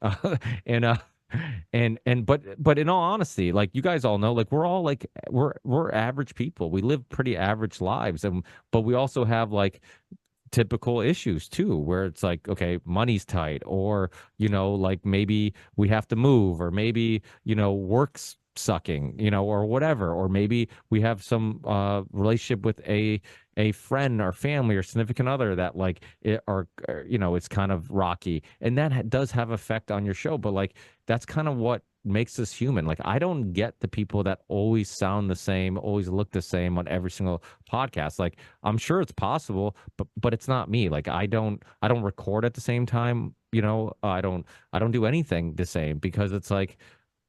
Speaker 2: and but in all honesty, like you guys all know, like we're all like we're average people. We live pretty average lives, and but we also have like typical issues too, where it's like, okay, money's tight, or like maybe we have to move, or maybe work's sucking, or whatever, or maybe we have some relationship with a friend or family or significant other that like it's kind of rocky, and that does have effect on your show. But like that's kind of what makes us human. Like I don't get the people that always sound the same, always look the same on every single podcast. Like I'm sure it's possible, but it's not me. Like I don't record at the same time, I don't do anything the same because it's like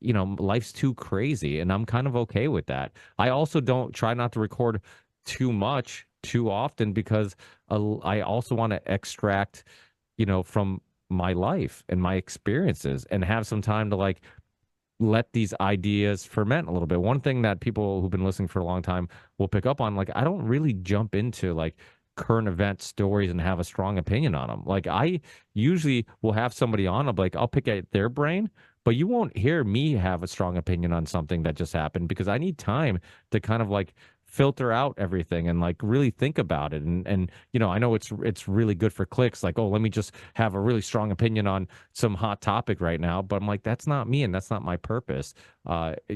Speaker 2: life's too crazy, and I'm kind of okay with that. I also don't try not to record too much too often because I also want to extract from my life and my experiences and have some time to like let these ideas ferment a little bit. One thing that people who've been listening for a long time will pick up on, like, I don't really jump into like current event stories and have a strong opinion on them. Like, I usually will have somebody on, I'll pick at their brain, but you won't hear me have a strong opinion on something that just happened because I need time to kind of like filter out everything and like really think about it. And I know it's really good for clicks, like, oh, let me just have a really strong opinion on some hot topic right now, but I'm like, that's not me and that's not my purpose.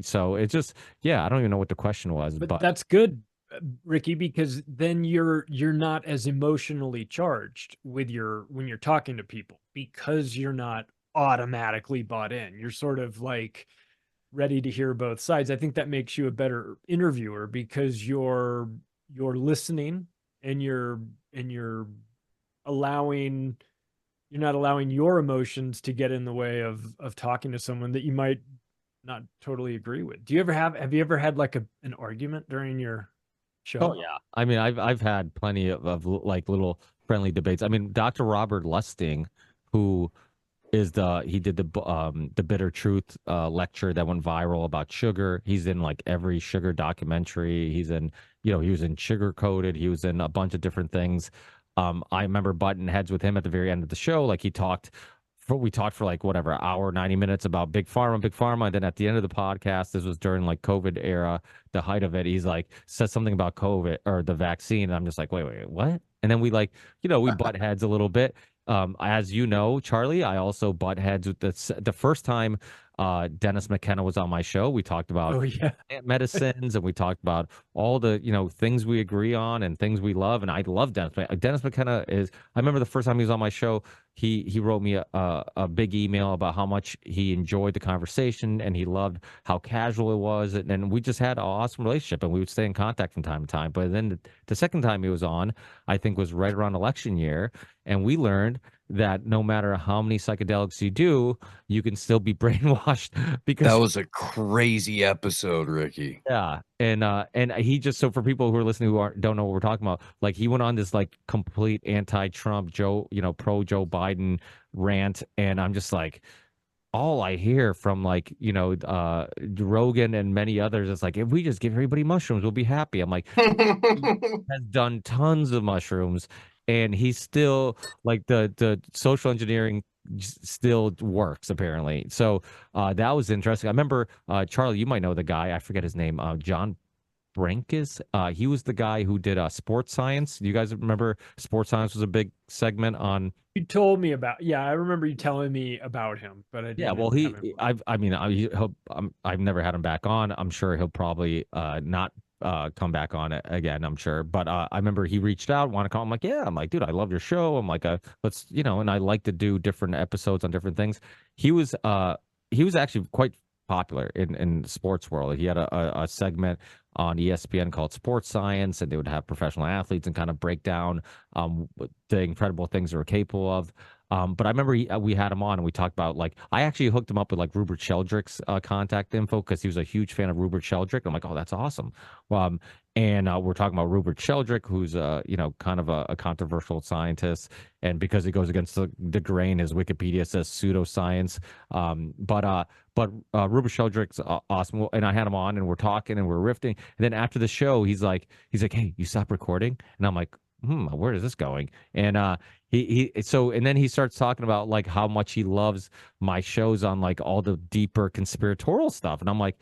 Speaker 2: So it's just, yeah, I don't even know what the question was,
Speaker 10: But
Speaker 2: but
Speaker 10: that's good, Ricky, because then you're not as emotionally charged with when you're talking to people, because you're not automatically bought in. You're sort of like ready to hear both sides. I think that makes you a better interviewer because you're listening, and you're allowing you're not allowing your emotions to get in the way of talking to someone that you might not totally agree with. Have you ever had like an argument during your show?
Speaker 2: oh yeah, I mean, I've had plenty of like little friendly debates. I mean, Dr. Robert Lustig, who he did the Bitter Truth lecture that went viral about sugar. He's in like every sugar documentary. He's in, he was in Sugar Coated. He was in a bunch of different things. I remember butting heads with him at the very end of the show. Like we talked for like whatever, hour, 90 minutes about Big Pharma. And then at the end of the podcast, this was during like COVID era, the height of it. He's like, said something about COVID or the vaccine. And I'm just like, wait, what? And then we like, we butt heads a little bit. As you know, Charlie, I also butt heads with the first time Dennis McKenna was on my show. We talked about plant medicines, and we talked about all the things we agree on and things we love. And I love Dennis. Dennis McKenna is. I remember the first time he was on my show. He wrote me a big email about how much he enjoyed the conversation and he loved how casual it was, and we just had an awesome relationship, and we would stay in contact from time to time. But then the second time he was on, I think was right around election year, and we learned that no matter how many psychedelics you do, you can still be brainwashed because
Speaker 7: that was a crazy episode, Ricky.
Speaker 2: yeah. And he just, so for people who are listening who don't know what we're talking about, like he went on this like complete anti-Trump pro Joe Biden rant, and I'm just like, all I hear from like Rogan and many others is like, if we just give everybody mushrooms, we'll be happy. I'm like, has done tons of mushrooms, and he's still like the social engineering still works apparently. So that was interesting. I remember Charlie, you might know the guy, I forget his name, John Brankus. He was the guy who did sports science. Do you guys remember sports science was a big segment on?
Speaker 10: You told me about, yeah, I remember you telling me about him, but I didn't.
Speaker 2: Yeah, well, I've never had him back on. I'm sure he'll probably not come back on it again, I'm sure. But I remember he reached out, want to call. I'm like, yeah. I'm like, dude, I love your show. I'm like, let's, and I like to do different episodes on different things. He was actually quite popular in the sports world. He had a segment on ESPN called Sports Science, and they would have professional athletes and kind of break down the incredible things they were capable of. But I remember we had him on and we talked about, like, I actually hooked him up with like Rupert Sheldrake's contact info because he was a huge fan of Rupert Sheldrake. I'm like, oh, that's awesome. And we're talking about Rupert Sheldrake, who's kind of a controversial scientist, and because he goes against the grain, his Wikipedia says pseudoscience. But Rupert Sheldrake's awesome. And I had him on and we're talking and we're riffing. And then after the show, he's like, hey, you stop recording? And I'm like, where is this going? And and then he starts talking about like how much he loves my shows on like all the deeper conspiratorial stuff. And I'm like,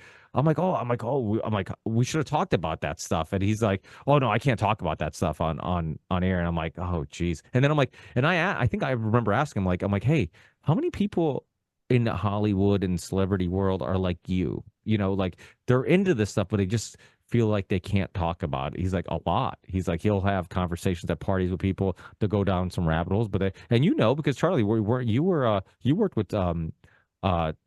Speaker 2: we should have talked about that stuff. And he's like, oh no, I can't talk about that stuff on air. And I'm like, oh geez. And then I'm like, and I think I remember asking him, like, I'm like, hey, how many people in the Hollywood and celebrity world are like you? Like they're into this stuff, but they just feel like they can't talk about it. He's like, a lot. He's like, he'll have conversations at parties with people to go down some rabbit holes. But because Charlie, you worked with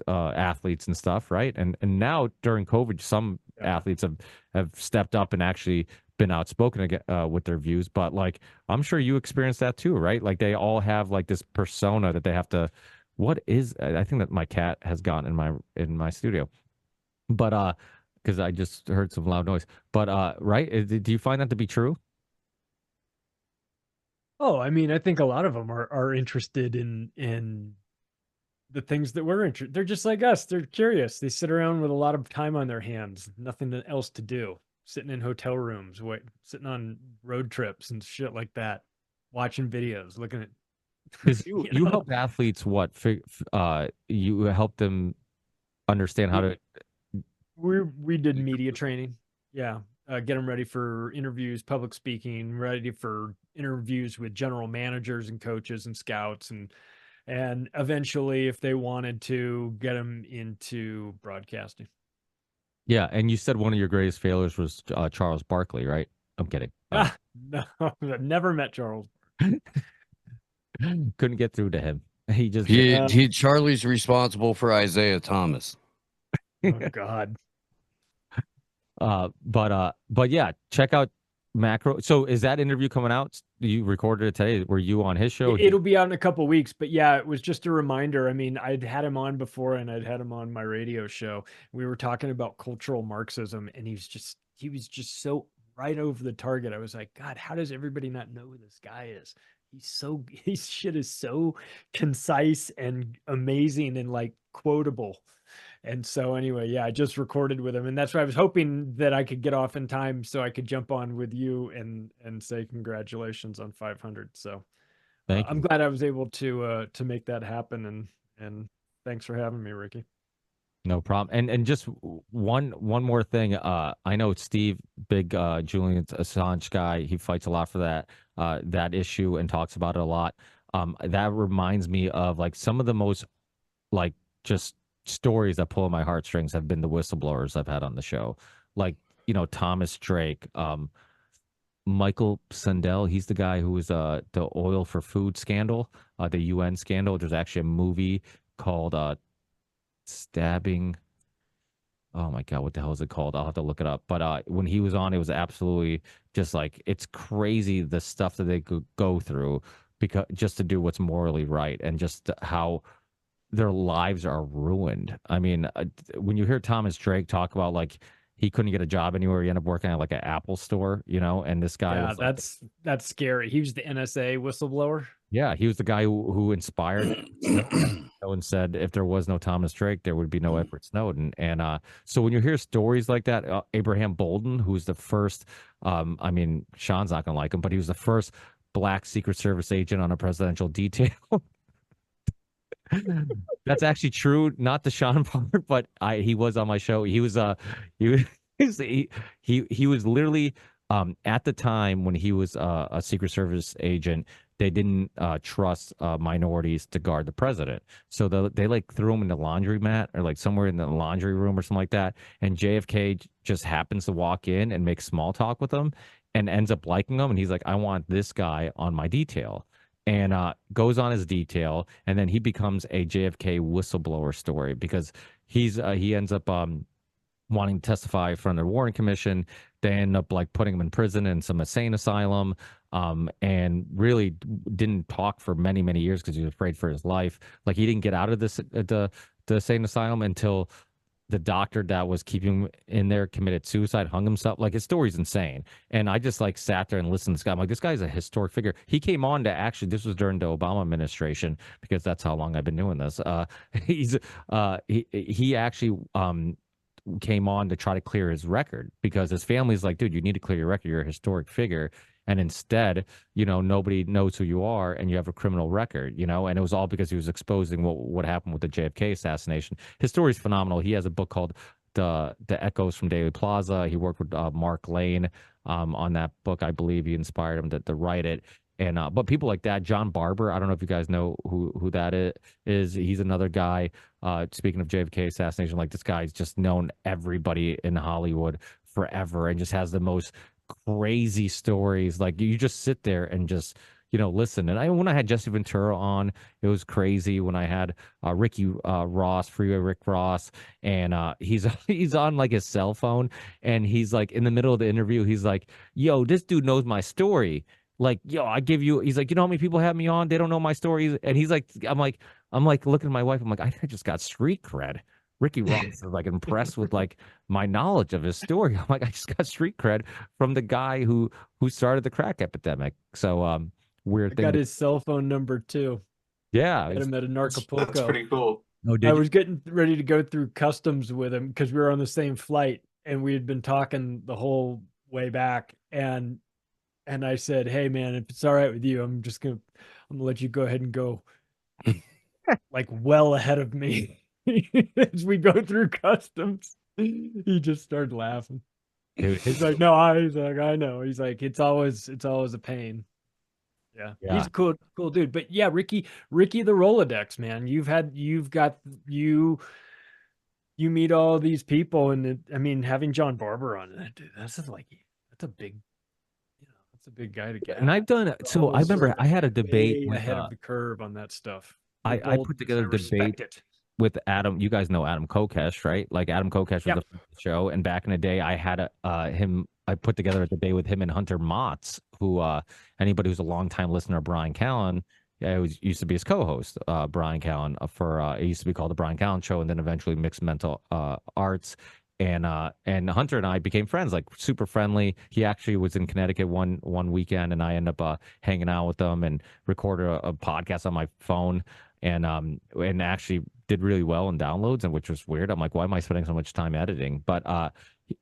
Speaker 2: athletes and stuff, right? And now during COVID, some athletes have stepped up and actually been outspoken again, with their views. But like, I'm sure you experienced that too, right? Like they all have like this persona that they have to. I think that my cat has gone in my studio, but because I just heard some loud noise. But right, do you find that to be true?
Speaker 10: Oh, I mean, I think a lot of them are interested in the things that we're interested. They're just like us. They're curious. They sit around with a lot of time on their hands, nothing else to do, sitting in hotel rooms, sitting on road trips and shit like that, watching videos, looking at.
Speaker 2: Because you help athletes you help them understand how to.
Speaker 10: We did media training. Yeah. Get them ready for interviews, public speaking, ready for interviews with general managers and coaches and scouts, and eventually, if they wanted to, get them into broadcasting.
Speaker 2: Yeah, and you said one of your greatest failures was Charles Barkley, right? I'm kidding.
Speaker 10: No, I've never met Charles.
Speaker 2: Couldn't get through to him.
Speaker 7: Charlie's responsible for Isaiah Thomas.
Speaker 10: Oh God.
Speaker 2: But yeah, check out Macro. So is that interview coming out? You recorded it today. Were you on his show?
Speaker 10: It'll be out in a couple of weeks, but yeah, it was just a reminder. I mean, I'd had him on before and I'd had him on my radio show. We were talking about cultural Marxism and he was just so right over the target. I was like, God, how does everybody not know who this guy is? His shit is so concise and amazing and like quotable. And so anyway, yeah, I just recorded with him, and that's why I was hoping that I could get off in time so I could jump on with you and say congratulations on 500. So I'm glad I was able to make that happen, and thanks for having me, Ricky.
Speaker 2: No problem. And just one more thing. I know Steve, big Julian Assange guy. He fights a lot for that issue and talks about it a lot. That reminds me of like some of the most like just stories that pull at my heartstrings have been the whistleblowers I've had on the show. Like, Thomas Drake, Michael Sandel. He's the guy who was the oil for food scandal, the UN scandal. There's actually a movie called Stabbing. Oh my God, what the hell is it called? I'll have to look it up. But when he was on, it was absolutely just like, it's crazy the stuff that they could go through because just to do what's morally right and just how their lives are ruined. I mean, when you hear Thomas Drake talk about like he couldn't get a job anywhere, he ended up working at like an Apple store, and this guy was
Speaker 10: that's scary. He was the NSA whistleblower.
Speaker 2: Yeah, he was the guy who inspired and said if there was no Thomas Drake, there would be no Edward Snowden. And so when you hear stories like that, Abraham Bolden, who's the first, I mean, Sean's not gonna like him, but he was the first Black Secret Service agent on a presidential detail. That's actually true, not the Sean part, but he was on my show. He was he was literally At the time when he was a Secret Service agent, they didn't trust minorities to guard the president. So they like threw him in the laundromat or like somewhere in the laundry room or something like that. And JFK just happens to walk in and make small talk with him and ends up liking him. And he's like, I want this guy on my detail. And goes on his detail. And then he becomes a JFK whistleblower story because he ends up wanting to testify in front of the Warren Commission. They end up like putting him in prison in some insane asylum, and really didn't talk for many, many years because he was afraid for his life. Like he didn't get out of the insane asylum until the doctor that was keeping him in there committed suicide, hung himself. Like his story's insane. And I just like sat there and listened to this guy. I'm like, this guy's a historic figure. He came on to actually, this was during the Obama administration because that's how long I've been doing this. He actually came on to try to clear his record because his family's like, dude, you need to clear your record. You're a historic figure. And instead, nobody knows who you are and you have a criminal record, and it was all because he was exposing what happened with the JFK assassination. His story's phenomenal. He has a book called The Echoes from Daley Plaza. He worked with Mark Lane on that book. I believe he inspired him to write it. And but people like that, John Barber, I don't know if you guys know who that is. He's another guy. Speaking of JFK assassination, like this guy's just known everybody in Hollywood forever and just has the most crazy stories. Like you just sit there and just listen. And when I had Jesse Ventura on, it was crazy. When I had Ricky Ross, Freeway Rick Ross, and he's on like his cell phone, and he's like in the middle of the interview, he's like, "Yo, this dude knows my story." Like, yo, I give you, he's like, you know how many people have me on? They don't know my stories. And he's like, I'm like looking at my wife. I'm like, I just got street cred. Ricky Ross is like impressed with like my knowledge of his story. I'm like, I just got street cred from the guy who started the crack epidemic. So weird
Speaker 10: I
Speaker 2: thing.
Speaker 10: got his cell phone number too.
Speaker 2: Yeah.
Speaker 10: Got him at an
Speaker 9: That's
Speaker 10: Acapulco.
Speaker 9: pretty cool.
Speaker 2: No,
Speaker 10: I was getting ready to go through customs with him because we were on the same flight and we had been talking the whole way back. And I said, hey man, if it's all right with you, I'm gonna let you go ahead and go like well ahead of me as we go through customs. He just started laughing.
Speaker 2: Dude,
Speaker 10: He's like, no, he's like, I know. He's like, it's always a pain. Yeah. He's a cool dude. But yeah, Ricky the Rolodex, man. You meet all these people, and having John Barber on it, dude, that's a big, that's a big guy to get.
Speaker 2: And I've done so. I remember I had a debate with,
Speaker 10: ahead of the curve on that stuff.
Speaker 2: I put together a debate with Adam. You guys know Adam Kokesh, right? Like Adam Kokesh was the show, and back in the day, I had I put together a debate with him and Hunter Motz, who anybody who's a longtime listener of Brian Callen, used to be his co-host, Brian Callen, for it used to be called the Brian Callen Show, and then eventually Mixed Mental Arts. And Hunter and I became friends, like super friendly. He actually was in Connecticut one weekend, and I ended up hanging out with him and recorded a podcast on my phone, and actually did really well in downloads, and which was weird. I'm like, why am I spending so much time editing? But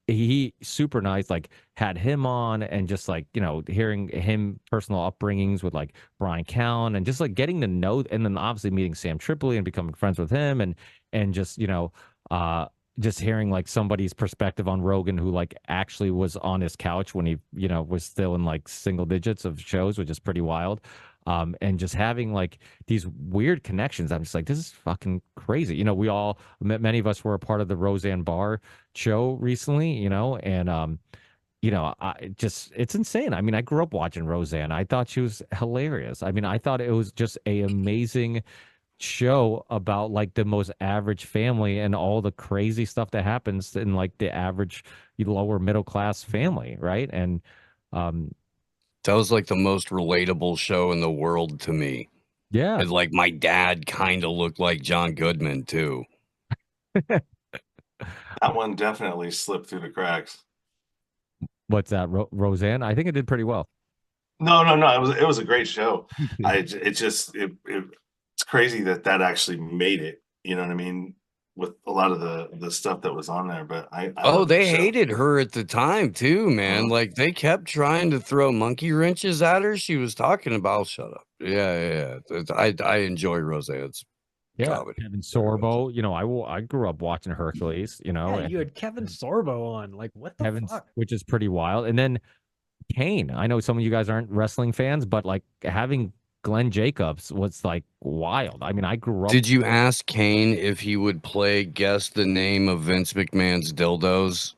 Speaker 2: he super nice, like had him on, and just like hearing him personal upbringings with like Brian Callen, and just like getting to know, and then obviously meeting Sam Tripoli and becoming friends with him, and just just hearing like somebody's perspective on Rogan, who like actually was on his couch when he was still in like single digits of shows, which is pretty wild. And just having like these weird connections. I'm just like, this is fucking crazy. Many of us were a part of the Roseanne Barr show recently, and it's insane. I mean, I grew up watching Roseanne. I thought she was hilarious. I mean, I thought it was just a amazing show about like the most average family and all the crazy stuff that happens in like the average lower middle class family, right? And
Speaker 7: that was like the most relatable show in the world to me.
Speaker 2: Yeah.
Speaker 7: And like my dad kind of looked like John Goodman too.
Speaker 9: That one definitely slipped through the cracks.
Speaker 2: What's that, Roseanne? I think it did pretty well.
Speaker 9: No. It was a great show. It's crazy that actually made it. You know what I mean? With a lot of the stuff that was on there, but
Speaker 7: they hated her at the time too, man. Like they kept trying to throw monkey wrenches at her. She was talking about, shut up. Yeah. I enjoy Roseanne's comedy.
Speaker 2: Kevin Sorbo. I grew up watching Hercules.
Speaker 10: Yeah, you had Kevin Sorbo on. Like, what the fuck?
Speaker 2: Which is pretty wild. And then Kane. I know some of you guys aren't wrestling fans, but like having Glenn Jacobs was like wild. I mean, I grew up.
Speaker 7: Did you ask Kane if he would play Guess the Name of Vince McMahon's Dildos?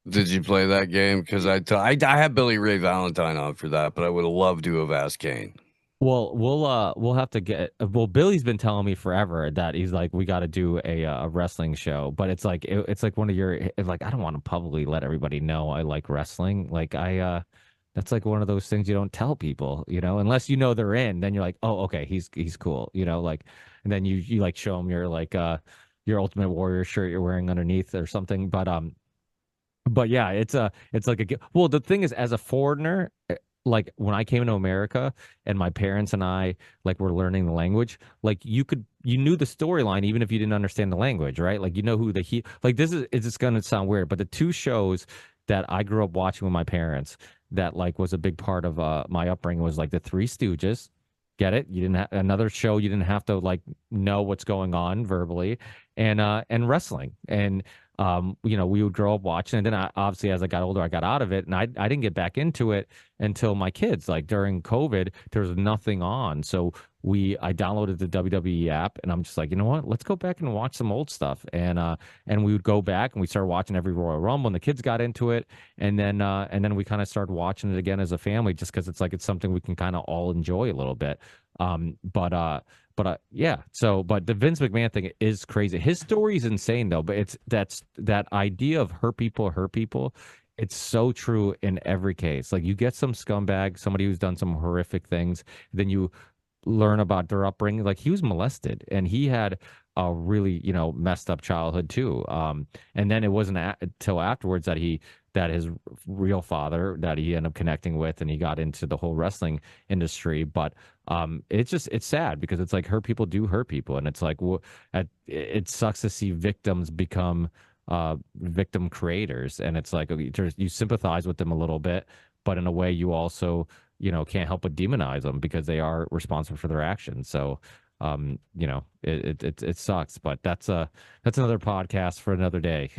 Speaker 7: Did you play that game? Because I have Billy Ray Valentine on for that, but I would have loved to have asked Kane.
Speaker 2: Well, we'll have to get. Well, Billy's been telling me forever that he's like, we got to do a wrestling show, but it's like it's like one of your like I don't want to publicly let everybody know I like wrestling. Like that's like one of those things you don't tell people, you know, unless you know they're in. Then you're like, oh, okay, he's cool, you know, like, and then you like show them your like your Ultimate Warrior shirt you're wearing underneath or something. But yeah, it's like well, the thing is, as a foreigner, like when I came into America and my parents and I like were learning the language, like you knew the storyline even if you didn't understand the language, right? Like you know who like this is it's just gonna sound weird, but the two shows that I grew up watching with my parents that like was a big part of my upbringing was like the Three Stooges. Get it? You didn't have another show. You didn't have to like know what's going on verbally, and wrestling. And you know, we would grow up watching, and then obviously as I got older, I got out of it, and I didn't get back into it until my kids. Like during COVID, there was nothing on, so I downloaded the WWE app, and I'm just like, you know what? Let's go back and watch some old stuff, and we would go back and we started watching every Royal Rumble, and the kids got into it, and then we kind of started watching it again as a family, just because it's like it's something we can kind of all enjoy a little bit. Yeah. So, but the Vince McMahon thing is crazy. His story is insane though. But that idea of hurt people. It's so true in every case. Like you get some scumbag, somebody who's done some horrific things, then you learn about their upbringing. Like he was molested, and he had a really messed up childhood too. And then it wasn't until afterwards that his real father that he ended up connecting with, and he got into the whole wrestling industry. But it's sad because it's like hurt people do hurt people, and it's like it sucks to see victims become victim creators, and it's like you sympathize with them a little bit, but in a way you also can't help but demonize them because they are responsible for their actions. So it sucks, but that's another podcast for another day.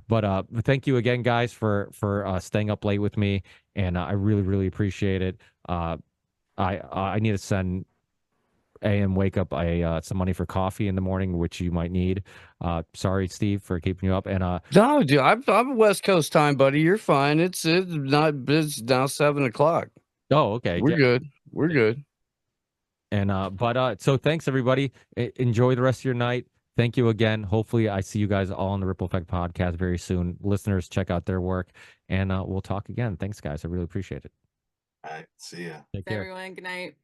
Speaker 2: But thank you again, guys, for staying up late with me, and I really appreciate it. I need to send AM Wake Up some money for coffee in the morning, which you might need. Sorry, Steve, for keeping you up. And
Speaker 7: no, dude, I'm West Coast time, buddy. You're fine. It's now 7:00.
Speaker 2: Oh, okay.
Speaker 7: We're good. We're good.
Speaker 2: And so thanks everybody. Enjoy the rest of your night. Thank you again. Hopefully I see you guys all on the Ripple Effect podcast very soon. Listeners, check out their work, and we'll talk again. Thanks, guys. I really appreciate it.
Speaker 9: All right. See ya.
Speaker 2: Take care.
Speaker 4: Everyone, good night.